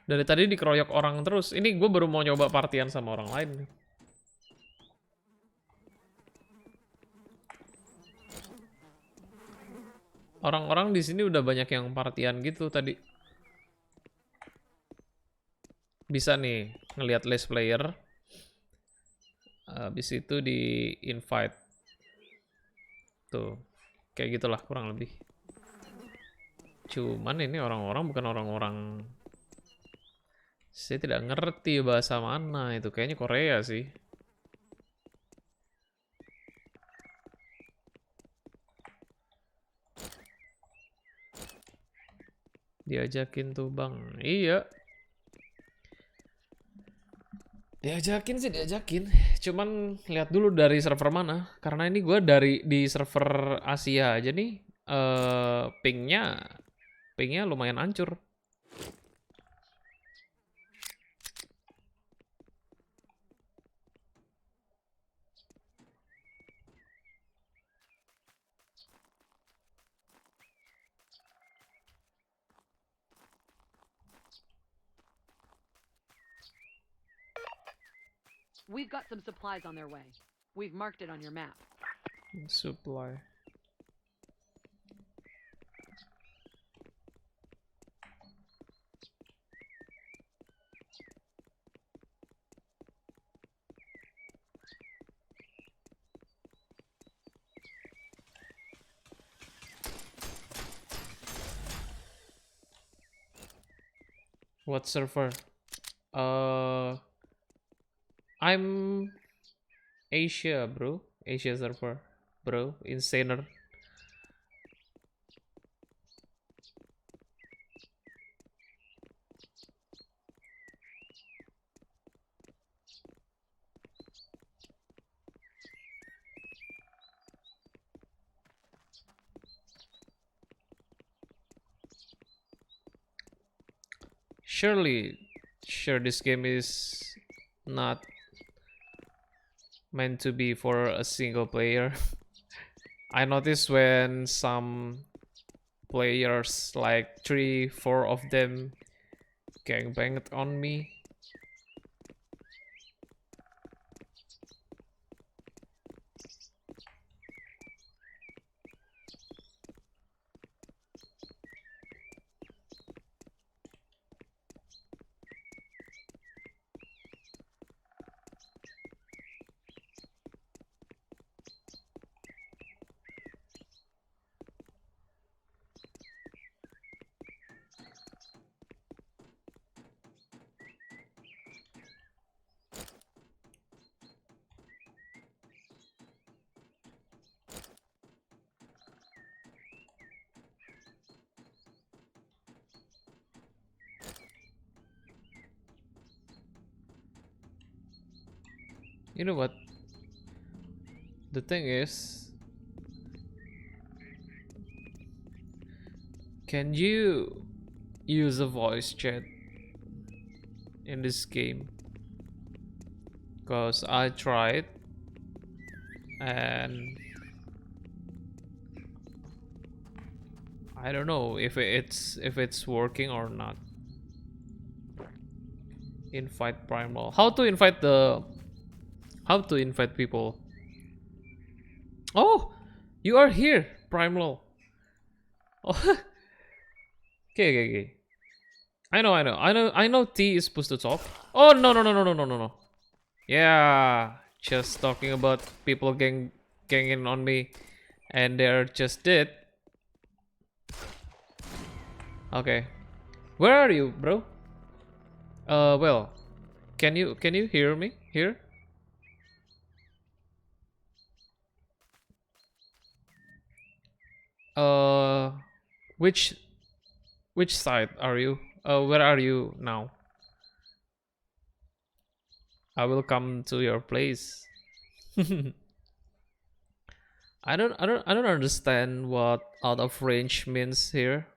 Dari tadi dikeroyok orang terus. Ini gue baru mau nyoba partian sama orang lain nih. Orang-orang di sini udah banyak yang partian gitu tadi. Bisa nih ngelihat list player. Habis itu di invite. Tuh. Kayak gitulah kurang lebih. Cuman ini orang-orang bukan orang-orang. Saya tidak ngerti bahasa mana itu. Kayaknya Korea sih. Diajakin tuh bang. Iya. Diajakin sih diajakin. Cuman lihat dulu dari server mana. Karena ini gue di server Asia aja nih. Pingnya lumayan hancur. We've got some supplies on their way. We've marked it on your map. Supply. What server? I'm Asia, bro. Asia server, bro. Insaner. Sure, this game is not meant to be for a single player. I noticed when some players, like 3-4 of them, gangbanged on me. You know what? The thing is, can you use a voice chat in this game? Because I tried and I don't know if it's working or not. Invite Primal. How to invite people? Oh, you are here, Primal. Oh, okay. I know T is supposed to talk. Oh no. Yeah, just talking about people ganging on me, and they're just dead. Okay, where are you, bro? Well, can you hear me here? Uh, which which side are you? Where are you now? I will come to your place. I don't understand what out of range means here.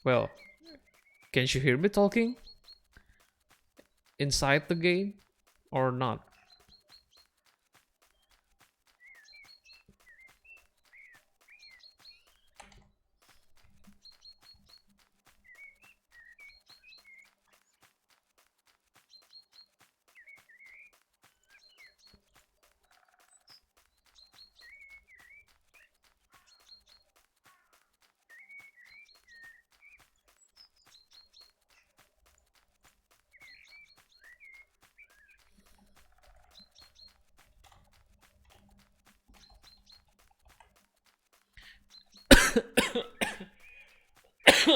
Well, can't you hear me talking inside the game or not?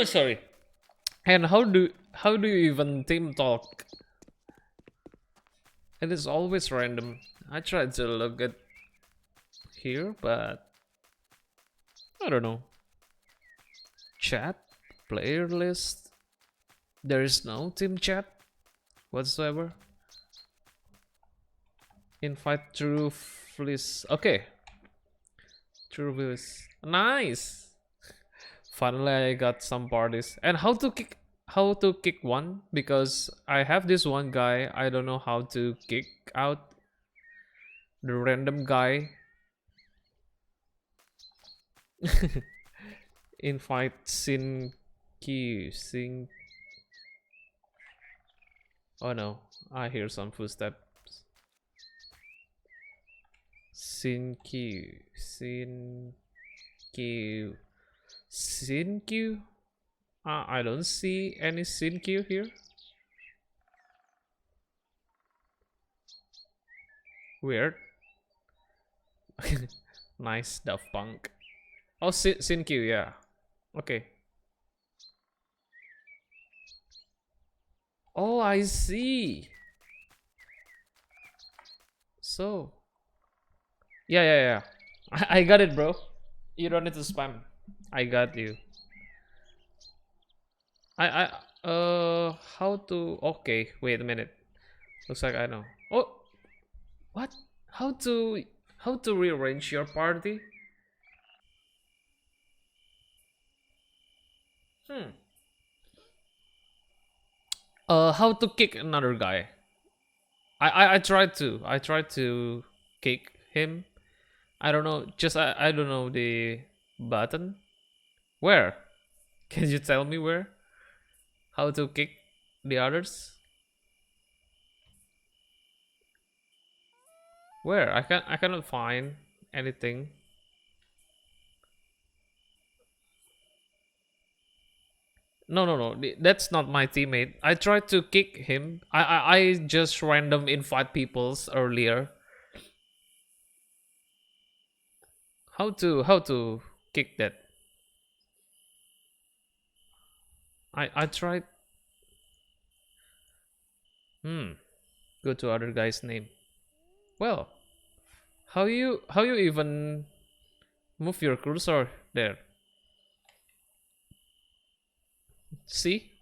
Sorry. And how do you even team talk? It is always random. I tried to look at here, but I don't know. Chat, player list. There is no team chat whatsoever. Invite through fleece. Okay, through fleece. Nice. Finally, I got some parties. And how to kick one, because I have this one guy. I don't know how to kick out the random guy. Invite Sin. Oh no, I hear some footsteps. Sin Q. I don't see any Sin Q here. Weird. Nice, Daft Punk. Oh, Sin Q, yeah. Okay. Oh, I see. So, yeah. I got it, bro. You don't need to spam. I got you. How to? Okay, wait a minute. Looks like I know. Oh, what? How to rearrange your party? Hmm. How to kick another guy? I tried to kick him. I don't know. Just I don't know the button. Where? Can you tell me where? How to kick the others? Where? I cannot find anything. No. That's not my teammate. I tried to kick him. I just random invite peoples earlier. How to kick that? I tried. Go to other guy's name. Well, how you even move your cursor there? See?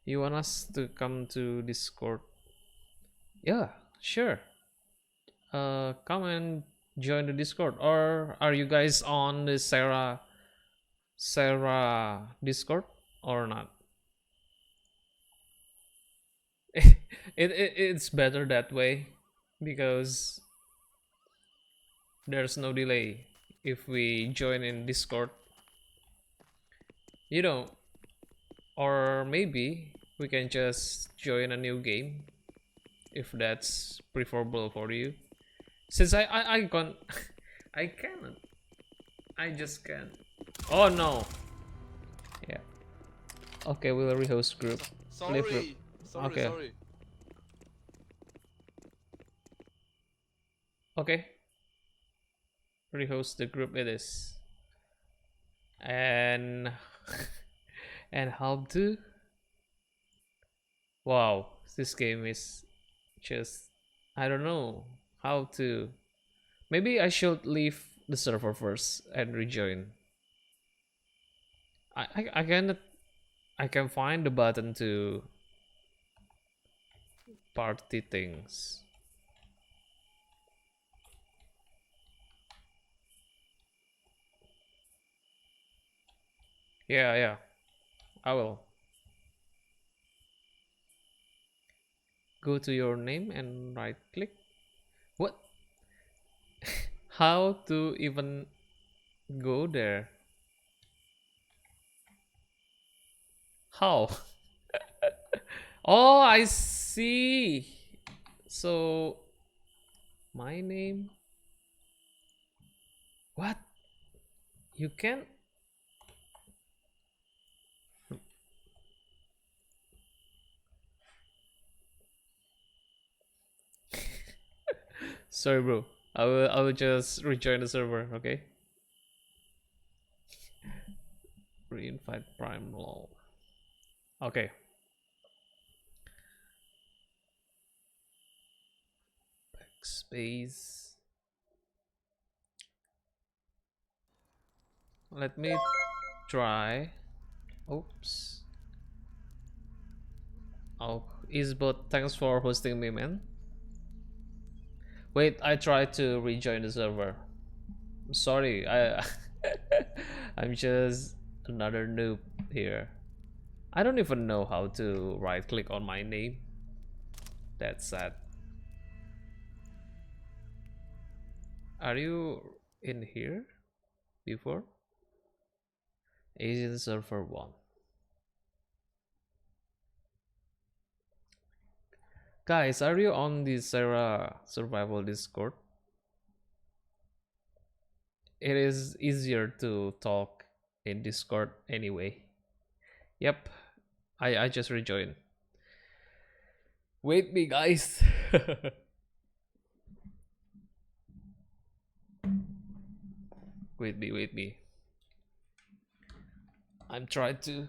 You want us to come to Discord? Yeah, sure. Come and join the Discord. Or are you guys on the Sarah Discord or not? It's better that way because there's no delay if we join in Discord. You know, or maybe we can just join a new game if that's preferable for you. Since I can't I cannot I just can't. Oh no. Yeah. Okay, we'll rehost group. Leave group. Sorry. Okay. Sorry. Okay. Rehost the group it is. And and how to? Wow, this game is just, I don't know how to. Maybe I should leave the server first and rejoin. I can find the button to party things. Yeah, I will. Go to your name and right click. What? How to even go there? How? Oh, I see. So, my name? What? You can? Sorry, bro. I will just rejoin the server, okay? Reinvite Prime lol. Okay. Backspace. Let me try. Oops. Oh, Isbot, thanks for hosting me, man. Wait, I tried to rejoin the server. Sorry, I'm just another noob here. I don't even know how to right click on my name. That's sad. Are you in here before? Asian server 1. Guys, are you on the Sarah survival Discord? It is easier to talk in Discord anyway. Yep, I just rejoined. Wait me, guys. Wait me. I'm trying to.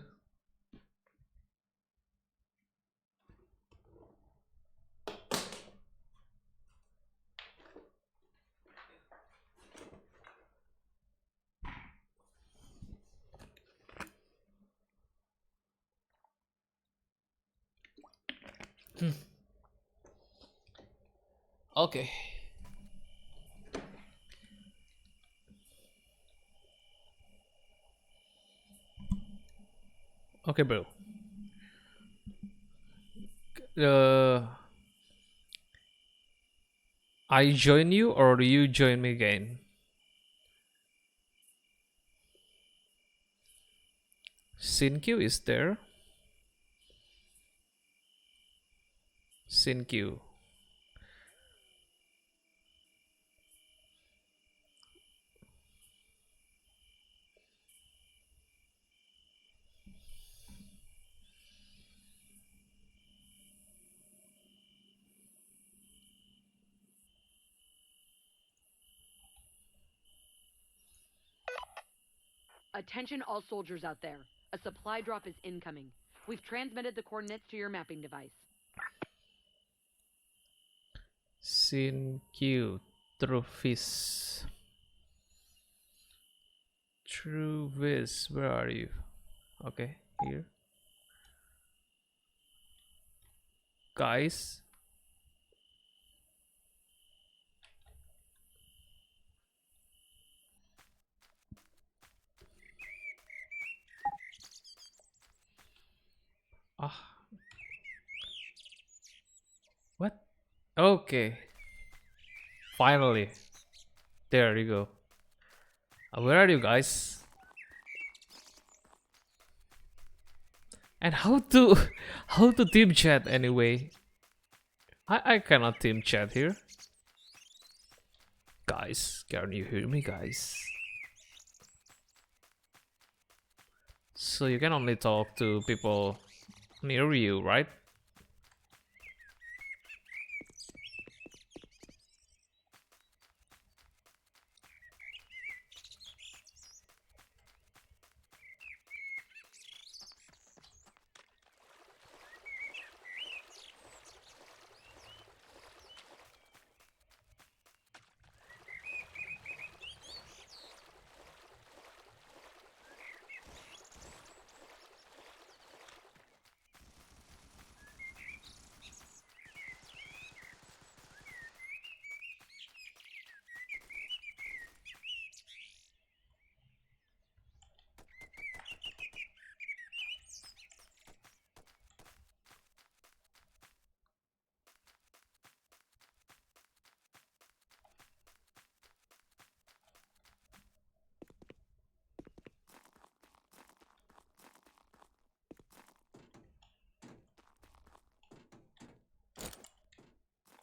Okay. Okay, bro. I join you or you join me again? Syncue is there? Syncue. Attention all soldiers out there. A supply drop is incoming. We've transmitted the coordinates to your mapping device. Syncue. Truvis. Truvis, where are you? Okay, here. Guys. Ah. What? Okay. Finally. There you go. Where are you guys? And how to team chat anyway? I cannot team chat here. Guys, can you hear me, guys? So you can only talk to people near you, right?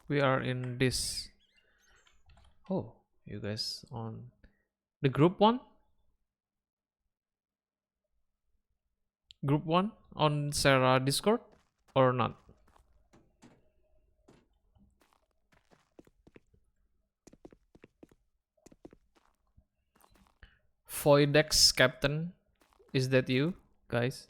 We are in this. Oh, you guys on the group one? Group one on Sarah Discord or not? Voidex Captain, is that you guys?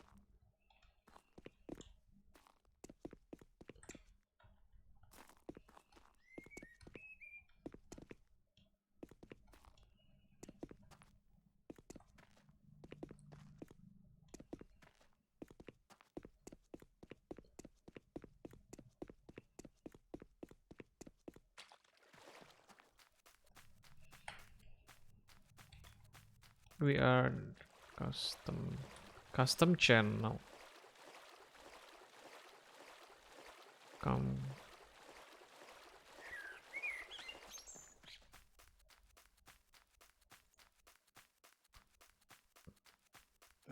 We are custom channel. Come.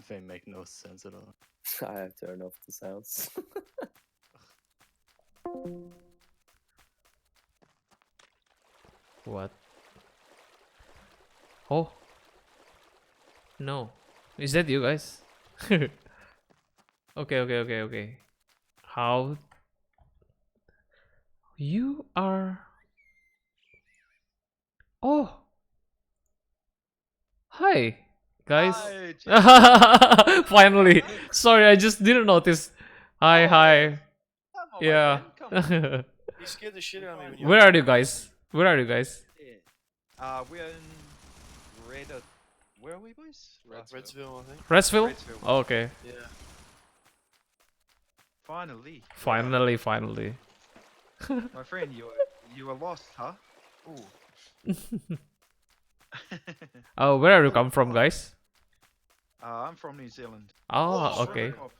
They make no sense at all. I have turned off the sounds. What? Oh. No. Is that you guys? Okay. How? You are. Oh. Hi, guys. Hi, Finally. Sorry, I just didn't notice. Hi, Oh, hi. Come on, my Yeah. friend, come on. You scared the shit out of me when you Where are you guys? Where are you guys? We're in Red. Where are we, boys? Redsville, I think. Redsville? Redsville. Oh, okay. Yeah. Finally, Finally. my friend, you were lost, huh? Ooh. Oh, where are you come from, guys? I'm from New Zealand. Oh, okay. Cop.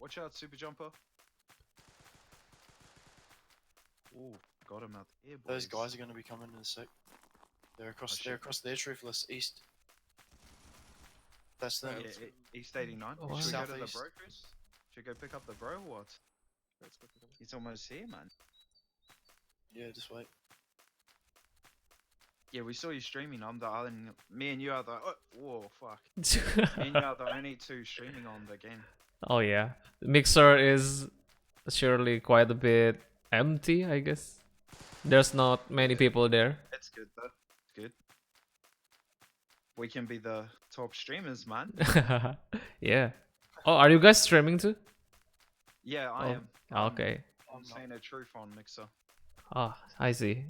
Watch out, Super Jumper. Ooh, got him out there, boys. Those guys are going to be coming in a sec. They're across. shit. They're across there, Truthless east. That's them. Yeah, East 89. Oh, Should we go to the Southeast. bro first? Should we go pick up the bro or what? He's almost here, man. Yeah, just wait. Yeah, we saw you streaming. I'm the other. Me and you are the. Oh, whoa, fuck. Me and you are the only two streaming on the game. Oh yeah, Mixer is surely quite a bit empty, I guess. There's not many people there. That's good though. It's good. We can be the top streamers, man. Yeah. Oh, are you guys streaming too? Yeah, I Oh, am. Okay. I'm saying the truth on Mixer. Ah, I see.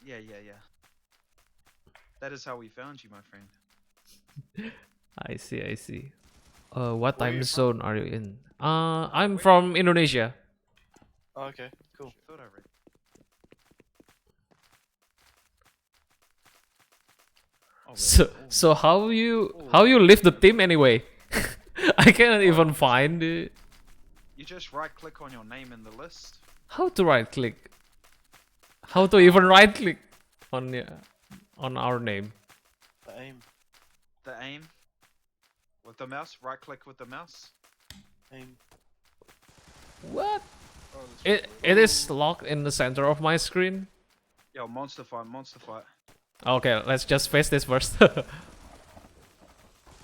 Yeah. That is how we found you, my friend. I see. What Where are time you zone are you in? I'm from Indonesia. Oh, okay, cool. Thought I read. Oh, So really? Ooh. so how you lift the team anyway? I cannot even find it. You just right click on your name in the list. How to right click? How to even right click on our name? The aim. The aim. With the mouse, right click with the mouse. Aim. What? Oh, that's It is locked in the center of my screen. Yo, monster fight. Okay, let's just face this first.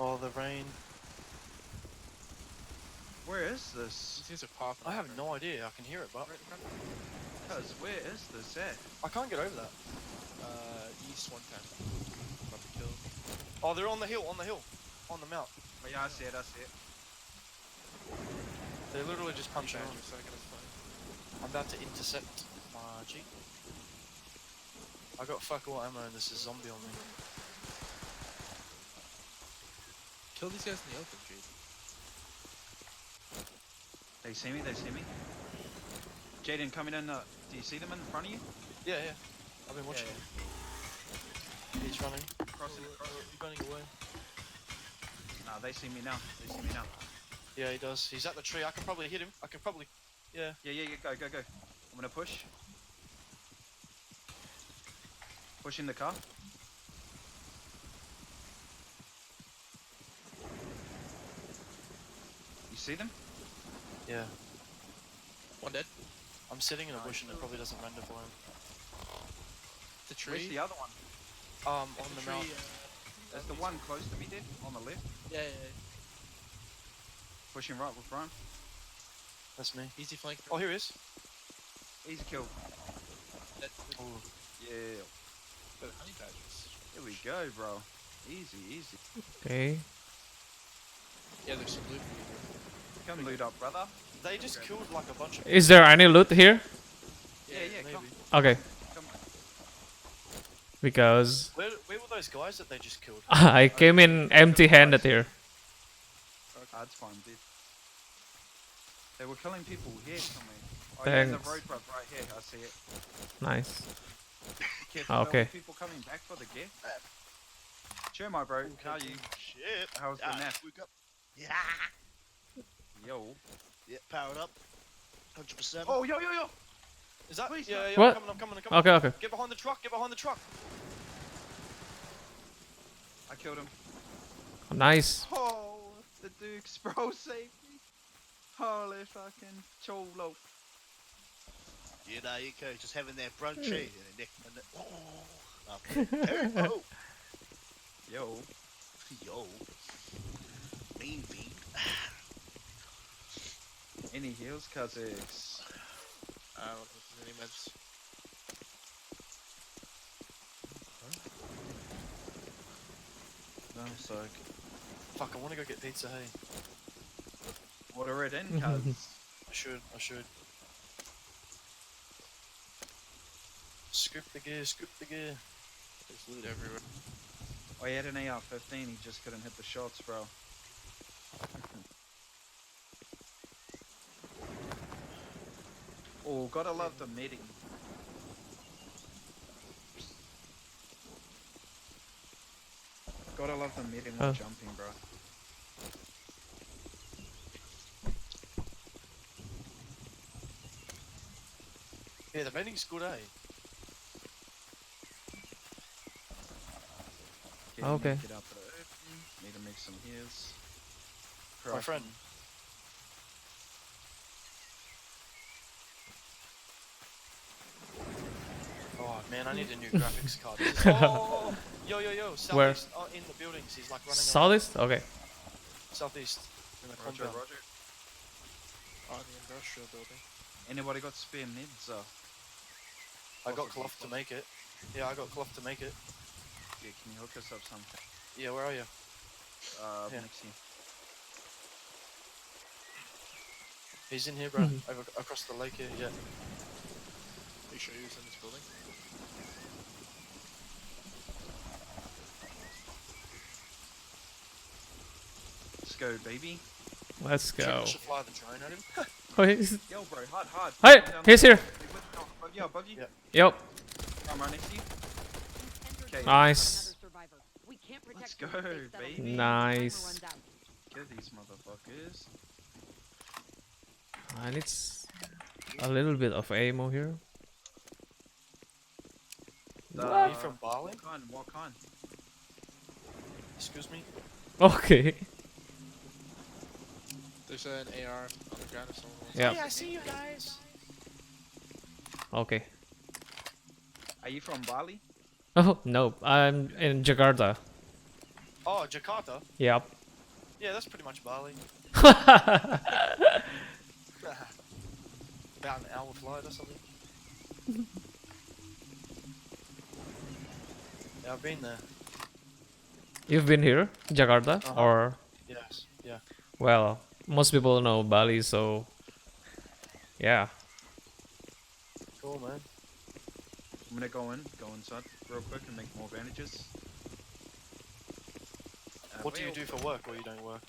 Oh, the rain. Where is this? These are popping. I have no idea. I can hear it, but Cuz, where is this at? I can't get over that. East 110. About to kill. Oh, they're on the hill, on the hill. On the mount. Oh, yeah, I see it, I see it. They're literally just punching on. Badger second is fine. I'm about to intercept my Jeep. I got fuck all ammo and there's a zombie on me. Kill these guys in the open, Jade. They see me, they see me. Jaden, coming in, do you see them in front of you? Yeah, yeah. I've been watching him. He's running. Crossing, crossing. He's running away. Nah, they see me now, they see me now. Yeah, he does. He's at the tree. I can probably hit him. I can probably. Yeah. Yeah, yeah, yeah, go, go, go. I'm gonna push. Push in the car. You see them? Yeah. One dead. I'm sitting in a bush and it probably doesn't render for him. The tree. Where's the other one? On the the tree. mount. There's the one close to me, dude, on the left. Yeah, yeah, yeah. Pushing right with Brian. That's me. Easy flank. Oh, here he is. Easy kill. Dead. Oh, Yeah. Good honey badgers. Here we go, bro. Easy, easy. Okay. Yeah, there's some loot for you. Come loot up, brother. they just killed like a bunch of. Is there any loot here? Yeah, yeah, maybe. come. Okay, Come. because Where were those guys that they just killed? I came in empty-handed here. Ah, it's fine, dude. They were killing people here somewhere. Oh, yeah, in the Thanks. road bruh, right here. I see it. Nice. Careful, there Okay. were people coming back for the gear. Cheer, my bro. How are you? Shit. How's the nap? We got. Yeah. Yo. Yeah, powered up. 100%. Oh, yo, yo, yo. Is that? Please, Yeah, no. yeah. What? I'm coming. I'm coming. Okay, okay. Get behind the truck. Get behind the truck. I killed him. Nice. Oh, the Dukes, bro, saved me. Holy fucking cholo. You know, you go just having that brunchy. And then, oh. Oh. Yo. Yo. Mean bean. Any heals, Kazakhs? I don't know if there's any meds. No, so Fuck! I want to go get pizza. Hey. order it in, cuz. I should. I should. Scoop the gear. Scoop the gear. There's loot everywhere. Oh, he had an AR-15, he just couldn't hit the shots, bro. Oh, gotta love the meeting. Gotta love the meeting Oh. with jumping, bro. Yeah, the vending's good, eh? Okay. Get out to the open. Need to make some heals. My friend. Oh man, I need a new graphics card. Oh, yo, southeast. Where? Oh, in the buildings. He's like running Southeast? Okay. around. Southeast. In the Roger, compound. roger. On the industrial building. Anybody got spare meds? I got Possibly, cloth to make it. Yeah, I got cloth to make it. Yeah, can you hook us up some? Yeah, where are you? Yeah. Next to you. He's in here, bro. Over across the lake here. Yeah. Are you sure he was in this building? Let's go, baby. Let's go. I should fly the drone at him. Oh, he's... Yo, bro, hard. Hey, Down he's here. Above you, above you. Yeah. Yep. I'm right next to you. Okay. Nice. We can't protect Let's the go, space settlement. baby. Nice. Timer runs out. Kill these motherfuckers. I need a little bit of ammo here. Are you from Bali? What kind? What kind? Excuse me? Okay. There's an AR on the ground if someone wants Yeah. Hey, I see you guys. Okay. Are you from Bali? Oh no, I'm in Jakarta. Oh, Jakarta? Yep. Yeah, that's pretty much Bali. About an hour flight or something. Yeah, I've been there. You've been here, Jakarta, Uh-huh. or Yes, yeah. well, most people know Bali, so yeah. Cool, man. I'm gonna go inside real quick and make more bandages. What do you do for work or you don't work?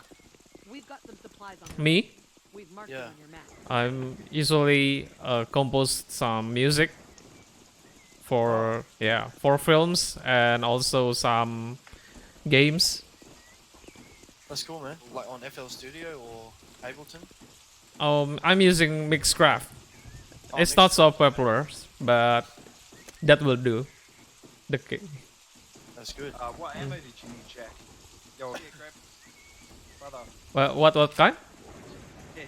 We've got some supplies on Me, We've marked Yeah. them on your map. I'm usually compose some music for for films and also some games. That's cool, man. Like on FL Studio or Ableton? I'm using Mixcraft. Oh, It's not so Mixcraft. popular, but that will do. The That's good. What ammo did you need, Jack? Yo, here, grab this. Brother. what kind? Here.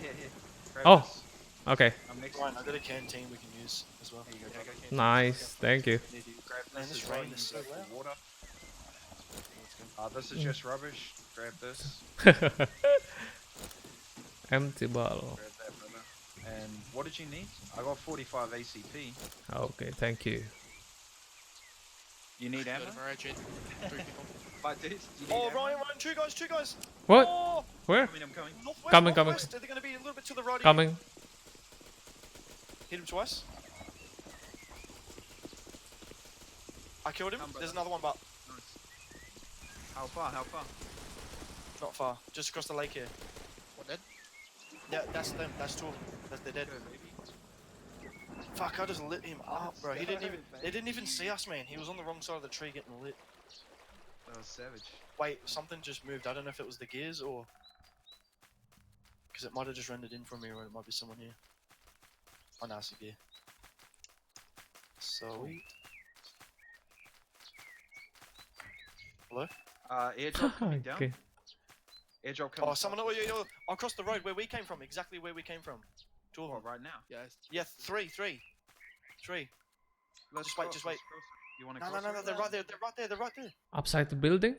Grab Oh. this. Okay, I'm next Ryan, to I got a canteen we can use as well. Here you go, Jack. nice. Thank you. Need you. Grab Man, this this as well, rain you is can so go for loud. water. This is just rubbish. Grab this. Empty bottle. Grab that, brother. And what did you need? I got 45 ACP. Okay, thank you. You need ammo? But dude, you need Oh, ammo? Ryan, two guys! What? Oh, Where? I'm coming. northwest, Coming. northwest. They're gonna be a little bit to the right of you. Coming. Hit him twice. I killed him. Come, There's brother. another one, but Nice. How far? not far. Just across the lake here. What then? Yeah, that's them. That's two of them. They're dead. Good, baby. Fuck, I just lit him up, bro. They didn't even see us, man. He was on the wrong side of the tree getting lit. That was savage. Wait, something just moved. I don't know if it was the gears or... Because it might have just rendered in from me, or it might be someone here. Oh, no, it's a gear. Sweet. Hello? Airdrop coming down. Okay. Airdrop coming. Oh, someone... Oh, yeah, across the road where we came from. Exactly where we came from. Two of Oh, them. right now. Yes. Yeah, three. Let's Just wait, cross, just wait. let's cross. You want to No, cross? they're right there. They're right there. Upside the building?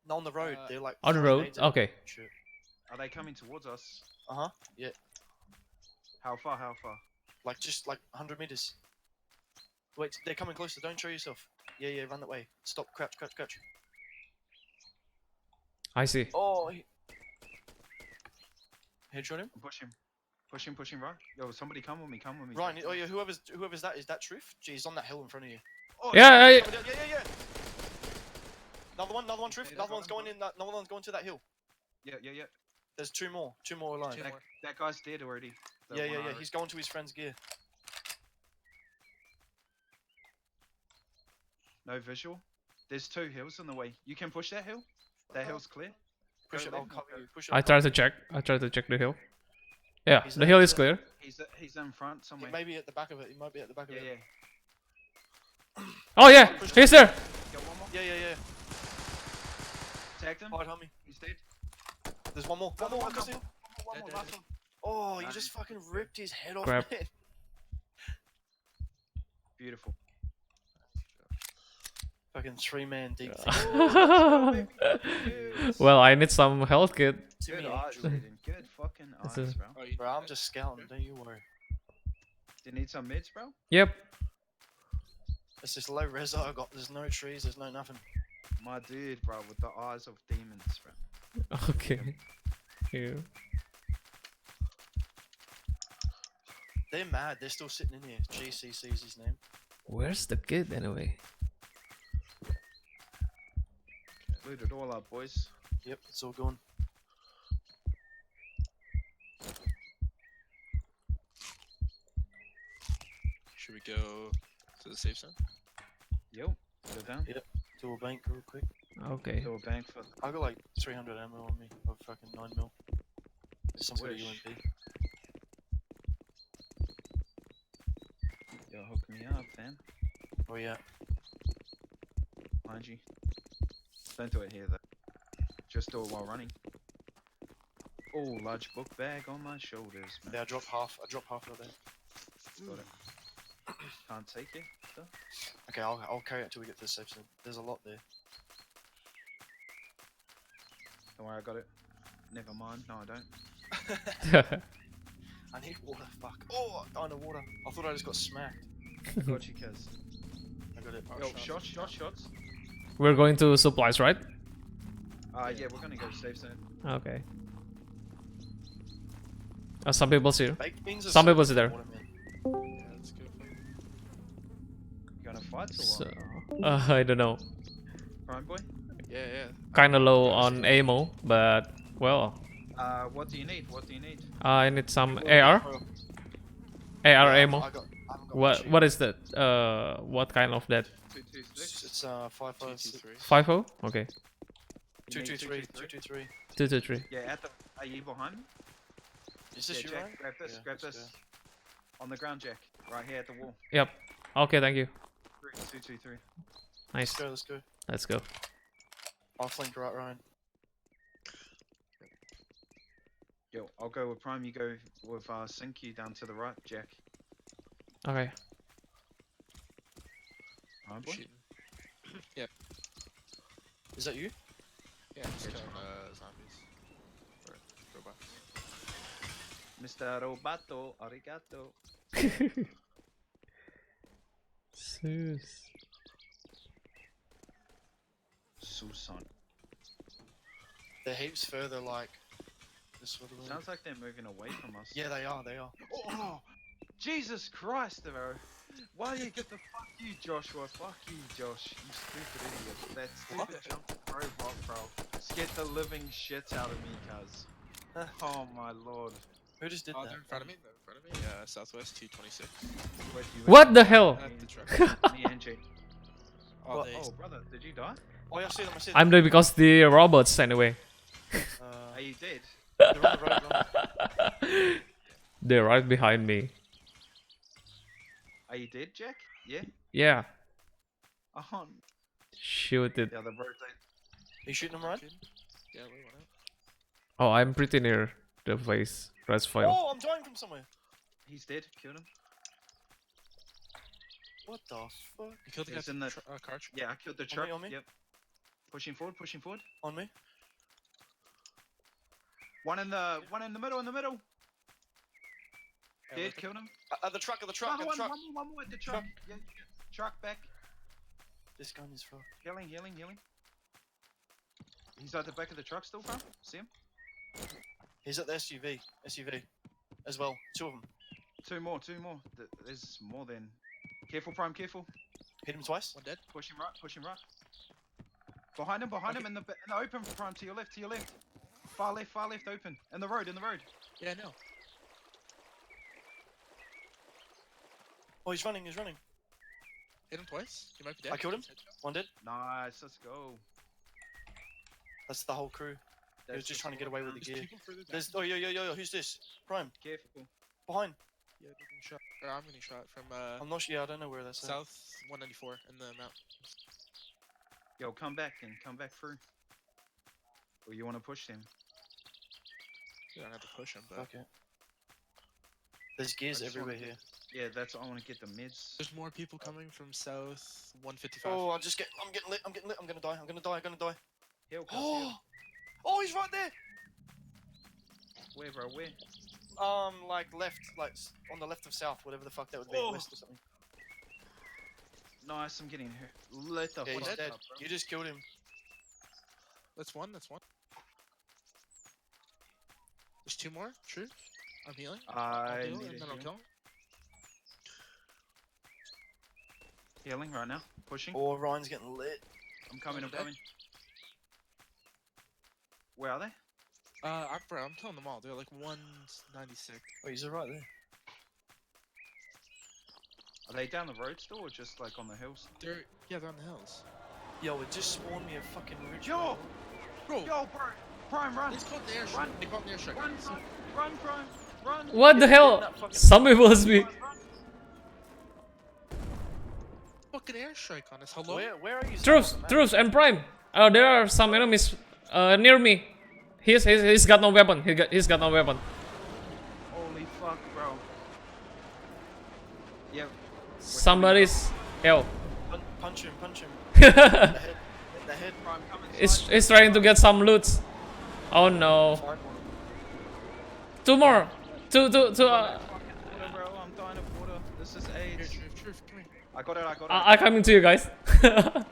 No, on the road. They're like... On the throwing road? nades at Okay. shit. Are they coming towards us? Uh-huh. Yeah. How far? Like, just like 100 meters. Wait, they're coming closer. Don't show yourself. Yeah, run that way. Stop, crouch. I see. Oh, headshot him. Push him, right? Yo, somebody come with me. Ryan, oh yeah, whoever's that, is that Truth? Gee, he's on that hill in front of you. Oh, Yeah, Yeah. Another one, Truth. Okay, Another one's another going in that. Another one's going to that hill. yeah. There's two more alive. That guy's dead already. That Yeah. one Irish. He's going to his friend's gear. No visual. There's two hills on the way. You can push that hill. That hill's clear. Push Go it. I'll left, cover go- you. Push it. I I'll tried cover to check. the hill. Yeah, He's the there, hill he's is there. clear. He's in front you. somewhere. It may be at the back of it. It might be at the back of Yeah. it. Oh yeah, he's there. Got one more. Yeah. Tagged him. Hide, homie. He's dead. There's one more. One more. across the hill. One more. Dead. Last one. Oh, you Nice. just fucking ripped his head off, Grab. man. Beautiful. Fucking 3-man deep. Well, I need some health kit. Good eyes, Aiden. Good fucking This eyes, is- bro. Oh, you Bro, I'm just scouting. Don't you worry. Do you need some mids, bro? Yep. It's this low res I got. There's no trees. There's no nothing. My dude, bro, with the eyes of demons, bro. Okay. Here. They're mad. They're still sitting in here. GCC is his name. Where's the kid anyway? Loot it all up, boys. Yep, it's all gone. Should we go to the safe zone? Yo, go down. Do a bank real quick. Okay. Do a bank for. I got like 300 ammo on me of fucking 9mm. Some sort of Wish. UMP. Yo, hook me up, fam. Oh yeah. Mind you. Don't do it here though. Just do it while running. Oh, large book bag on my shoulders, man. Yeah, I dropped half of that. Got it. Can't take it. So. Okay, I'll carry it till we get to the safe zone. There's a lot there. Don't worry, I got it. Never mind. No, I don't. I need water, fuck. Oh, I know water. I thought I just got smacked. I got you, Kaz. I got it. Yo, shots. We're going to supplies, right? Yeah, we're gonna go safe zone. Okay. Some people's here. Baked beans are Some so people's good there. with water, man. Yeah, that's good. You gonna fight or So, what? I don't know. Prime boy? Yeah, yeah. Kinda low on ammo, but well, What do you need? I need some Well, AR. bro, AR yeah, ammo. I haven't got What machine. what is that? What kind of that? 226. It's 556. 223. 50? Okay. 223. 223. 223. Yeah, are you behind me? Is this Yeah, you, Jack, Ryan? grab this, Yeah, grab let's this. On the ground, Jack. Right here at the wall. Yep. Okay, thank you. 223. Nice. Let's go, let's go. Let's go. I'll flank right, Ryan. Yo, I'll go with Prime, you go with Sinky down to the right, Jack. Okay. Prime boy? Shooting. Is that you? Yeah, just killing zombies. Or robots. Mr. Robato, arigato. Susan. They're heaps further, like, this sort of way. Sounds like they're moving away from us. Yeah, they are, they are. Oh, Jesus Christ, bro. Why do you get the fuck you, Joshua? Fuck you, Josh. You stupid idiot. That stupid jump robot, bro. Scared the living shit out of me, cuz. Oh my lord. Who just did Oh, that? they're in front of me. They're in front of me. Yeah, Southwest 226. Where'd you What end the up? hell? At the truck. Me and Jake. Oh, What? they, Oh, brother, did you die? Oh, yeah, I see them, I see them. I'm dead because the robots anyway. Are you dead? They're on the road, bro. They're right behind me. Are you dead, Jack? Yeah? Yeah. Oh, Shoot it. yeah, the road. Are you shooting them, Ryan? yeah, we went out. Oh, I'm pretty near the place. Rest file. Oh, I'm dying from somewhere. He's dead. Killed him. What the fuck? You killed the guy He's in from the- the car truck? Yeah, I killed the On me, truck. on me? Yep. Pushing forward, pushing forward. On me? One in the middle, Yeah, Dead, look at- killed him. At the truck, at the truck, Another at the truck. one more at the truck. Yeah, truck back. This gun is fucked. Healing. He's at the back of the truck still, bro. See him? He's at the SUV as well. Two of them. Two more. There's more than. Careful, Prime, careful. Hit him twice. One dead. Push him right. Behind him, in the open, Prime, to your left. Far left, open. In the road. Yeah, I know. Oh, he's running. Hit him twice. He might be dead. I killed him. One dead. Nice, let's go. That's the whole crew. He was just trying to get away with the There's gear. people further down. There's. Oh, yo. Who's this? Prime. Careful. Behind. Yeah, they're getting shot. Or I'm getting shot from I'm not sure. Yeah, I don't know where that's at. south 194 in the mountain. Yo, come back through. Or you want to push them? You don't have to push him, but Okay. There's gears I just wanna everywhere here. Yeah, that's I want to get the mids. there's more people coming from south 155. Oh, I'm getting lit. I'm gonna die. I'm gonna die. Heal, cuz, Oh, heal. oh, he's right there. Where, bro? Where? Like left, on the left of south, whatever the fuck that would be, Oh. west or something. Nice, I'm getting hurt. Let the Yeah, he's fuck dead. up, bro. You just killed him. That's one. There's two more. True. I'm healing. I'll I heal need and a then I'll heal. kill him. Healing right now. Pushing. Oh, Ryan's getting lit. I'm coming. dead. Where are they? I'm killing them all. They're like 196. Oh, he's right there. Are they down the road still, or just like on the hills? They're on the hills. Yo, it just spawned me a fucking rich. Yo! Bro, Yo, bro! Prime, run! it's called the airstrike. Run. They call it the airstrike. Run, Prime! Run! What the hell? that fucking- Some people's me. Fucking airstrike on us. Hello. Where are you? Troops, and Prime. There are some enemies near me. He's got no weapon. He's got no weapon. Holy fuck, bro. Yep. Somebody's. Yo. Punch him, punch him. In the it's head. In the head. Prime, come inside. it's trying to get some loot. Oh no. Find one. Two more. Two. Water, bro. I'm dying of water. This is Here, AIDS. Truth, come here. I got it. I'm coming to you guys. Come here.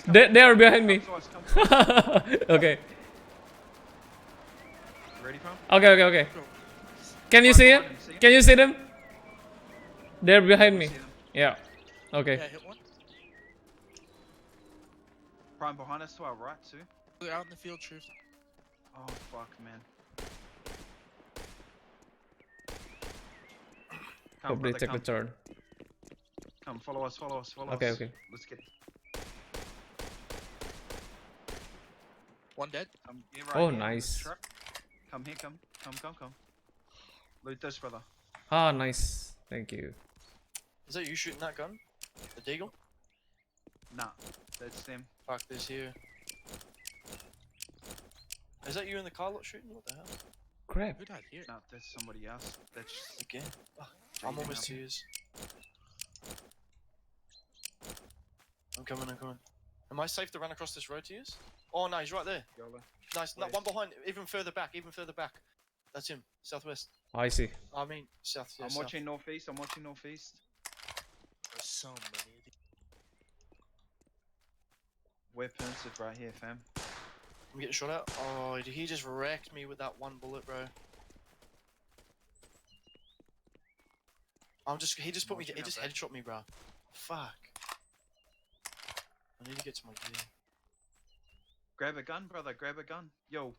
Come they are behind me. to us, come to us. Okay. Ready, Prime? Okay. Can you see it? Can you see them? They're behind me. See them. Yeah. Okay. Yeah, hit one. Prime behind us to our right too. They're out in the field, Truth. Oh fuck, man. Come, Probably brother, take a come. turn. Come, follow us. Okay, us. okay. Let's get. One dead. Come here Oh, here, nice. this truck. Come here, come. Loot this, brother. Ah, nice. Thank you. Is that you shooting that gun? The deagle? Nah, that's them. Fuck this here. Is that you in the car lot shooting? What the hell? Crap. Who died here? Nah, that's somebody else. That's Again. I'm almost to yours. I'm coming. Am I safe to run across this road to yours? Oh no, he's right there. YOLO. Nice. No, Where? one behind. Even further back. That's him. Southwest. I see. I mean, south. Yeah, I'm south. watching northeast. There's so many. We're pincered right here, fam. I'm getting shot at. Oh, he just wrecked me with that one bullet, bro. He just put me. Watching He out, just bro. headshot me, bro. Fuck. I need to get to my gear. Grab a gun, brother. Grab a gun. Yo,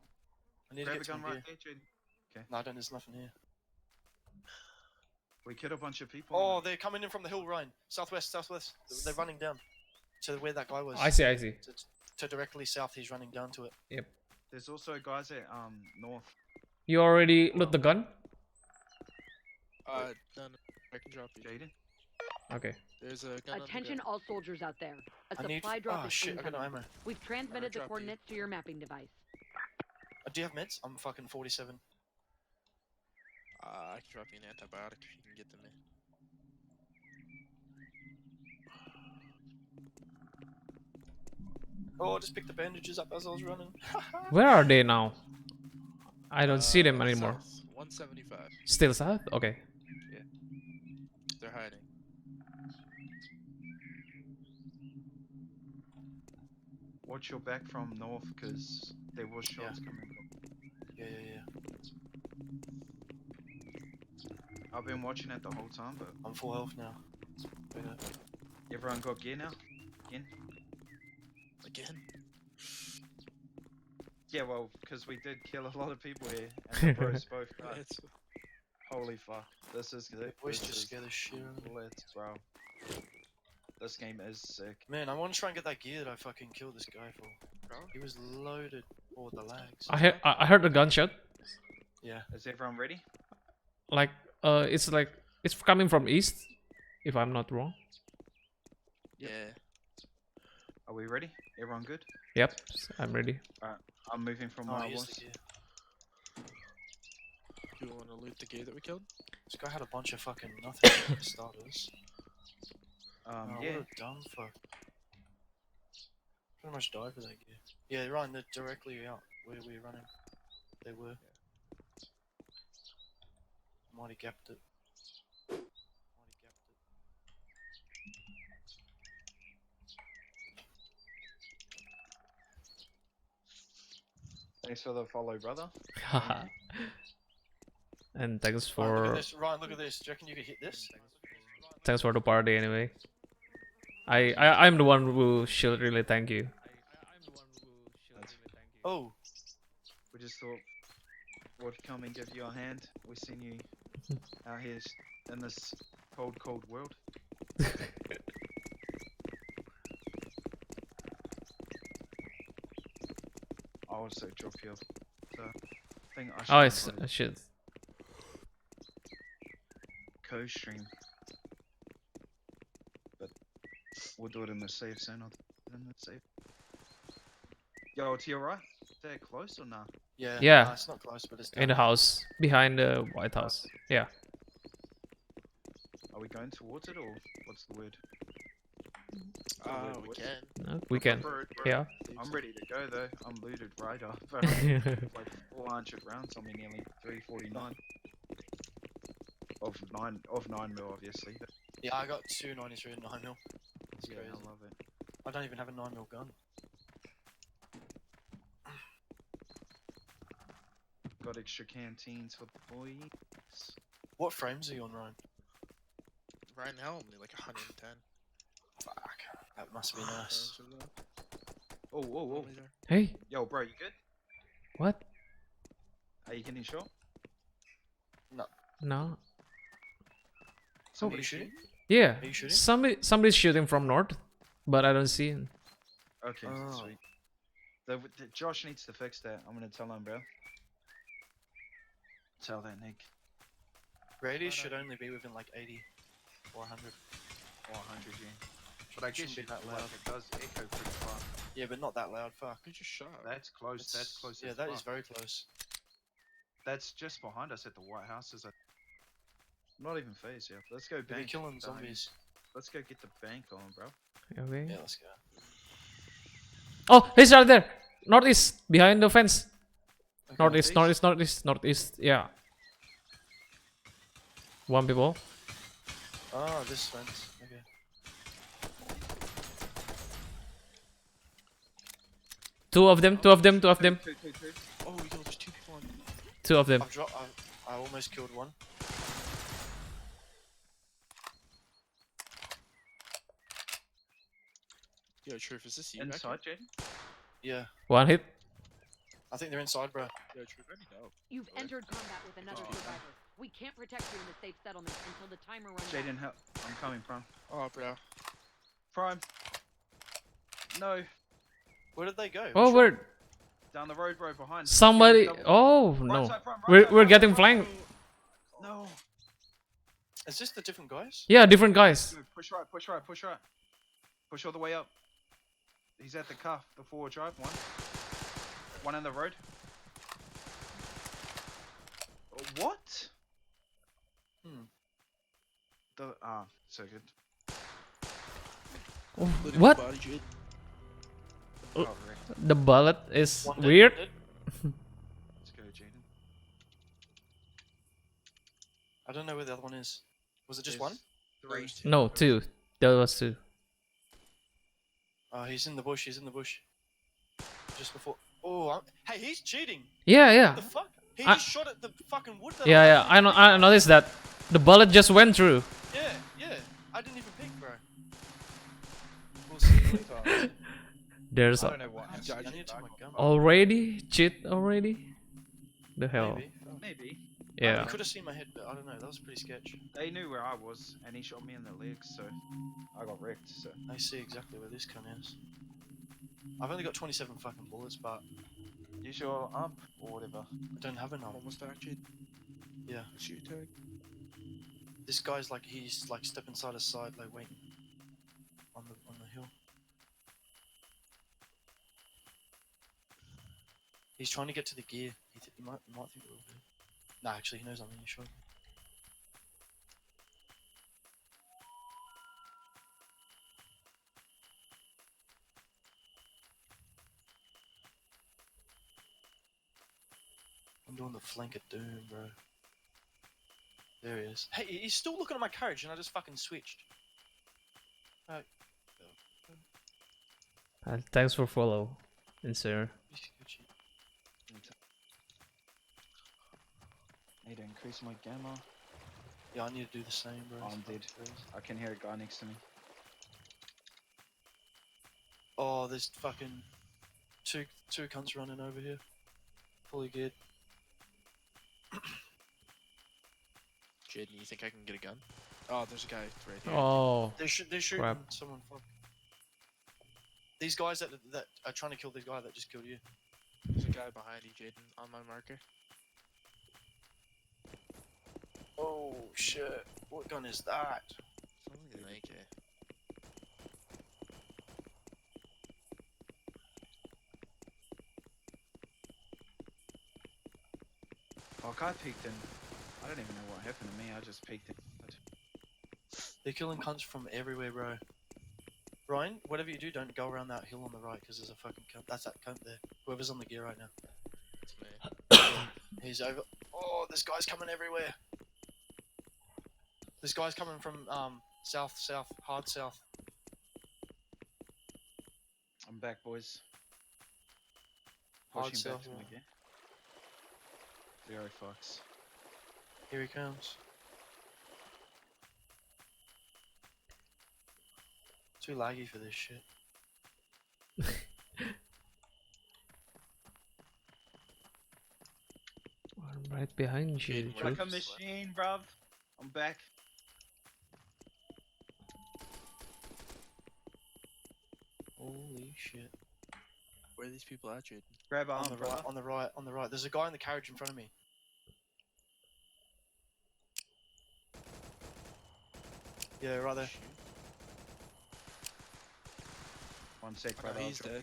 I need grab to a get to gun my right gear. there, Jaden. No, I don't. There's nothing here. We killed a bunch of people. Oh, they're coming in from the hill, Ryan. Southwest. They're running down to where that guy was. I see. To directly south, he's running down to it. There's also guys at north. You already loot the gun? No, I can drop you. Jaden. Okay. There's a gun Attention all soldiers out there. A I need. supply drop Oh is shit! I got no incoming. ammo. We've transmitted the drop you. coordinates to your mapping device. Do you have meds? I'm fucking 47. I can drop you an antibiotic if you can get them in. Oh, I just picked the bandages up as I was running. Where are they now? I don't see them anymore. South, 175. Still south? Okay. They're hiding. Watch your back from north, cause there was shots Yeah. coming. Yeah. I've been watching it the whole time, but I'm full health now. Yeah. everyone got gear now. Again? Yeah, well, because we did kill a lot of people here, and the bros both died. It's, Holy fuck, this is good. Voice This just is scared the shit out of me. lit, bro. This game is sick. Man, I want to try and get that gear that I fucking killed this guy for. bro. He was loaded. Oh, the lags. I heard a gunshot. Yeah. Is everyone ready? Like it's coming from east, if I'm not wrong. Yeah. Are we ready? Everyone good? Yep, I'm ready. I'm moving from Oh, where I here's was. the gear. Do you want to loot the gear that we killed? This guy had a bunch of fucking nothing for starters. Oh, Yeah. What a dumb fuck. Pretty much died for that gear. Yeah, Ryan, they're directly out where we're running. They were. Mighty gapped it. Thanks for the follow, brother. And thanks Ryan, look at for this. Ryan, look at this. Do you reckon you could hit this? the party anyway. I'm the one who should really thank you. Oh, We just thought we'd come and give you a hand. We've seen you out here in this cold, cold world. I'll also drop you the thing I should Oh, it's upload. shit. Co-stream. But we'll do it in the safe zone, not in the safe. Yo, to your right? Is that close or not? yeah. Yeah. Nah, it's not close, but it's In the down. house behind the White House. Yeah. Are we going towards it or what's the word? We What? can. No, we can. Bro, Yeah. I'm ready to go though. I'm looted right up. Like 400 rounds on me, nearly 349. Of 9 mil, obviously. Yeah, I got 293 and 9mm. That's Yeah, crazy. I love it. I don't even have a 9mm gun. Got extra canteens for the boys. What frames are you on, Ryan? Right now, only like 110. Fuck. That must be nice. Oh, whoa, whoa. Only there. Hey, Yo, bro, you good? what? Are you getting shot? No. Are you shooting? Yeah. Are you shooting? Somebody's shooting from north, but I don't see him. Okay, Oh. sweet. Josh needs to fix that. I'm gonna tell him, bro. Tell that Nick. Radius should only be within like 80 or 100. Or 100, yeah. But I guess Shouldn't be it, that like, loud. it does echo pretty far. Yeah, but not that loud. Fuck. You just shot. That's close. That's close. Yeah, as that is fuck. very close. That's just behind us at the White House. I'm not even phased yet. Let's go We'll be bank. killing zombies. Let's go get the bank on, bro. Okay. Yeah, let's go. Oh, he's right there. Northeast, behind the fence. Okay. Northeast. Yeah. One people. Oh, this fence. Okay. Two of them. Two. Oh, yo, there's 2 people on. Two of them. I almost killed one. Yo, Truth, is this you? back Inside, Jaden? Yeah. One hit. I think they're inside, bro. here? Yo, Truth, let me know. You've Really? entered combat with another Oh. survivor. We can't protect you in the safe settlement until the timer runs out. Jaden, help. I'm coming, Prime. Oh, bro. Prime. No. Where did they go? Oh, Which we're Down the road, bro, behind. somebody. Double- Oh Right no. side, Prime, right We're side, we're right getting side, flanked. No. one? Is this the different guys? Yeah, different guys. No, push right, push right, push right. Push all the way up. He's at the cuff, the forward drive, one. One in the road. What? Hmm. So good. Oh, Look at what? the body, Jade. Oh. Oh, Rick. The bullet is One dead, weird. one dead. Let's go, Jaden. I don't know where the other one is. Was it just one? Three. No, two. There was two. Oh, he's in the bush. He's in the bush. Just before. Oh, hey, he's cheating. Yeah, yeah, What the fuck? He I- just shot at the fucking wood. That yeah, yeah. I know. I noticed that. The bullet just went through. Yeah, yeah. I didn't even peek, bro. We'll see later. There's I don't know what I happened. need to take my gun. already cheat already. The hell. Maybe. Maybe. Yeah. You could have seen my head, but I don't know. That was pretty sketch. They knew where I was, and he shot me in the legs, so I got wrecked. So I see exactly where this cunt is. I've only got 27 fucking bullets, but use your ump or whatever. I don't have enough. Almost there, Jade. Yeah. Shoot tag. This guy's like, he's like stepping side to side, like waiting on the hill. He's trying to get to the gear. He might think we'll do. Nah, actually, he knows I'm really sure. I'm doing the flank of doom, bro. There he is. Hey, he's still looking at my carriage, and I just fucking switched. Thanks for follow, sir. Need to increase my gamma. Yeah, I need to do the same, bro. I'm It's dead. fucking crazy. I can hear a guy next to me. Oh, there's fucking two cunts running over here. Fully geared. Jade, you think I can get a gun? Oh, there's a guy right here. Oh, They're shooting Crap. someone. Fuck. These guys that are trying to kill the guy that just killed you. There's a guy behind you, Jaden, on my marker. Oh shit! What gun is that? Someone get an AK. Fuck, I peeked in. I don't even know what happened to me. I just peeked in. They're killing cunts from everywhere, bro. Ryan, whatever you do, don't go around that hill on the right, because there's a fucking cunt. That's that cunt there. Whoever's on the gear right now. It's me. He's over. Oh, this guy's coming everywhere. This guy's coming from south, hard south. I'm back, boys. Hard Pushing back south. to me again. Zero fucks. Here he comes. Too laggy for this shit. I'm right behind you, Jaden, where Like a troops. machine, bruv. I'm back. Holy shit. Where are these people at, Jaden? Grab arm, On the brother. right, on the right, on the right. There's a guy in the carriage in front of me. Yeah, right there. Shoot. One sec, Oh, brother. no, I'll he's drop dead.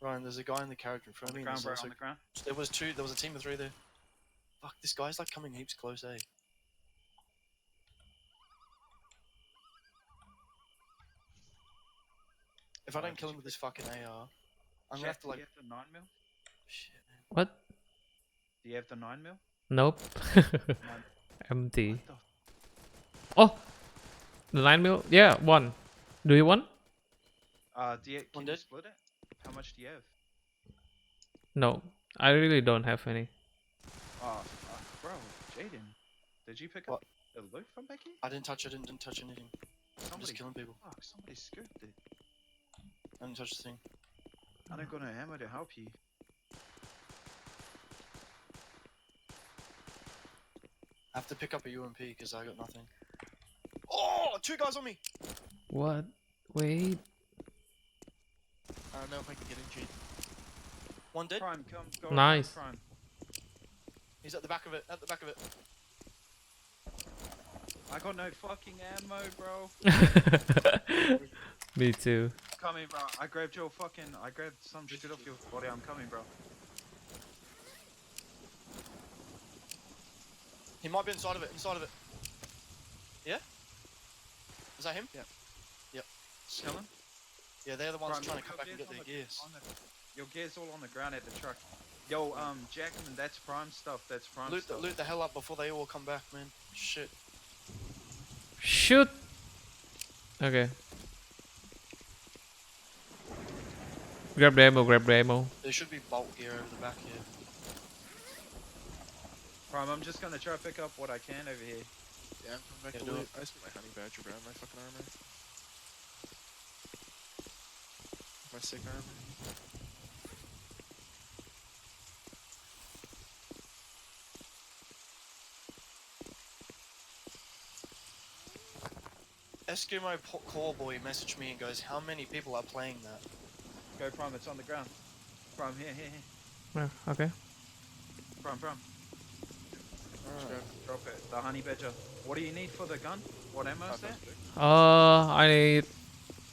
Ryan, there's a guy in the carriage in front On of the me. and ground, bro. there's On also- the ground. There was two. There was a team of 3 there. Fuck, this guy's like coming heaps close, eh? If I Oh, don't did kill you him with this fucking AR, I'm gonna have to Do like. you have the 9mm? Shit, man. What? Do you have the 9mm? Nope. Empty. What the Oh! The 9mm? Yeah, one. Do you want? do you, One can you dead. split it? How much do you have? No. I really don't have any. Oh, bro, Jaden, did you pick What? up the loot from back here? I didn't touch. I didn't touch anything. I'm Somebody, just killing people. fuck, somebody scooped it. I didn't touch the thing. I don't got no ammo to help you. I have to pick up a UMP because I got nothing. Oh, 2 guys on me. What? Wait. I don't know if I can get in, Jaden. 1 dead. Prime, come, go. Nice. Prime. He's at the back of it. At the back of it. I got no fucking ammo, bro. Me too. Coming, bro. I grabbed some shit off your body. I'm coming, bro. He might be inside of it. Inside of it. Yeah. Is that him? Yeah. Yep. Killing. Yeah, they're the ones Prime, trying to your come back and gear's get their on the- gears. Your gear's all on the ground at the truck. Yo, Jackman, that's prime stuff. That's prime stuff. Loot the hell up before they all come back, man. Shit. Shoot! Okay. Grab the ammo, grab the ammo. There should be bolt gear over the back here. Prime, I'm just gonna try to pick up what I can over here. Yeah, I'm coming back Yeah, to do loot. I just put my honey badger around my fucking armor. My sick armor. Eskimo Core Boy messaged me and goes, "How many people are playing that?" Go, Prime. It's on the ground. Prime, here. Yeah, okay. Prime. Just grab Drop it. The honey badger. What do you need for the gun? What ammo is that? I need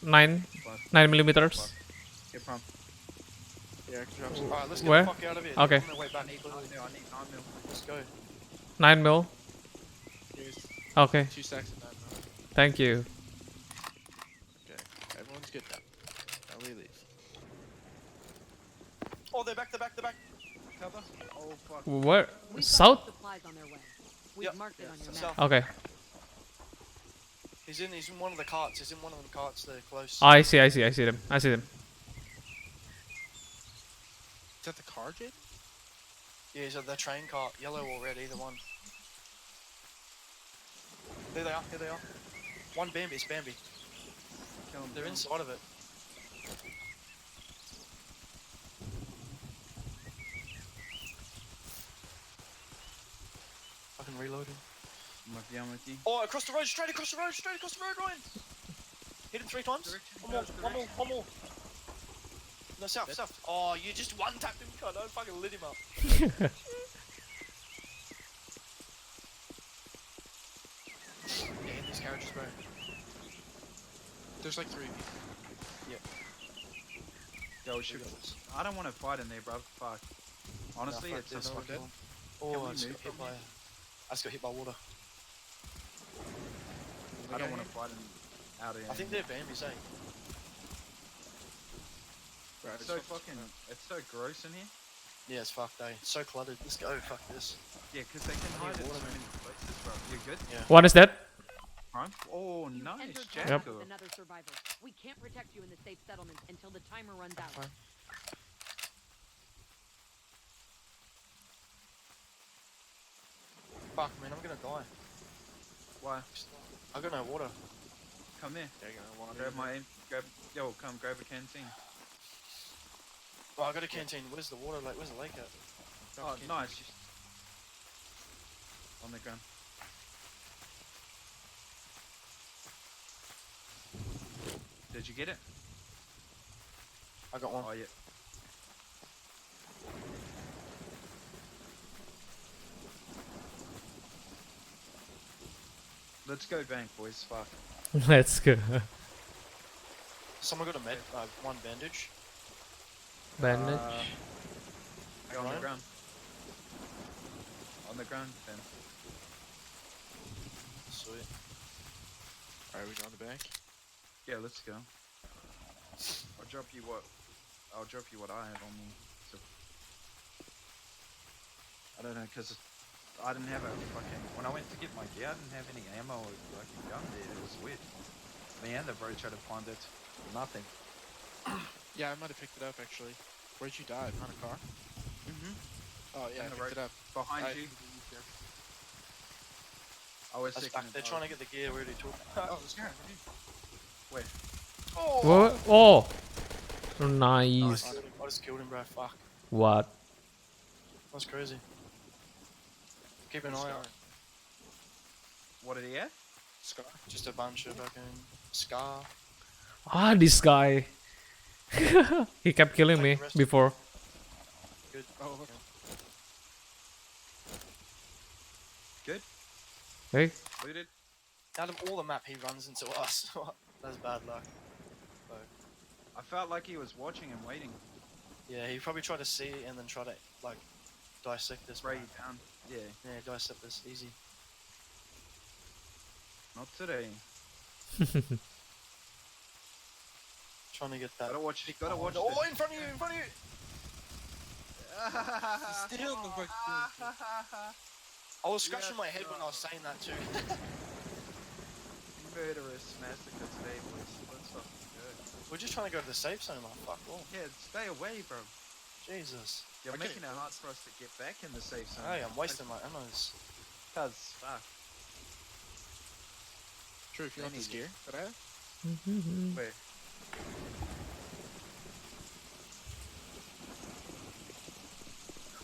9 millimeters. Here, Prime. Yeah, I can drop some. Alright, let's get Where? the fuck out of here. Okay. They're on their way back. I need 9 mil. Let's go. 9 mil. Here's Okay, 2 stacks of 9 mil. thank you. Okay, everyone's good now. Now we leave. Oh, they're back. Cover. Oh, fuck. Where? We've got South? supplies on their way. We've Yep. marked it on your South. map. Okay. He's in one of the carts. He's in one of them carts there, close. I see them. Is that the car, Jaden? Yeah, he's at the train cart. Yellow or red, either one. There they are. One Bambi, it's Bambi. Kill him. They're kill him. inside of it. Fucking reloading. I'm with you. Oh, across the road, straight across the road, Ryan! Hit him 3 times. Direction, One more. No, south. Oh, you just one-tapped him, God, I fucking lit him up. Yeah, in these carriages, bro. There's like 3 people. Yo, shoot. I don't want to fight in there, bro. Fuck. Honestly, Nah, it's fuck, just there's no fucking. one Can Oh, we I just move got hit from by... here? I just got hit by water. I don't want to fight him out here. I think they're Bambies, eh? Right, It's so fucking. It's so gross in here. Yeah, it's fucked, eh? It's so cluttered. Let's go. Fuck this. Yeah, because they can hide in so water, many places, bro. You good? One is dead. Prime? Oh, You nice, entered Jack. contact with another survivor. We can't protect you in the safe settlement until the timer runs out. Fine. Fuck, man, I'm gonna die. Why? I got no water. Come here. Yeah, gonna water. Grab my. Grab. Yo, come grab a canteen. Oh, I got a canteen. Where's the water? Like, where's the lake at? Oh, nice. On the ground. Did you get it? I got one. Oh, yeah. Let's go bank, boys. Fuck. Let's go. Someone got a med, one bandage. Bandage. Go on the Ryan? ground. On the ground, then. Sweet. Alright, we go on the bank. Yeah, let's go. I'll drop you what. I'll drop you what I have on me. So, I don't know, cause I didn't have a fucking. When I went to get my gear, I didn't have any ammo or fucking gun there. It was weird. Me and the bro tried to find it. Nothing. Yeah, I might have picked it up actually. Where'd you die? Behind a car? Mm-hmm. Oh yeah, I On the picked road. it up. Behind I- you. I was That's thinking. back. They're trying to get the gear. We already took. Oh, this guy. Where? What? Oh, nice. I just killed him, bro. Fuck. What? That's crazy. Keep an eye Scar. on. What did he have? Scar. Just a bunch of fucking Scar. Ah, this guy. He kept killing me before. Good. Oh, okay. Good. Hey, Looted. Out of all the map, he runs into us. That's bad luck. So, I felt like he was watching and waiting. yeah, he probably tried to see it and then try to like dissect this. Spray bro. you down. Yeah. Yeah, dissect this easy. Not today. Trying to get that. Gotta watch. You gotta watch. Oh, in front of you! In front of you! Still in the back. I was scratching my head when I was saying that too. Murderous massacre today, boys. Let's fucking go. We're just trying to go to the safe zone, like fuck all. Yeah, stay away, bro. Jesus. You're Okay. making it hard for us to get back in the safe zone. Hey, I'm wasting my ammos. Cuz, fuck. True, if you want this gear that I have. Where?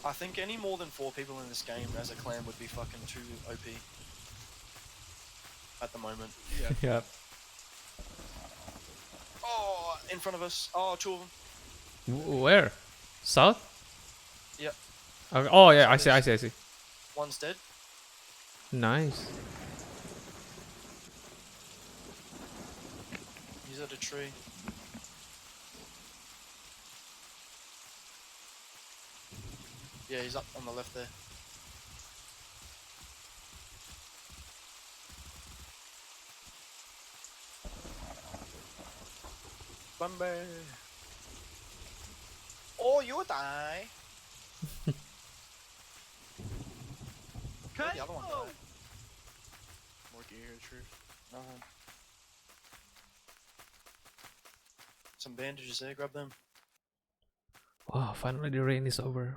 I think any more than 4 people in this game as a clan would be fucking too OP. At the moment. Yeah. yeah. Oh, in front of us. Oh, 2 of them. Where? South? Yep. Okay. Oh yeah, I see. One's dead. Nice. He's at a tree. Yeah, he's up on the left there. Bumber. Oh, you die. Where'd the other one die? More gear here, true. Nothing. Some bandages there, grab them. Wow, finally the rain is over.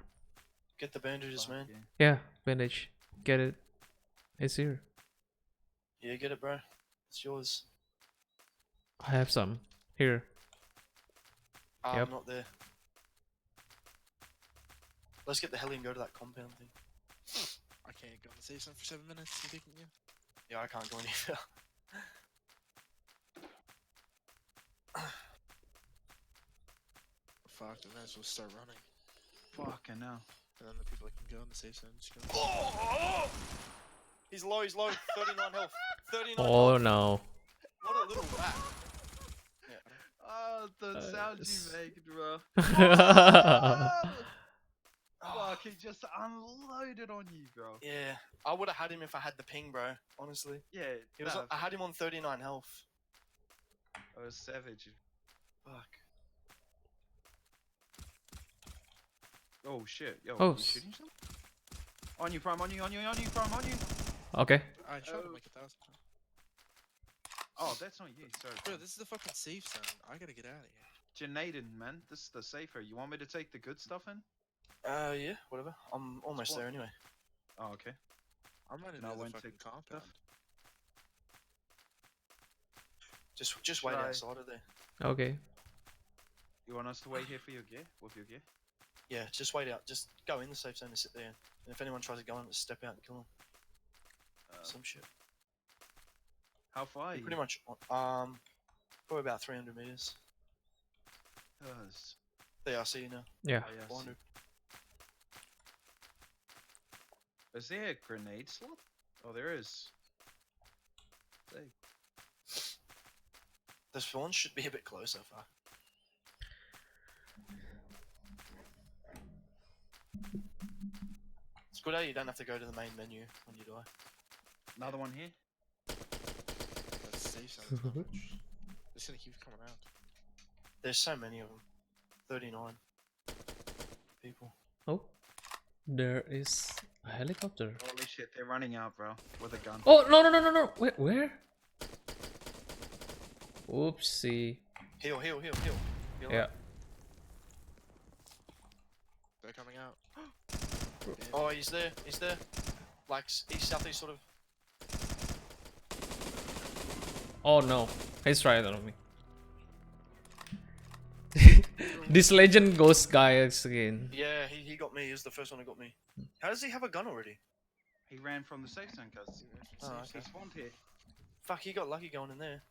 Get the bandages, man. Yeah, bandage. Get it. It's here. Yeah, get it, bro. It's yours. I have some. Here. Yep. I'm not there. Let's get the heli and go to that compound thing. I can't go on the safe zone for 7 minutes. You taking you? Yeah, I can't go any further. Fuck, the events will start running. Fucking hell. And then the people that can go in the safe zone just go. Oh! He's low, 39 health. 39 Oh health. no. What a little rat. Oh, the sounds you make, bro. Oh, Fuck fucking just unloaded on you, bro. Yeah, I would have had him if I had the ping, bro. Honestly, Yeah, he was. nah, I had him on 39 health. I was savage. Fuck. Oh shit, yo, Oh, you shooting something? On you, Prime, on you, Prime, on you. Okay. I shot him Oh. like 1,000 times. Oh, that's not you, sorry. Bro, Prime. this is the fucking safe zone. I gotta get out of here. Janaden, man, this is the safer. You want me to take the good stuff in? Yeah, whatever. I'm almost Spawn. there anyway. Oh, okay. I'm running No, I into the won't fucking take compound. Just wait Should I- outside of there. Okay. You want us to wait here for your gear? With your gear? Yeah, just wait out. Just go in the safe zone and sit there. And if anyone tries to go in, just step out and kill them. Some shit. How far are you? Pretty much. Probably about 300 meters. There, I see you now. Yeah. Oh, yeah, I see. 400. Is there a grenade slot? Oh, there is. Sick. The spawn should be a bit closer. Fuck. It's good how you don't have to go to the main menu when you die. Another one here? That safe zone is not much. This gonna keep coming out. There's so many of them. 39 people. Oh. There is a helicopter. Holy shit, they're running out, bro. With a gun. Oh, no, no, no, no, no. Where? Oopsie. Heal. Heal Yeah. up. They're coming out. Oh, he's there. Like east southeast sort of. Oh no. He's trying on me. This legend ghost guy is again. Yeah, he got me. He was the first one who got me. How does he have a gun already? He ran from the safe zone, cuz. Oh, He okay. spawned here. Fuck, he got lucky going in there.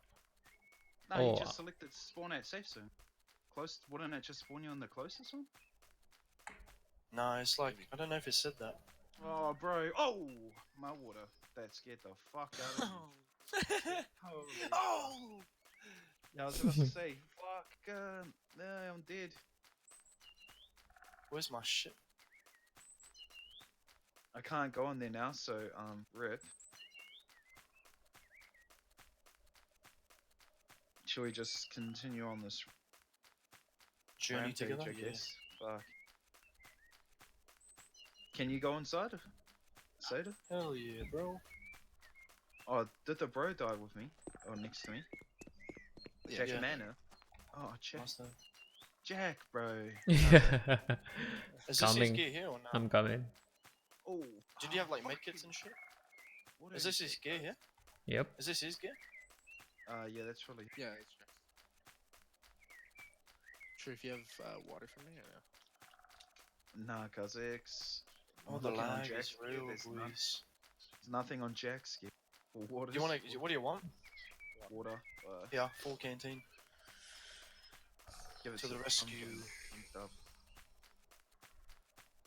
No, Oh. he just selected spawn at safe zone. Close, wouldn't it just spawn you on the closest one? No, it's like I don't know if it said that. Oh, bro. Oh! My water. That scared the fuck out of me. Holy Oh! Yeah, I was about to say, fuck, no, I'm dead. Where's my shit? I can't go in there now, so, rip. Should we just continue on this Journey rampage, together? I Yeah. guess? Fuck. Can you go inside? Soda? Hell yeah, bro. Oh, did the bro die with me? Or next to me? Jack yeah. Manor? Oh, Jack. Nice though. Jack, bro. Yeah. Is this his Coming. gear here or no? I'm coming. Oh. Did you have like fuck medkits you. and shit? What Is this his gear here? Yep. Is this his gear? Yeah, that's probably. Yeah, it's right. Sure, if you have water for me or no? Nah, cuz X. Oh, I'm the looking on lag Jack's is gear, real, there's boys. There's nothing on Jack's gear. Or water. You wanna? What do you want? Water. Yeah, full canteen. Give it To the I'm rescue. getting pumped up.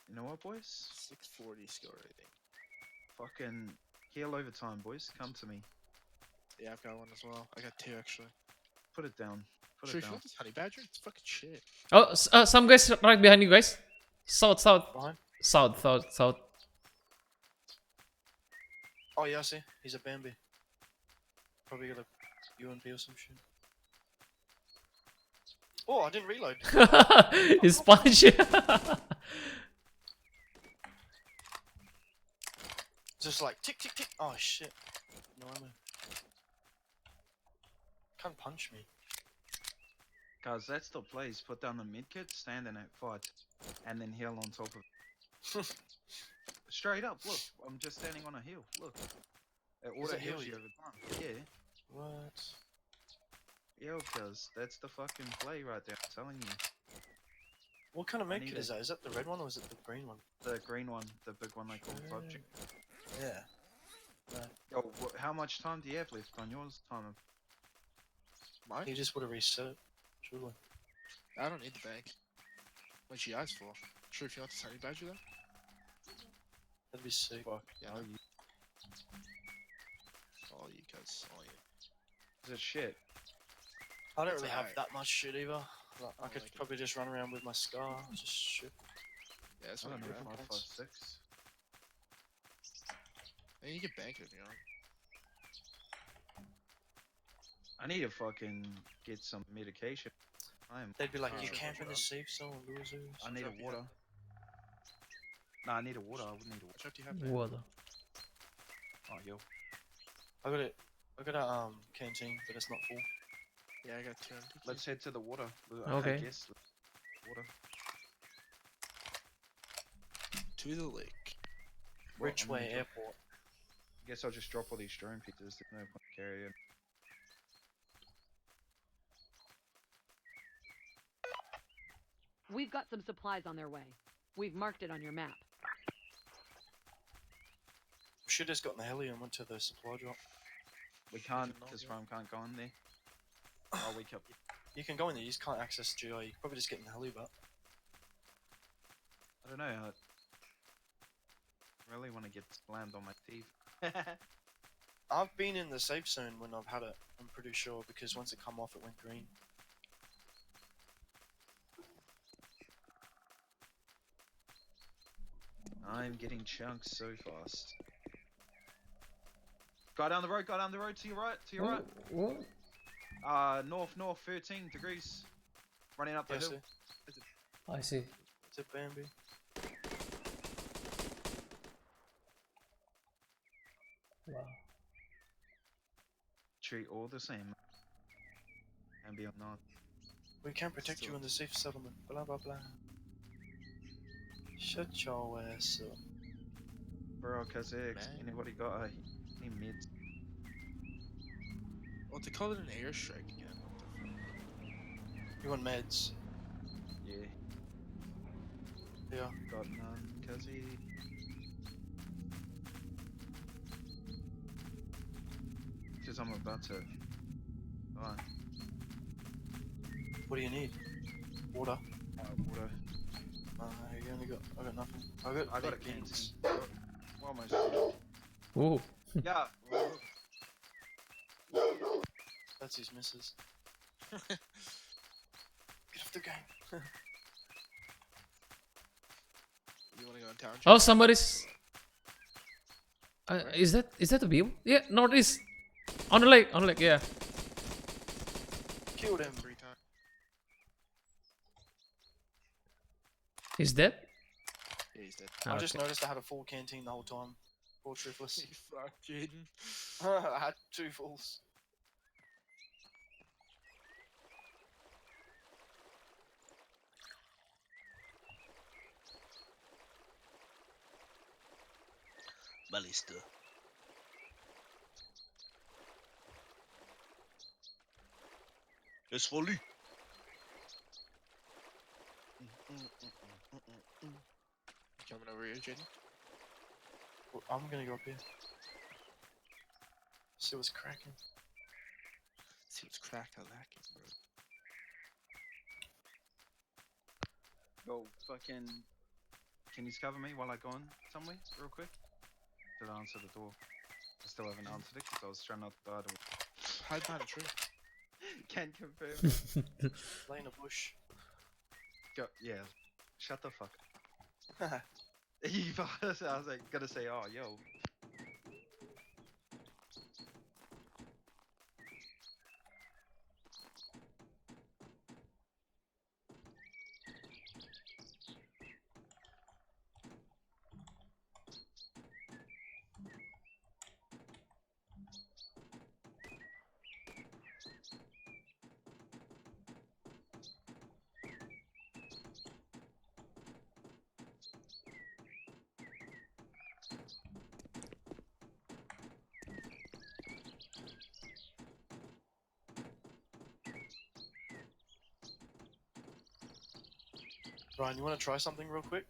You know what, boys? 640 skill rating. Fucking heal overtime, boys. Come to me. Yeah, I've got one as well. I got 2 actually. Put it down. Put Sure, it if you down. want this honey badger, it's fucking shit. Oh, some guys right behind you guys. South. Behind? South. Oh yeah, I see. He's a Bambi. Probably got a UMP or some shit. Oh, I didn't reload. He's punch. Just like tick tick tick. Oh shit. No ammo. Can't punch me. Guys, that's the place. Put down the medkit, stand in it, fight, and then heal on top of it. Straight up, look. I'm just standing on a hill. Look. It Does auto it heal heals you you? over time. Yeah. What? Yeah, cuz that's the fucking play right there. I'm telling you. What kind of I need medkit is it. that? Is that the red one or is it the green one? The green one, the big one they call PUBG. Yeah. Yo, how much time do you have left on yours, Time? Mine? He just would have reset it. Surely. I don't need the bank. My GI's full. Sure, if you want this honey badger though? That'd be sick. Fuck. Yeah. Oh, you All you guys, all you. is it shit? I don't It's really have alright. that much shit either. Like, I I could like it. probably just run around with my scar, just shoot. Yeah, that's I what don't you know, have. 556. And you can bank it if you want. I need to fucking get some medication. They'd be like, Uh, you sure, camp in sure. the safe zone, losers. I need a drop you water. No, I need a water. I would need a water. What do you have, man? Water. Oh, yo. I got it. I got a canteen, but it's not full. Yeah, I got 2 empty. Let's head to the water. Okay. I guess. Water. To the lake. Well, I'm gonna Ridgeway drop- Airport. I guess I'll just drop all these drone pizzas. There's no point carrying. We've got some supplies on their way. We've marked it on your map. We should have just gotten the heli and went to the supply drop. We can't, can not, because yeah. Rome can't go in there. I'll wake up. You can go in there, you just can't access GI. You can probably just get in the heli back. I don't know. I really want to get slammed on my teeth. I've been in the safe zone when I've had it, I'm pretty sure, because once it come off, it went green. I'm getting chunked so fast. Go down the road, to your right, to your right. North, 13 degrees. Running up the Yes, hill. sir. I see. It's a Bambi. Wow. Treat all the same. And be not. We can protect you in the safe settlement. Blah blah blah. Shut your ass up. Bro, Kazakh, Man. anybody got any mids? Well, they call it an airstrike again. What the fuck? You want meds? Yeah, Yeah. got none, Kazzy. Because I'm about to die. What do you need? Water. Water. You only got. I got nothing. I got a baked beans. canteen. Well, almost finished. Ooh. Yeah. That's his missus. Get off the game. You wanna go in town? Oh, somebody's. Is that a view? Yeah, northeast. On the lake, yeah. Killed him. 3 times. He's dead? Yeah, he's dead. I just Okay. noticed I had a full canteen the whole time. Full truthless. You fuck, Jaden. I had 2 fulls. Ballista. It's for lui. Coming over here, Jaden. Well, I'm gonna go up here. See what's cracking. See what's cracked, I like it, bro. Yo, fucking. Can you cover me while I go in somewhere, real quick? Should I answer the door? I still haven't answered it because I was trying not to die. Hide behind a tree. Can't confirm. Lay in a bush. Go, yeah. Shut the fuck up. You I was like, gonna say, oh, yo. Ryan, you wanna try something real quick?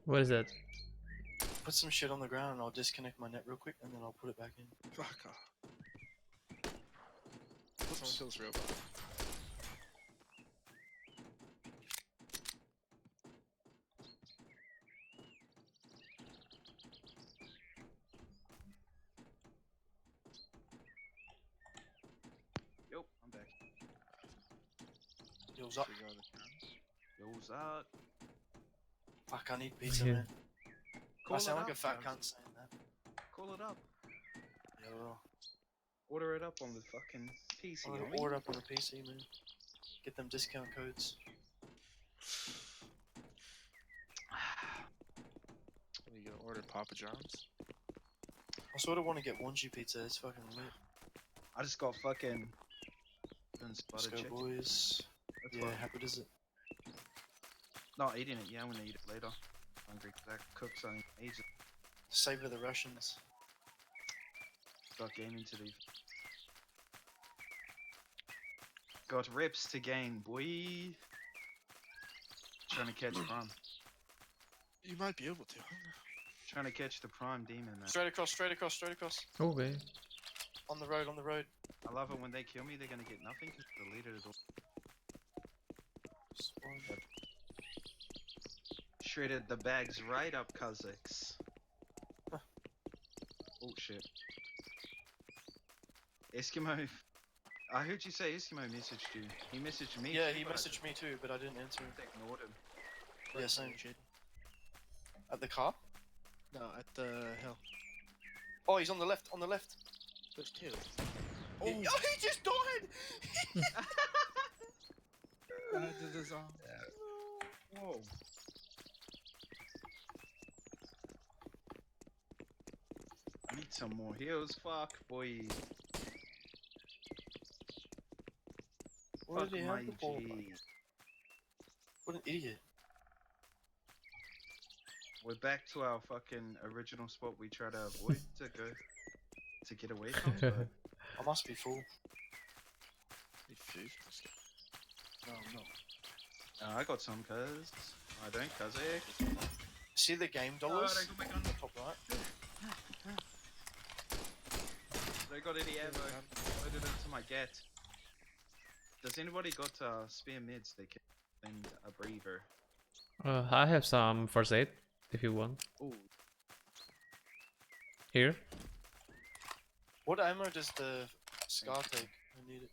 What is that? Put some shit on the ground and I'll disconnect my net real quick and then I'll put it back in. Fuck off. Someone kills robot. Yo, I'm back. Heals up. Should we go in the towns? Yo's up. Fuck, I need pizza, Yeah. man. Call I sound it like a up, fat cuz. cunt saying that. Call it up. Yo, Order it up on the fucking PC. I'll homie. order up on the PC, man. Get them discount codes. What are you gonna order? Papa John's? I sort of want to get Wanji pizza. It's fucking lit. I just got fucking Let's butter go, chicken. boys. That's Yeah, fine. how good is it? Not eating it. Yeah, I'm gonna eat it later. Hungry. That cooks on ages. Savor the Russians. Got gaming to do. Got reps to gain, boy. Trying to catch prime. You might be able to. Trying to catch the prime demon, man. Straight across, straight across, straight across. Okay. On the road, on the road. I love it when they kill me. They're gonna get nothing because the leader is all Spawn. shredded the bags right up, Kazakhs. Huh. Oh shit. Eskimo. I heard you say Eskimo messaged you. He messaged me. Yeah, too, he but I messaged me too, but I didn't answer him. just ignored him. Yeah, same. At the car? No, at the hill. Oh, he's on the left, on the left. There's two. Oh, he just died! Whoa. Need some more heals, fuck, boy. What Fuck did he my have before? G. What an idiot. We're back to our fucking original spot we try to avoid to get away from, but I must be full. Need food? Let's go. No, I'm not. I got some cuz. I don't cuz See the game Oh, dollars? they got my gun. Top right. They got any ammo. Loaded into my gat. Does anybody got spare meds they can and a breather? I have some first aid if you want. Ooh, Here. What ammo does the Scar take? I need it.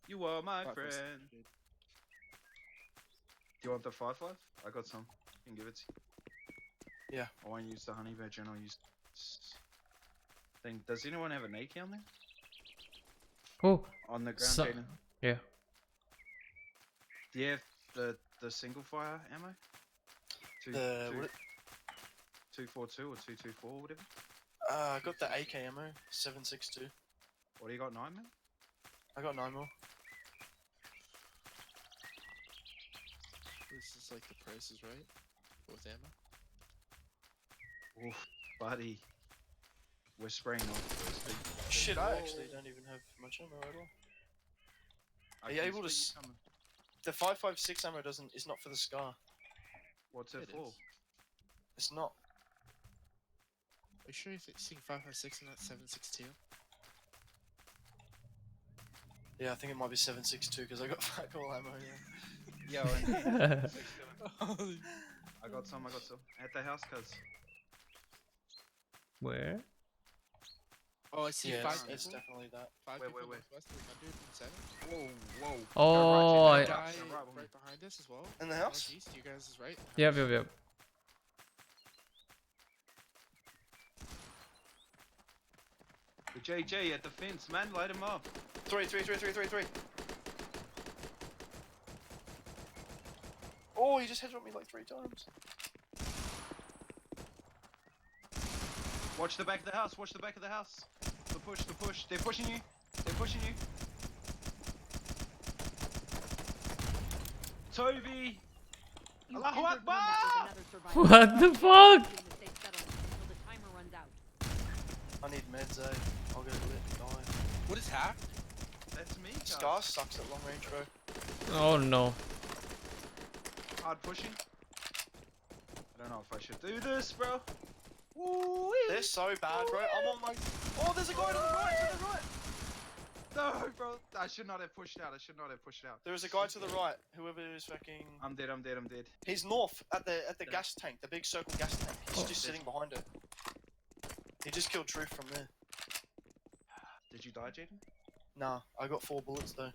you are my Right, first friend. aid. Do you want the 5 life? I got some. I can give it to you. Yeah. I won't use the honey badger, I'll use thing. Does anyone have a naked on there? Oh, On the ground, So- Jaden? yeah. Do you have the single fire ammo? Two, The two- what? 242 or 224, whatever. I got the AK ammo, 7.62. What do you got, 9 man? I got 9 more. This is like the prices, right? With ammo? Oof, buddy. We're spraying off first thing. Shit, I actually don't even have much ammo at all. I Are you can able to see you coming. The 5.56 ammo is not for the Scar. What's it It for? is. It's not. Are you sure you're seeing 5.56 and not 7.62? Yeah, I think it might be 7.62 because I got fuck all ammo. Yeah. Yeah, and I got some. At the house, cuz. Where? Oh, I see Yeah, 5 it's people. definitely that. 5 Wait, people wait, wait. northwest, 307. Whoa, whoa. Oh, Go I- right, Guy Jaden, right, right, right behind us as well. In the house? Northeast, you guys is right. Yep, yep, yep. The JJ at the fence, man. Light him up. 3. Oh, he just headshot me like 3 times. Watch the back of the house. Watch the back of the house. The push. They're pushing you. Toby. You've Allahu entered Akbar! combat with another survivor. What the fuck? Stay in the safe settlement until the timer runs out. I need meds, eh? I'll go lit and die. What is hacked? That's me, cuz. Scar sucks at long range, bro. Oh no. Hard pushing. I don't know if I should do this, bro. Woo! They're so bad, bro. I'm on my. Oh, there's a guy to the right, to the right. No, bro. I should not have pushed out. There is a guy to the right. Whoever is fucking. I'm dead. He's north at the Yeah. gas tank, the big circle gas tank. He's just sitting behind it. He just killed Truth from there. Did you die, Jaden? Nah, I got 4 bullets though.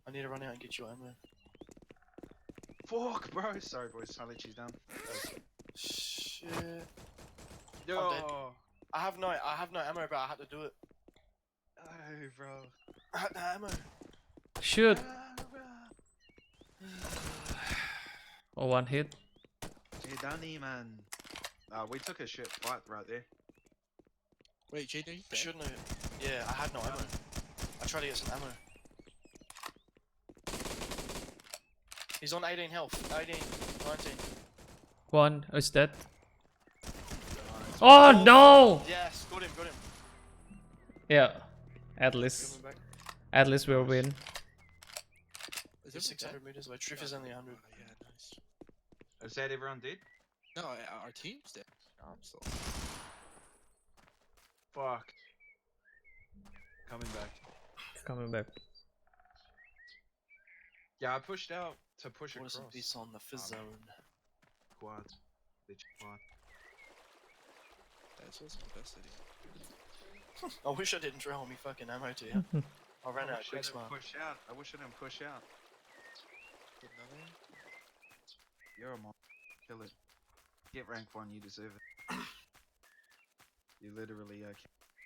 I need to run out and get your ammo. Fuck, bro. Sorry, boys. I let you down. Shit. Yo. dead. I have no ammo, but I had to do it. Oh, bro. I had the ammo. Shoot. Ah, bro. Oh, one hit. Hey, Danny, man. We took a shit fight right there. Wait, Jaden, are you I dead? shouldn't have. Yeah, I had no ammo. I tried to get some ammo. He's on 18 health. 18, 19. One is dead. Oh no! Yes, got him, got him. Yeah. At least. Coming back. At least we'll win. Is He's everyone 600 dead? meters away. Truth is only 100. Oh, yeah, nice. Is that everyone dead? No, our team's dead. I'm still. Fuck. Coming back. Coming back. Yeah, I pushed out to push What is across. this on the fizz zone? Quad. Bitch, quad. That's also the best idea. I wish I didn't throw all my fucking ammo to you. I ran I out wish I quick didn't smart. push out. I wish I didn't push out. Put another. You're a mon. Kill it. Get rank 1, you deserve it. You literally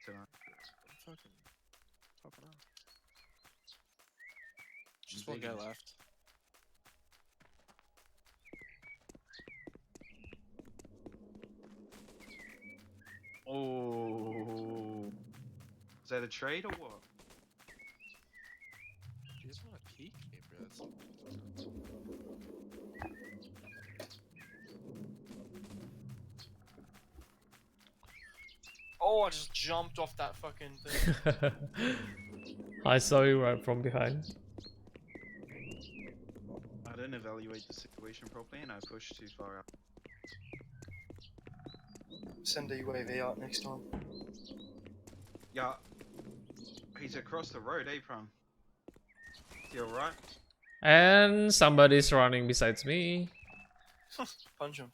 tonight. I'm fucking popping off. Just one guy Vegas. left. Oh. Is that a trade or what? Do you guys want to peek? Hey, bro, that's... Oh, I just jumped off that fucking thing. I saw you right from behind. I didn't evaluate the situation properly and I pushed too far out. Send a UAV out next time. Yeah. He's across the road, eh, Prom? You alright? And somebody's running besides me. Punch him.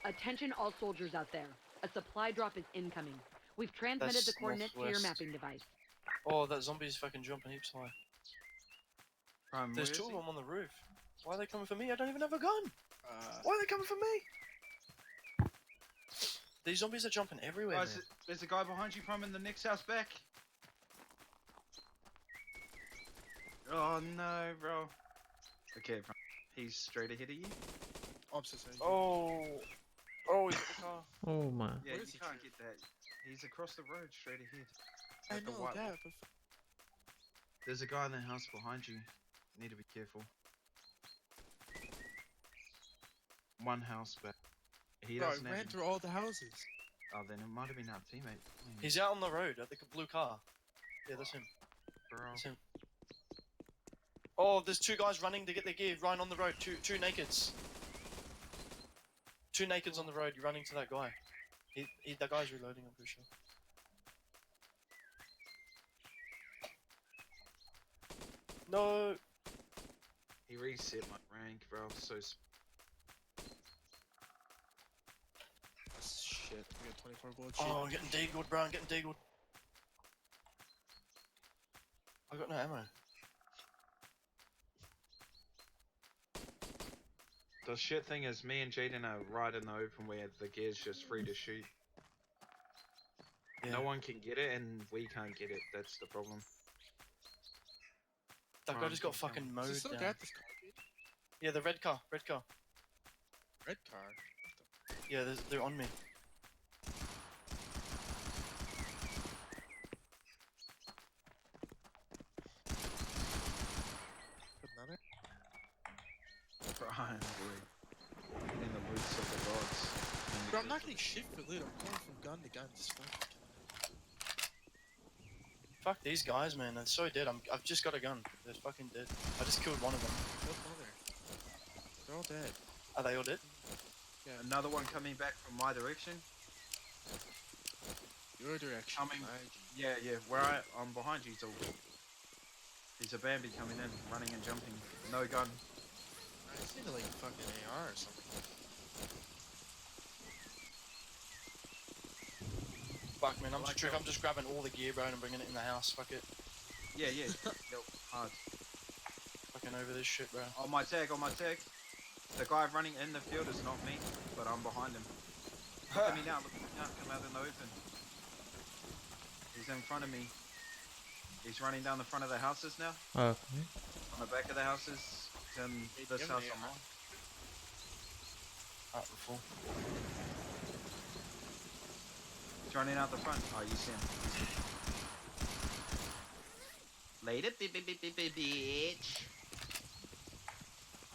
Attention all soldiers out there. A supply drop is incoming. We've transmitted That's the coordinates to your northwest. mapping device. Oh, that zombie's fucking jumping heaps high. Prom, There's where two is of he? them on the roof. Why are they coming for me? I don't even have a gun. Uh, Why are they coming for me? These zombies are jumping everywhere, Oh, man. there's a guy behind you, Prom, in the next house back. Oh no, bro. Okay, Prom. He's straight ahead of you. oh, I'm so sorry. Oh. Oh, he's at the car. Oh my. Yeah, Where you is he, can't Trip? get that. He's across the road, straight ahead. I Like the know white that, one. but There's a guy in the house behind you. Need to be careful. One house back. He bro, I doesn't have ran any- through all the houses. Oh, then it might have been our teammate. He's out on the road at the blue car. Yeah, that's him. Bro. That's him. Oh, there's two guys running to get their gear. Right on the road. Two nakeds. Two nakeds on the road. You're running to that guy. That guy's reloading, I'm pretty sure. No. He reset my rank, bro. I'm so. Shit, we got 24 bullets. Oh, I'm getting deagled, bro. I'm getting deagled. I got no ammo. The shit thing is, me and Jaden are right in the open where the gear's just free to shoot. Yeah. No one can get it, and we can't get it. That's the problem. That guy Prime just got keep coming. fucking Is mowed this still down. got this car, dude? Yeah, the red car. Red car. Red car? Yeah, they're on me. Put another? Prime, boy. In the woods of the gods. In the Bro, I'm not desert. getting shit for loot. I'm going from gun to gun. Just fucking killing Fuck these guys, man. They're so dead. I've just got a gun. They're fucking dead. I just killed one of them. it. Kill mother. They're all dead. Are they all dead? Yeah, Another one coming back from my direction. your direction. Coming. my G. Yeah, where I'm behind you, Zul. There's a Bambi coming in, running and jumping. No gun. I just need like a fucking AR or something. Fuck, man. I'm Like just grabbing all the gear, bro, and bringing it in the house. Fuck it. Yeah. Yo, hard. fucking over this shit, bro. On my tag, on my tag. The guy running in the field is not me, but I'm behind him. Look at me now, look at me now, come out in the open. He's in front of me. He's running down the front of the houses now. Okay. On the back of the houses. He's in Hey, this give house me on a- mine. Alright, we're full. He's running out the front. Oh, you see him. Later, bitch.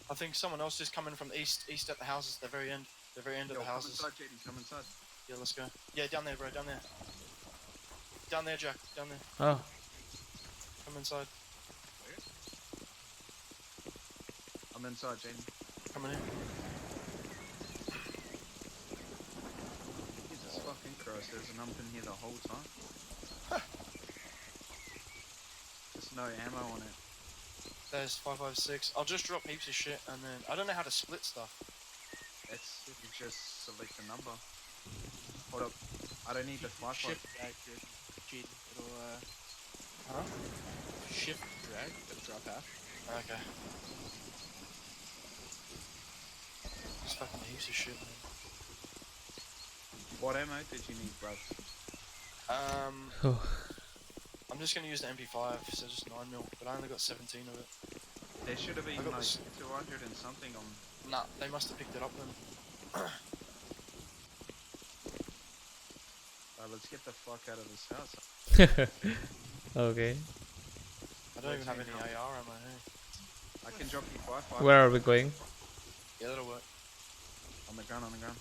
I think someone else is coming from east at the houses, the very end of Yo, the come houses. inside, JD, come inside. Yeah, let's go. Yeah, down there, bro, down there. Down there, Jack, down there. Oh, Come inside. I'm inside, JD. Come in here. Jesus fucking Christ, there's an ump in here the whole time. Just no ammo on it. There's 556. I'll just drop heaps of shit and then I don't know how to split stuff. It's, you just select a number. Hold up. I don't need the flashlight. Shift drag, Jaden. It'll Huh? shift drag. It'll drop half. Okay. Just fucking heaps of shit, man. What ammo did you need, bruv? oh. I'm just gonna use the MP5, so just 9mm, but I only got 17 of it. There should have been I got like this. 200 and something on. Nah, they must have picked it up then. Let's get the fuck out of this house. Okay. I don't even have any Rotate AR on my head. I can drop you 5 Where are we going? Yeah, that'll work. on the gun, on the gun.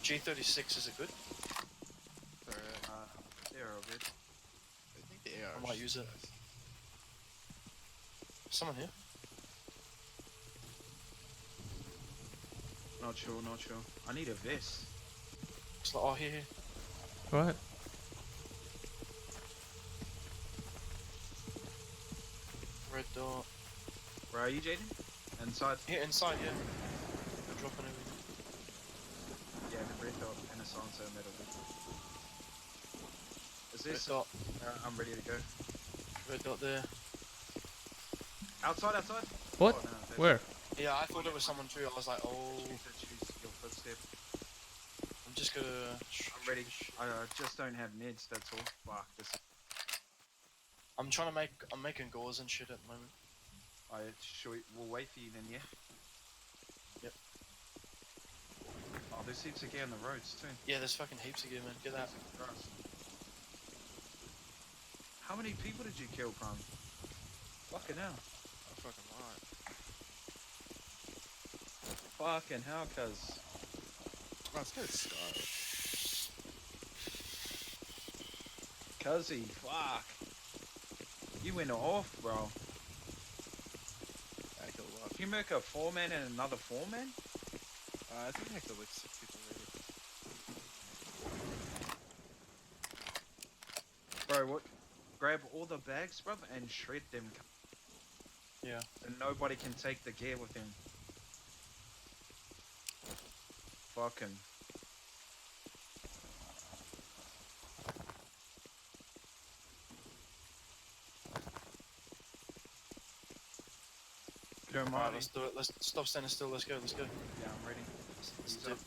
G36, is it good? They're all good. I think the AR. I might use it. Someone here? Not sure, not sure. I need a vest. It's like, oh, here. What? Red dot. Where are you, Jaden? Inside. Here, inside, yeah. They're dropping everything. Yeah, the red dot and a silencer metal. Is Red this? dot. I'm ready to go. Red dot there. Outside, outside. What? Oh, no, that's- Where? Yeah, I thought it was someone too. I was like, oh, Choose your footstep. I'm just gonna. I'm ready. I just don't have neds. That's all. Fuck this. I'm trying to make. I'm making gauze and shit at the moment. We'll wait for you then, yeah. Yep. Oh, there's heaps of gear on the roads too. Yeah, there's fucking heaps of gear, man. Get that. Jesus Christ. How many people did you kill, Prime? Fucking hell. A fucking lot. Fucking hell, cuz. Oh, it's gonna start. Cuzzy, fuck. You went off, bro. I killed a lot. Can you make a 4-man and another 4-man? I think I killed like 6 people maybe. Bro, what? Grab all the bags, bruv, and shred them. Yeah. And nobody can take the gear with him. Fucking. If you don't Alright, mind, let's do it. Let's stop standing still. Let's go. Let's go. yeah, I'm ready. Let's Ease do up. it.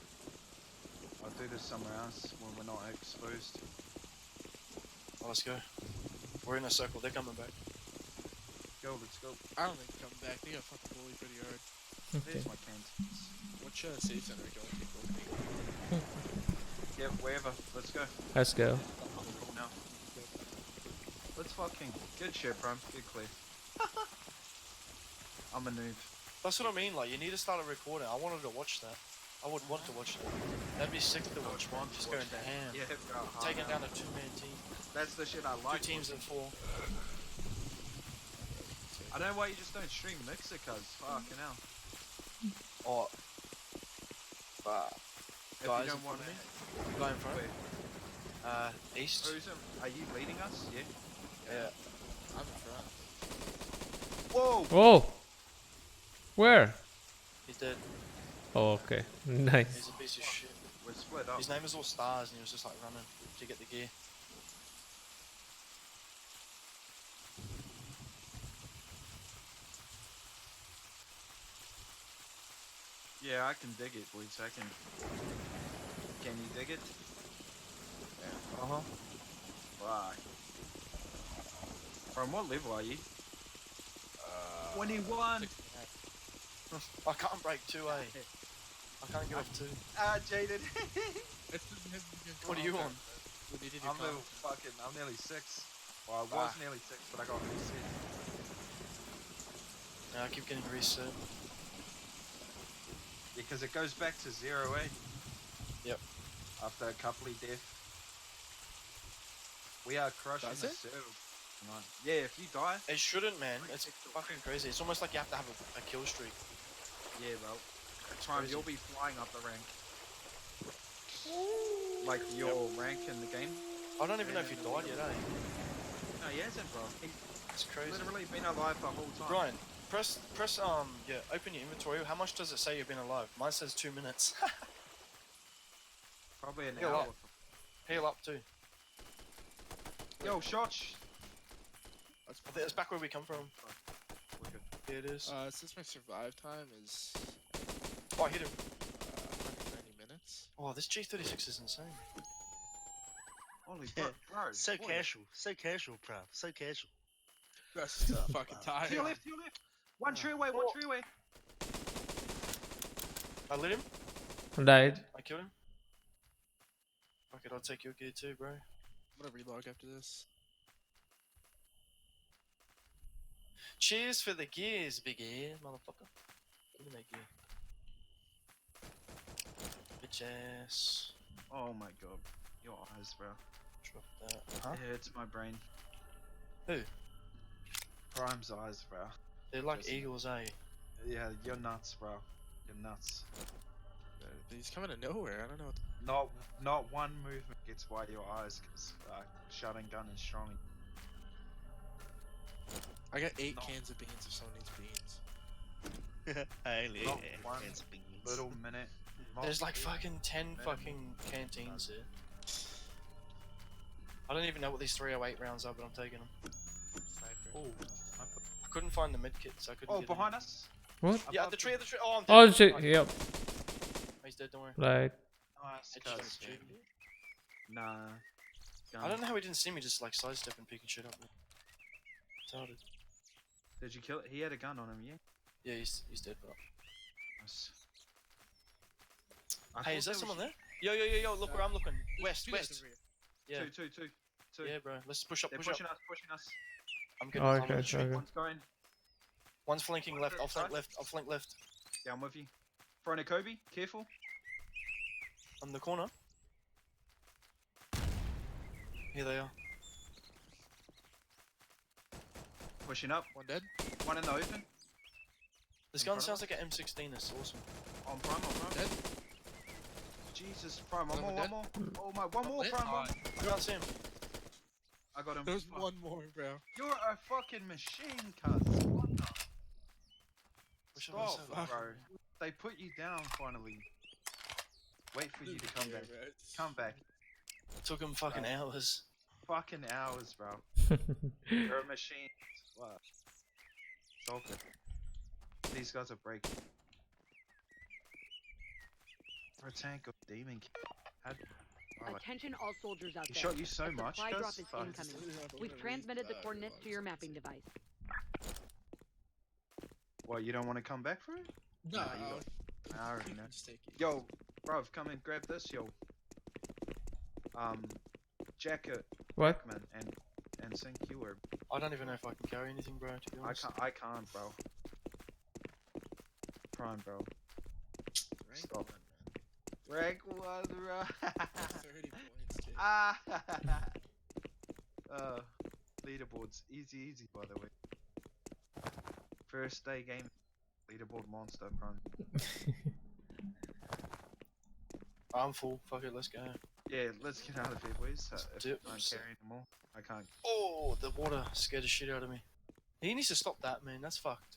I'll do this somewhere else when we're not exposed. Oh, let's go. We're in a circle. They're coming back. Go, let's go. I don't think I'm coming back. They got fucking bullied pretty hard. Okay. There's my cans. Which city center are you going to go? Yeah, wherever. Let's go. Let's go. Now. Let's fucking. Good shit, Prime. Good clear. I'm a noob. That's what I mean. Like, you need to start a recording. I wanted to watch that. I would want to watch that. That'd be sick to watch. want Just to going watch to ham. Yeah, bro. Taking down a 2-man team. That's the shit I like. 2 teams of 4. I don't know why you just don't stream Mixer, cuz. Fucking hell. Oh. If Guys you in don't want front of to. Guy in front. Wait, East. are you leading us? Yeah. Yeah. I'm in front. Whoa! Whoa! Where? He's dead. Oh, okay. Nice. He's a piece of shit. We're split up. His name is all stars and he was just like running to get the gear. Yeah, I can dig it, boys. I can. Can you dig it? Uh huh. Right. From what level are you? 21. 69. I can't break 2A. I can't get off 2. Ah, jaded. What are you on? I'm level fucking. I'm nearly 6. Well, I was nearly 6, but I got reset. Yeah, I keep getting reset. Yeah, because it goes back to 0, eh? Yep. After a couple of death. We are crushing Does the it? server. Tonight. Yeah, if you die. It shouldn't, man. It's fucking crazy. It's almost like you have to have a kill streak. Yeah, bro. Time crazy. you'll be flying up the rank. Like your rank in the game. I don't even know if you died yet, eh? No, he hasn't, bro. He's It's crazy. literally been alive the whole time. Brian, press, yeah, open your inventory. How much does it say you've been alive? Mine says 2 minutes. Probably an Heal hour. up. Heal up too. Yo, shots. I think it's back where we come from. We're good. Here it is. Since my survive time is Oh, I hit him. 190 minutes. Oh, this G36 is insane. Holy Yeah. bro. So boy. casual. So casual, bruv. So casual. That's just fucking tired. To your left, to your left. One tree away, one tree away. I lit him. Died. I killed him. Fuck it, I'll take your gear too, bro. I'm gonna relog after this. Cheers for the gears, big ear, motherfucker. Give me that gear. Bitch ass. Oh my god. Your eyes, bro. Drop that. Huh? It hurts my brain. Who? Prime's eyes, bro. They're like Just- eagles, eh? Yeah, you're nuts, bro. You're nuts. He's coming to nowhere. I don't know. Not one movement gets by your eyes, because shotgun gun is strong. I got 8 No. cans of beans if someone needs beans. Only Not one hands of beans. Little minute. not There's like even- fucking 10 minute. fucking canteens here. I don't even know what these 308 rounds are, but I'm taking them. Sniper. Oh, I couldn't find the medkits. I couldn't. oh get behind in. us. What? Yeah, Above the tree, the tree. Oh, I'm dead. Oh shit, Okay. yep. He's dead. Don't worry. Right. Nice, Headshot cuz. stupid. Nah. I don't know how he didn't see me just like sidestep and picking shit up. Retarded. Did you kill it? He had a gun on him, yeah? Yeah, he's dead, bro. Nice. Hey, is there someone there? Yo, look where I'm looking. West, Two guys west. over here. Yeah, Two. yeah, bro. Let's push up, They're push up. pushing us. I'm good. Oh, I'm on okay, the tree. okay. One's going. One's flanking left. I'll flank Right. left. I'll flank left. Yeah, I'm with you. Front of Kobe, careful. On the corner. Here they are. Pushing up. One dead. One in the open. This In gun front sounds of like an M16. That's awesome. On prime, on prime. Dead. Jesus, prime. One Another more, one one more. Oh my, one more, lit? prime. One. I can't see him. I got him. There's Fuck. one more, bro. You're a fucking machine, cuz. What the? Wish I was Stop, over. bro. They put you down finally. Wait for you to come back. Yeah, bro, it's- Come back. It took him fucking hours. Fucking hours, bro. You're a machine. What? Stop it. These guys are breaking. For a tank of demon. Alright. Attention all soldiers out He there. shot you so A much, supply drop cuz? is Fuck. incoming. We've transmitted the coordinates to your mapping device. What, you don't want to come back for it? No, Nah, you I already know. just take it. Yo, bruv, come and grab this, yo. Jacket, What? man, and sync you or I don't even know if I can carry anything, bro. To be honest. I can't, bro. Prime, bro. Rank Stop. one, Rank 1, bro. man. 30 points, kid. Ah. Leaderboards, easy, by the way. First day game, leaderboard monster, prime. I'm full. Fuck it. Let's go. Yeah, let's get out of here, boys. If do I it. can't carry anymore, I can't. Oh, the water scared the shit out of me. He needs to stop that, man. That's fucked.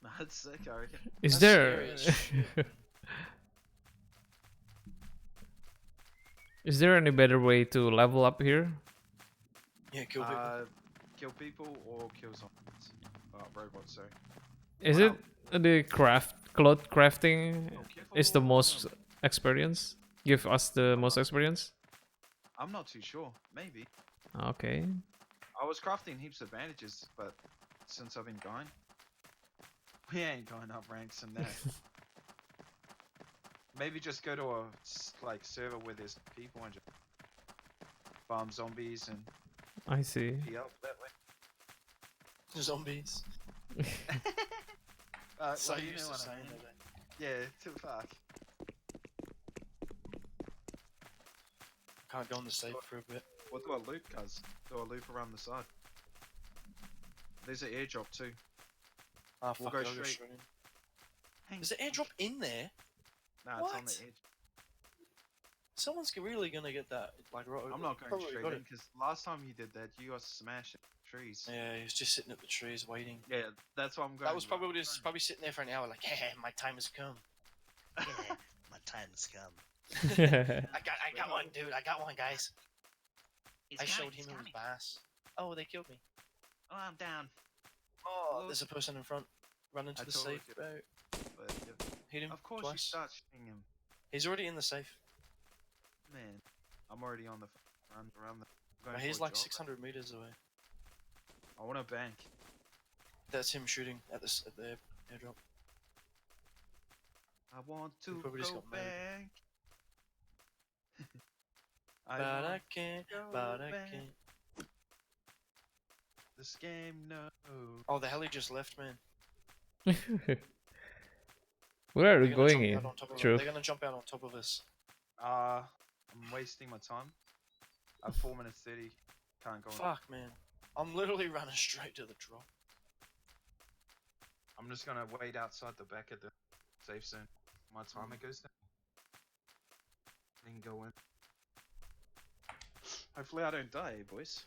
Nah, it's sick, I reckon. Is That's there scary as is there any better way to level up here? Yeah, kill people. Kill people or kill zombies. Robots, sorry. Is Wow. it the cloth crafting Oh, careful. is the most experience? Give us the most experience? I'm not too sure. Maybe. Okay. I was crafting heaps of bandages, but since I've been going, we ain't going up ranks in that. Maybe just go to a like server where there's people and just farm zombies and I see. be up that way. Zombies. So Well, you used know to what I saying mean. that. Yeah, too fuck. Can't go on the safe for a bit. What do I loop, cuz? Do I loop around the side? There's an airdrop too. Ah, We'll fuck go it, I'll straight. in. Hang Is the airdrop in there? Nah, it's on What? the edge. Someone's really gonna get that. Like, I'm not going probably straight got in it. because last time you did that, you got smashed trees. Yeah, he was just sitting at the trees waiting. Yeah, that's what I'm going. That was probably just probably sitting there for an hour, like, hey, my time has come. Yeah, my time's come. I got one, dude. I got one, guys. It's I coming, showed him it's it was coming. bass. Oh, they killed me. Oh, I'm down. Oh, Look. there's a person in front. Run into I the told safe, you. bro. But yeah, Hit him of course you twice. start shooting him, He's already in the safe. man. I'm already on the run around the. But going he's for a like jog. 600 meters away. I want a bank. That's him shooting at the airdrop. I want to probably just go got mad. back. I But I want can't. go But I back. can't. This game, no. Oh, the heli just left, man. Where are They're we gonna going jump in? out on top of True. They're gonna jump out on top of us. I'm wasting my time. I have 4 minutes 30. Can't go on. Fuck, man. I'm literally running straight to the drop. I'm just gonna wait outside the back of the safe zone. My timer goes down. Then go in. Hopefully I don't die, boys.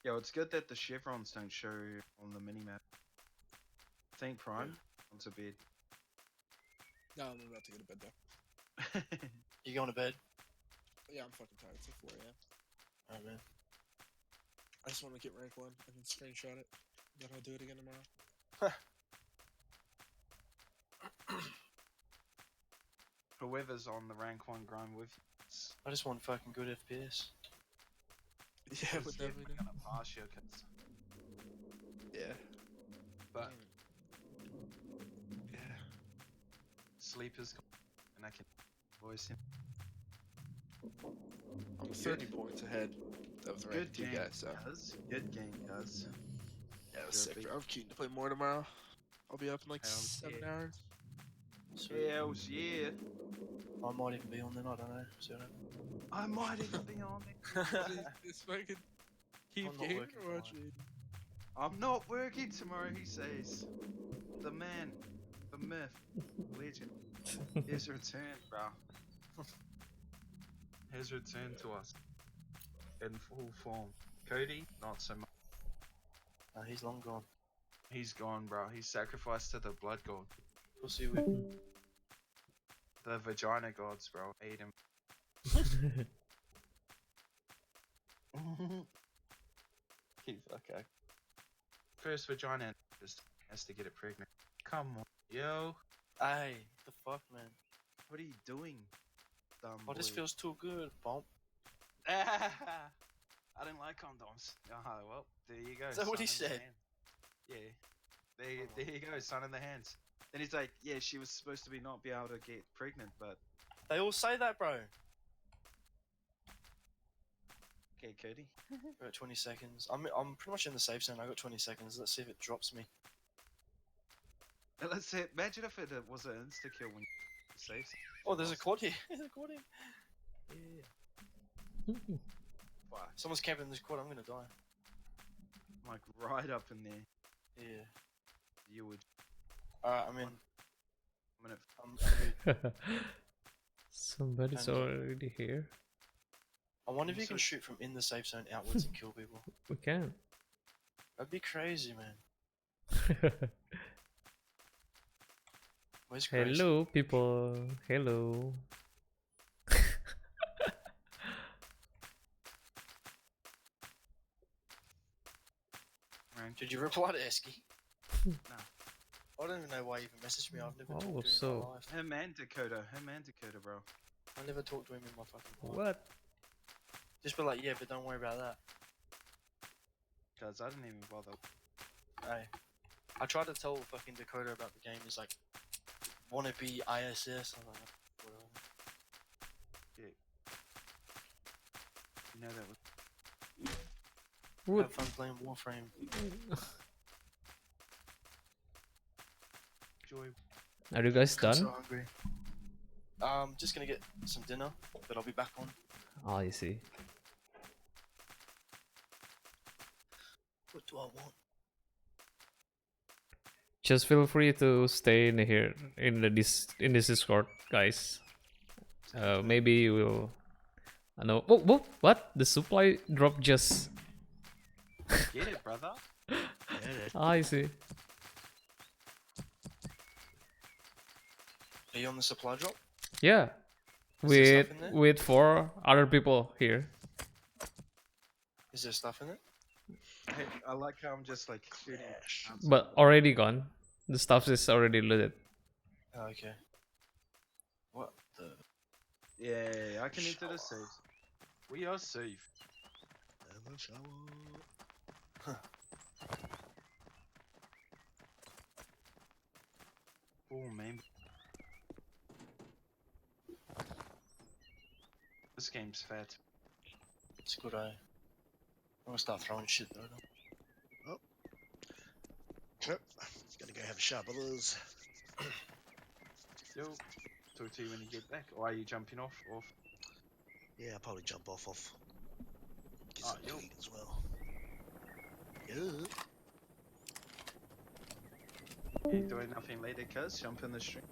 Yo, it's good that the chevrons don't show on the minimap. Thank Prime. Onto bed. No, I'm about to go to bed though. You going to bed? Yeah, I'm fucking tired. It's like 4 a.m. Alright, man. I just want to get rank 1. I can screenshot it. Then I'll do it again tomorrow. Whoever's on the rank 1 grind with you. I just want fucking good FPS. Yeah, with we're everything. gonna pass you, cause Yeah. but Yeah. sleep is gone, and I can voice him. I'm 30 points ahead of the Good rank 2 game, guys, so. cuz. Good game, cuz. Yeah, it was Good sick, beat. bro. I'm keen to play more tomorrow. I'll be up in like Hells 7 yeah. hours. Sweet. Hells yeah. I might even be on then, I don't know. See what I might even be on it. happens. It's fucking Keith I'm not Gamer working or tomorrow. Trade? I'm not working tomorrow, he says. The man, the myth, legend. His return, bro. His return to us. In full form. Cody, not so much. He's long gone. He's gone, bro. He's sacrificed to the blood god. Pussy whip. The vagina gods, bro. Ate him. Okay. First vagina just has to get it pregnant. Come on, yo. Hey, the fuck, man. What are you doing, dumb Oh, this boy? feels too good, bump. I don't like condoms. Oh, well, there you go. Is that what he son in the said? hand. Yeah. There you go, son in the hands. Then he's like, yeah, she was supposed to not be able to get pregnant, but They all say that, bro. okay, Cody. We're at 20 seconds. I'm pretty much in the safe zone. I got 20 seconds. Let's see if it drops me. Now, let's say, imagine if it was an insta kill when you saved. Oh, there's a quad here. There's a quad here. Yeah. Fuck, Someone's camping this quad. I'm gonna die. like right up in there. Yeah. You would. Alright, I'm in. I'm gonna. I'm good. Somebody's And- already here. I wonder if I'm you can so- shoot from in the safe zone outwards and kill people. We can. That'd be crazy, man. Where's Grace? Hello, people. Hello. Did you reply to Esky? No. I don't even know why he even messaged me. I've never talked to him in so- my life. Him and Dakota, bro. I never talked to him in my fucking life. What? Just be like, yeah, but don't worry about that. Cause I didn't even bother. Hey, I tried to tell fucking Dakota about the game. He's like, wanna be ISS? I'm like, whatever. You know that was. What? Have fun playing Warframe. Joy. Are you guys I'm done? so hungry. Just gonna get some dinner, but I'll be back on. Oh, I see. What do I want? Just feel free to stay in here in this Discord, guys. Maybe we'll. I know. Oh, what? The supply drop just. Get it, brother. I see. Are you on the supply drop? Yeah, Is there with stuff in there? with 4 other people here. Is there stuff in it? Hey, I like how I'm just like shooting. But already gone. The stuff is already looted. Oh, okay. What the? Yeah, I can enter the safe. We are safe. Have a shower. Oh man. This game's fat. It's good, I'm gonna start throwing shit though. Yep. Gonna go have a shower, brothers. Yo, talk to you when you get back. Or are you jumping off? Yeah, I'll probably jump off. Get Ah, some yo. to eat as well. Yeah. You doing nothing later, cuz? Jump in the stream.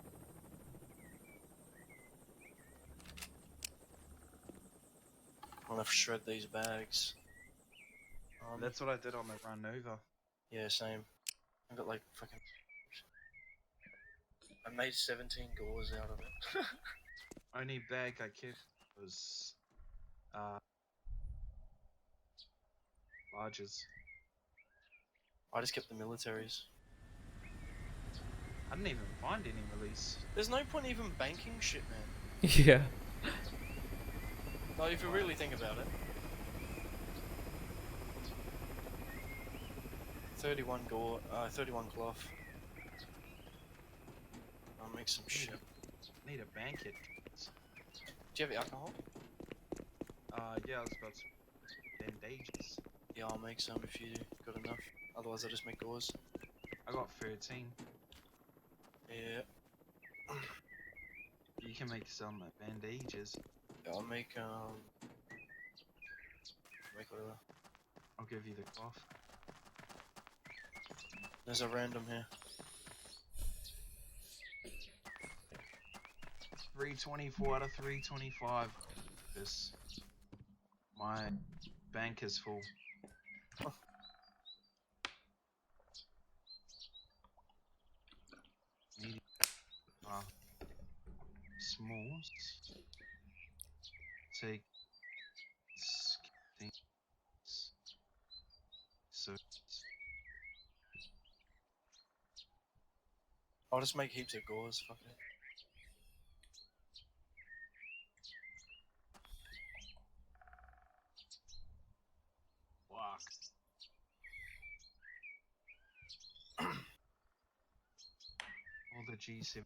I'm gonna shred these bags. That's what I did on the run over. Yeah, same. I got like fucking. I made 17 gauze out of it. Only bag I kept was larges. I just kept the militaries. I didn't even find any release. There's no point even banking shit, man. Yeah. Like, if you really think about it. 31 cloth. I'll make some shit. Need a bank it. Do you have alcohol? Yeah, I was about to. Bandages. Yeah, I'll make some if you got enough. Otherwise, I'll just make gauze. I got 13. Yeah, You can make some bandages. I'll make whatever. I'll give you the cloth. There's a random here. 324 out of 325. This. My bank is full. Medium. Smalls. Take. Things. So. I'll just make heaps of gauze. Fuck it. Fuck. All the G7.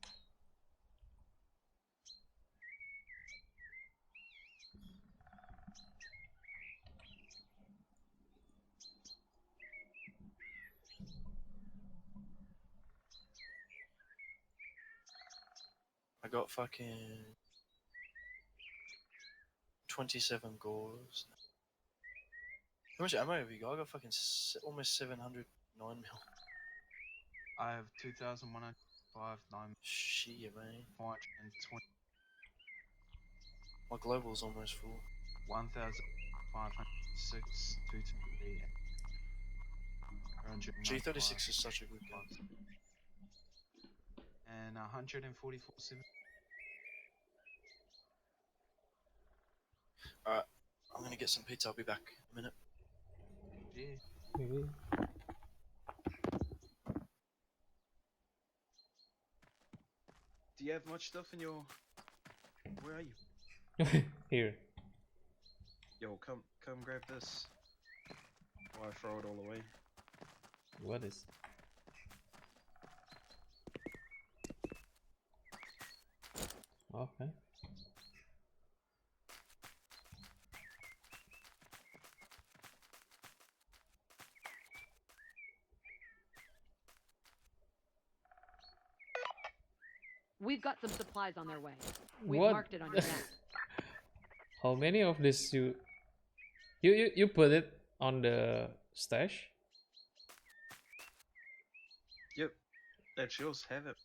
I got fucking 27 gauze. How much ammo have you got? I got fucking almost 709 mil. I have 2,105, 9, Shit, man. 520, My global's almost full. 1,506, 228. G36 is such a good gun. And 144 7. Alright, I'm gonna get some pizza. I'll be back in a minute. Yeah. Do you have much stuff in your? Where are you? Here. Yo, come grab this. Or I throw it all away. What is? Okay. We've got some supplies on their way. We've What? marked it on your map. How many of this you put it on the stash? Yep, that's yours. Have it.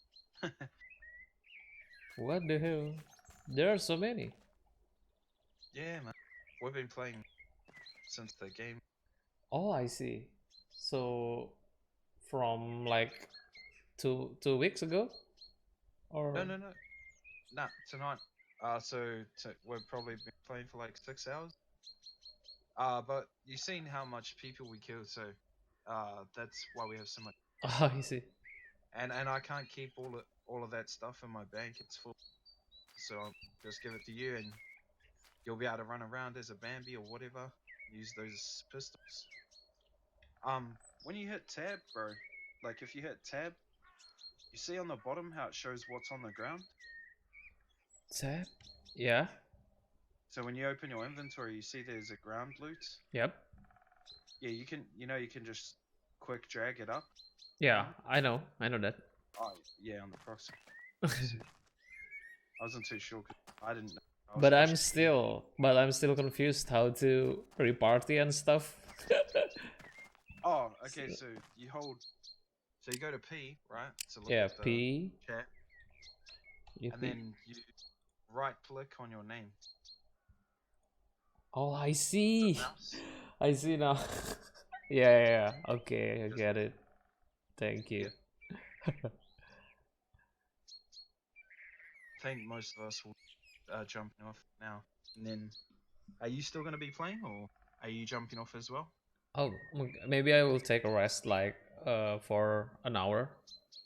What the hell? There are so many. Yeah, man. We've been playing since the game. Oh, I see. So from like two weeks ago, or No, nah, tonight. We've probably been playing for like 6 hours. But you've seen how much people we killed, so that's why we have so much. Oh, I see. And I can't keep all of that stuff in my bank. It's full. So I'll just give it to you, and you'll be able to run around as a Bambi or whatever. Use those pistols. When you hit tab, bro, like if you hit tab, you see on the bottom how it shows what's on the ground. Tab. Yeah. So when you open your inventory, you see there's a ground loot. Yep. Yeah, you can just quick drag it up. Yeah, I know that. Oh, yeah, on the proxy. I wasn't too sure 'cause I didn't know. I was But I'm pushing- still confused how to reparty and stuff. Oh, okay. So you hold. So you go to P, right? To look Yeah, at the P. chat, You and P. then you right click on your name. Oh, I The see. mouse. I see now. Yeah. Okay, I Just- get it. Thank you. I think most of us will jumping off now. And then, are you still going to be playing, or are you jumping off as well? Oh, maybe I will take a rest like for an hour,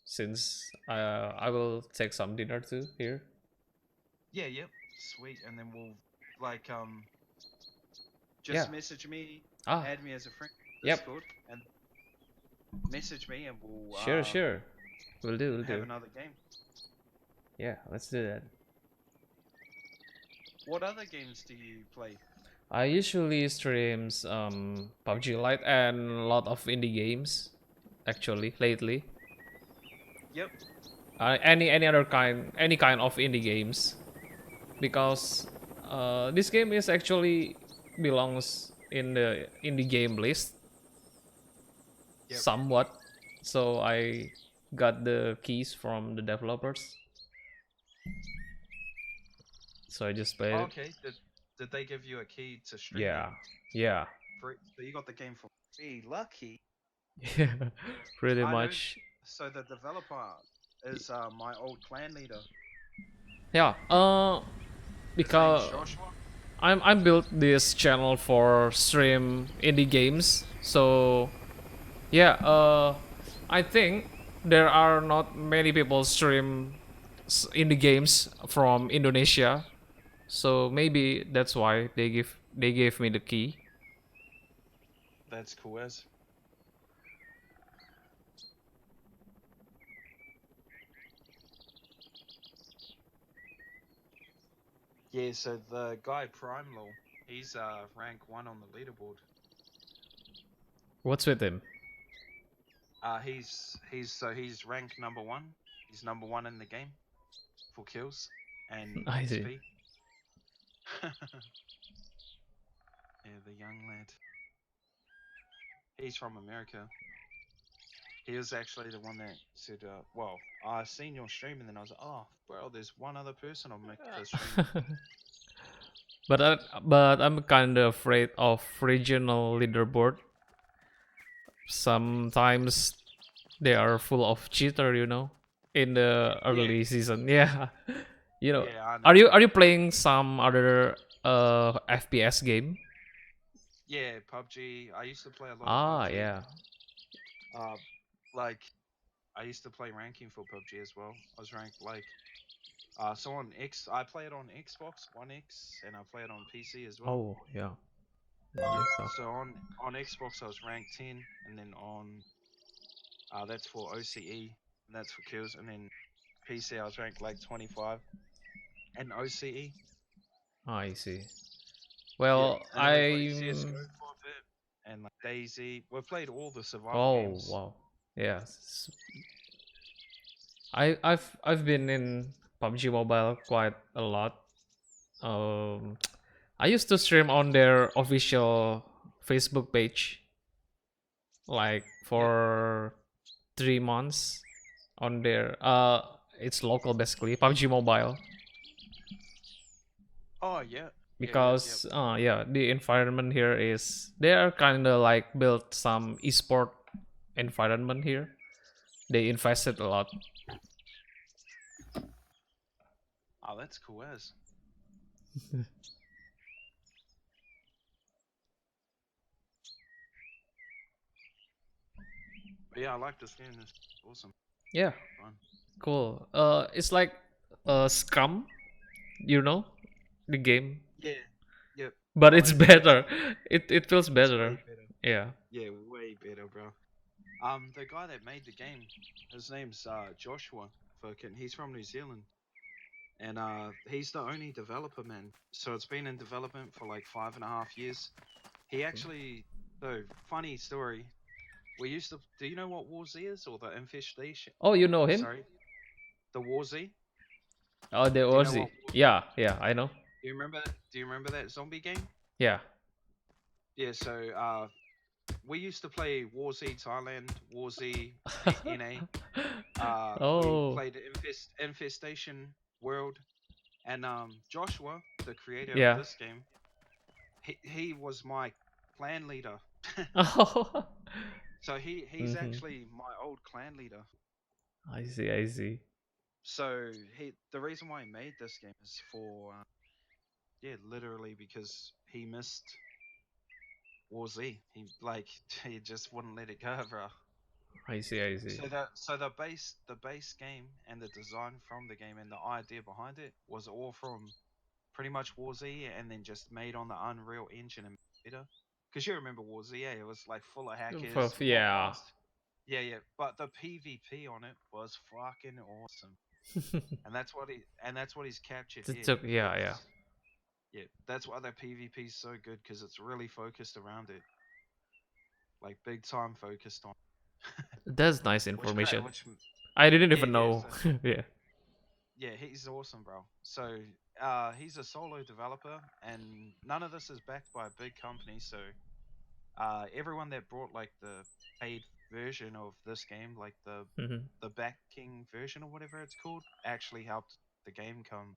since I will take some dinner too here. Yeah. Yep. Sweet. And then we'll like just Yeah. message me, Ah, add me as a friend. Yep. Discord, and message me, and we'll sure. We'll do. have another game. Yeah, let's do that. What other games do you play? I usually streams PUBG Lite and a lot of indie games, actually lately. Yep. Any other any kind of indie games, because this game is actually belongs in the indie game list. Yep. Somewhat. So I got the keys from the developers. So I just played it. Okay. Did they give you a key to stream? Yeah. Free? So you got the game for free. Lucky. Yeah, pretty I know. much. So the developer is my old clan leader. Yeah. His Because name's Joshua. I built this channel for stream indie games. So yeah, I think there are not many people stream indie games from Indonesia. So maybe that's why they gave me the key. That's cool as. Yeah, so the guy Primelol, he's rank 1 on the leaderboard. What's with him? He's rank number 1. He's number 1 in the game for kills and I see. XP. Yeah, the young lad. He's from America. He was actually the one that said, well, I seen your stream and then I was like, oh, bro, there's one other person on the stream. But I'm kind of afraid of regional leaderboard. Sometimes they are full of cheater, in the early season. Yeah, Yeah, I know. Are you playing some other FPS game? Yeah, PUBG. I used to play a lot Ah, of PUBG. yeah. Like, I used to play ranking for PUBG as well. I was ranked like So on I play it on Xbox One X, and I play it on PC as well. Oh, yeah. Yeah. Nice stuff. So on Xbox I was ranked 10, and then on that's for OCE, and that's for kills, and then PC I was ranked like 25, and OCE. I see. Yeah. Well, And then we played I'm. CS:GO for a bit, and like DayZ. We've played all the survival Oh, games. wow. Yes. I've been in PUBG Mobile quite a lot. I used to stream on their official Facebook page, like for 3 months on their it's local basically, PUBG Mobile. Oh yeah. Because yeah, the environment here is they are kind of like built some esport environment here. They invested a lot. Oh, that's cool as. But yeah, I like this game. It's awesome. Yeah, Fun. cool. It's like Scum, you know, the game, Yeah. Yep. but it's Way better. It feels It's better. way better. Yeah. Yeah, way better, bro. The guy that made the game, his name's Joshua Firkin. He's from New Zealand, and he's the only developer, man. So it's been in development for like 5.5 years. He actually, so funny story. We used to. Do you know what War Z is, or the Infestation? Oh, you know him? Sorry, the War Z. Oh, the Do you know Ozzy. what? Yeah, yeah, I know. Do you remember? Do you remember that zombie game? Yeah. Yeah. So we used to play War Z Thailand, War Z NA. We Oh, played Infestation World, and Joshua, the creator yeah. of this game, he was my clan leader. Oh, So he's Mhm. actually my old clan leader. I see, I see. So the reason why he made this game is for yeah, literally because he missed War Z. He like he just wouldn't let it go, bro. I see, I see. So the base game and the design from the game and the idea behind it was all from pretty much War Z, and then just made on the Unreal Engine and better. Because you remember War Z, yeah, it was like full of hackers. Yeah. mods. Yeah. But the PvP on it was fucking awesome, and that's what he's captured It here. took, yeah, yeah. It's- Yeah, that's why the PvP is so good, because it's really focused around it, like big time focused on. That's nice Which information. which I didn't yeah, even know. Yeah. yeah, he's awesome, bro. So he's a solo developer, and none of this is backed by a big company. So everyone that brought like the paid version of this game, like Mhm. the backing version or whatever it's called, actually helped the game come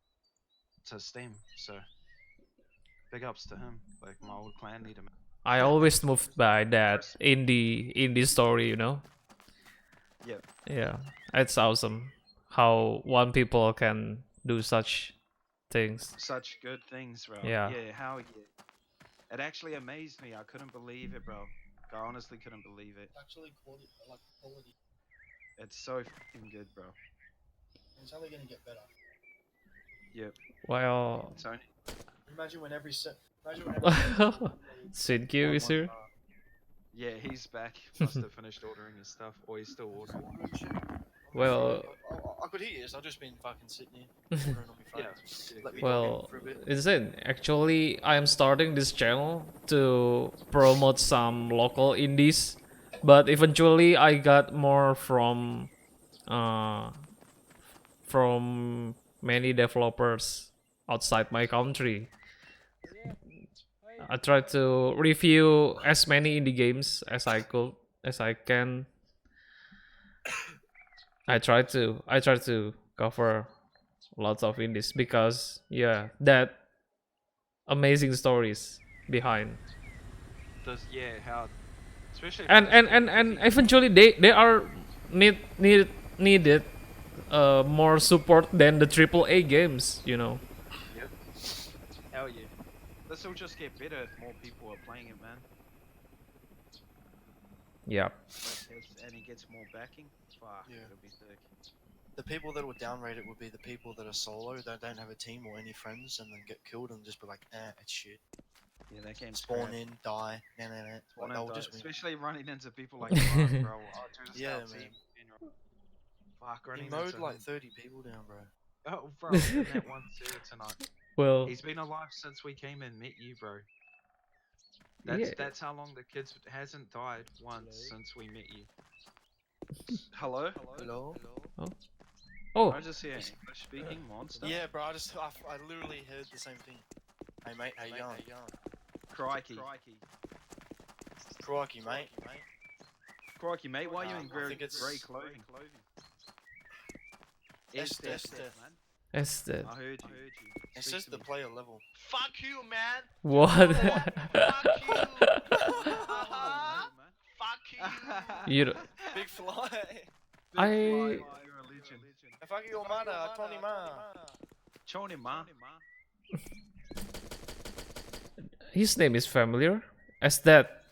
to Steam. So big ups to him, like my old clan leader. Man. I always moved by that Chris. indie story, you know? Yep. Yeah. It's awesome how one people can do such things. Such good things, bro. Yeah. Yeah, how it actually amazed me. I couldn't believe it, bro. I honestly couldn't believe it. Actually, quality, like quality. It's so fucking good, bro. It's only gonna get better. Yep. Well, It's only Imagine when every set. Imagine when every. Sinkyu is here. yeah, he's back. Must have finished ordering his stuff, or he's still ordering. Well, I could hear you. I've just been fucking sitting here. ordering on my phone. Yeah. Let me well, for a bit. is it actually I am starting this channel to promote some local indies, but eventually I got more from many developers outside my country. I try to review as many indie games as I can. I try to cover lots of indies because yeah, that amazing stories behind. Yeah, how especially And eventually they are needed more support than the AAA games, you know. Yep. Hell yeah. This will just get better if more people are playing it, man. Yeah. And he gets more backing. Fuck, Yeah. it'll be sick. The people that would downrate it would be the people that are solo, that don't have a team or any friends, and then get killed and just be like, it's shit. Yeah, that game's Spawn crap. in, die, nah. Spawn Like, and they'll die, just win. especially running into people like Mark, bro. Oh, dude, Yeah, our team. Fuck, He running mowed into like him. 30 people down, bro. Oh, bro, in that one server tonight. Well, He's been alive since we came and met you, bro. yeah. That's how long the kid hasn't died once since we met you. Hello? Hello? Oh, I just hear English speaking monster. Yeah, bro, I literally heard the same thing. Hey, mate, how you going? Crikey. Crikey, mate. Crikey, mate, why are you in I grey think it's- clothing? Esther. man. Esther. I heard you. It's Speak just to the me. player level. Fuck you, man. What? Fuck you. Fuck you. You. Big fly. I. You're a legend. Fuck your mother, Tony Ma. Choni ma. His name is familiar. As that.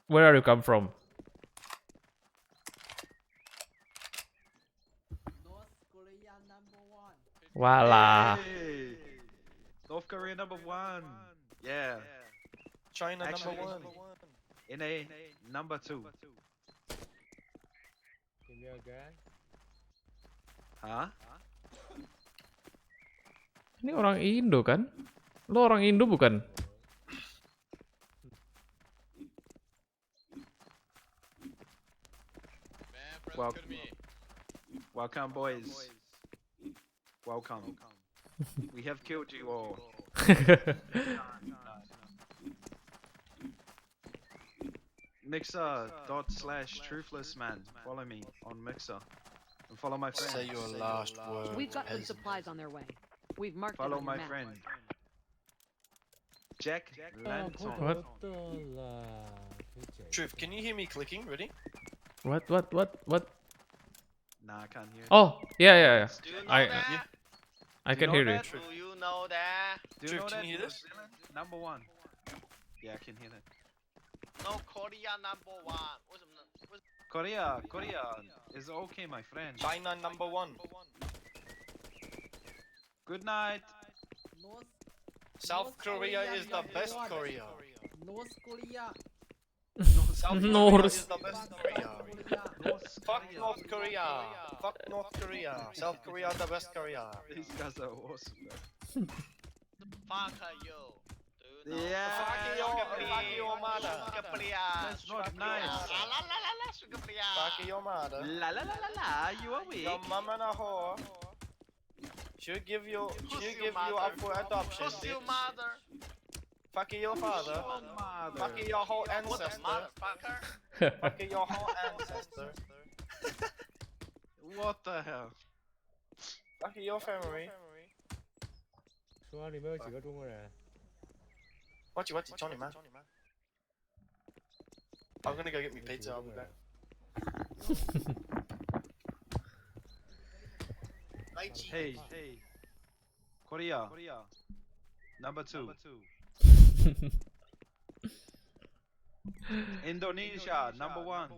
Where are you come from? Voila. Hey. North Korea number 1. Yeah. China Actually- number 1. NA number 2. Hah? Ini orang Indo kan? Lo orang Indo bukan? Welcome, boys. Welcome. We have killed you all. Mixer./truthlessman. Follow me on Mixer. And follow my friend. Say your last word. We've got some peasant. supplies on their way. We've marked Follow it on my your map. friend. Jack Lanton. What? Truth, can you hear me clicking? Ready? What? Nah, I can't hear. Oh, yeah. Do you know I- that? I Do can you hear know you. that? Do you know that? Do you Truth, know can that? you hear this? New Zealand? Number 1. Yeah, I can hear that. No Korea number 1. 为什么呢？ Korea is okay, my friend. China number 1. Good night. South Korea is the best Korea. North Korea. South Korea North. is the best Korea. Fuck North Korea. Fuck North Korea. South Korea the best Korea. These guys are awesome, bro. Fuck you. Do you know? Yeah. Fuck your mother. Sugar Priya. That's not nice. La la la la la, Sugar Priya. Fuck your mother. La la la la la, you are weak. Your mama a whore. She'll give you up for adoption. Who's your bitch. mother? Fuck your father. Mother. Fuck your whole What the ancestor. motherfucker? Fuck your whole ancestor. What the hell? Fuck your family. 说里面有几个中国人？ What you Johnny man? I'm gonna go get me pizza. I'll be back. Hey. Korea. Number 2. Indonesia. Number 1.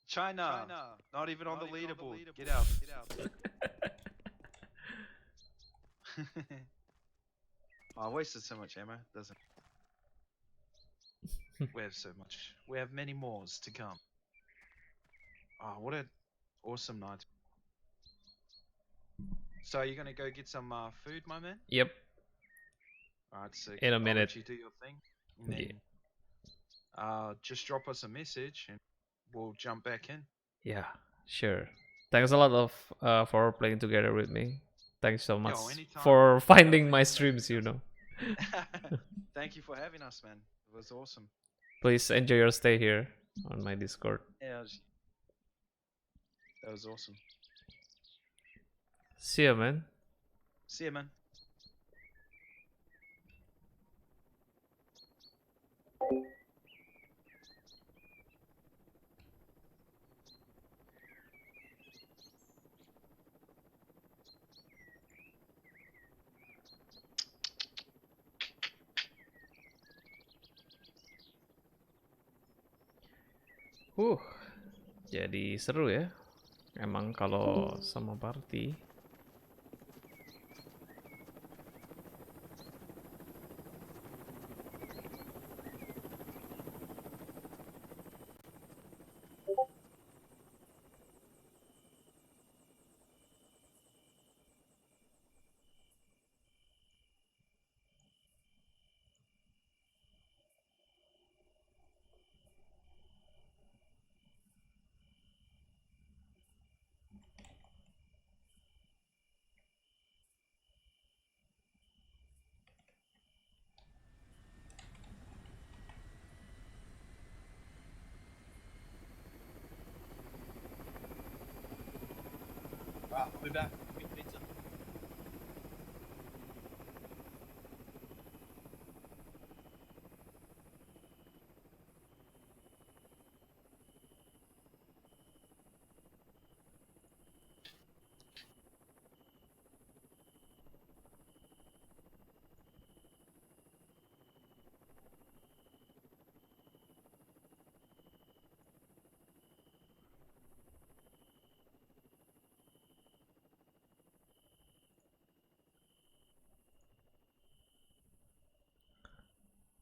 China. Not even on the leaderboard. Get out. Oh, I wasted so much ammo. Doesn't. We have so much. We have many more to come. Oh, what an awesome night. So you're gonna go get some food, my man? Yep. Alright, so In a I'll let minute. you do your thing. And Yeah. then, just drop us a message and we'll jump back in. Yeah, sure. Thanks a lot for playing together with me. Thanks so much anytime. for finding my streams, you know. Thank you for having us, man. It was awesome. Please enjoy your stay here on my Discord. Yeah, that was awesome. See ya, man. See ya, man. Jadi seru ya. Emang kalau sama party. Right, I'll be back. Get pizza.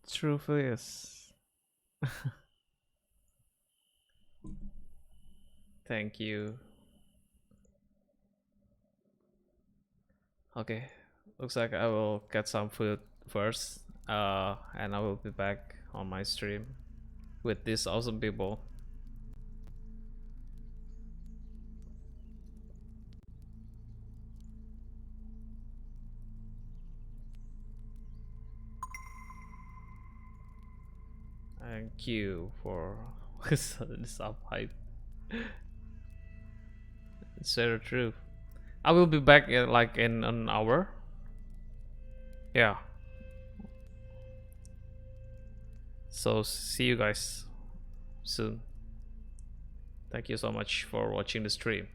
Truth is. Thank you. Okay, looks like I will get some food first, and I will be back on my stream with these awesome people. Thank you for this up hype. It's very true. I will be back in like in an hour. Yeah. So see you guys soon. Thank you so much for watching the stream.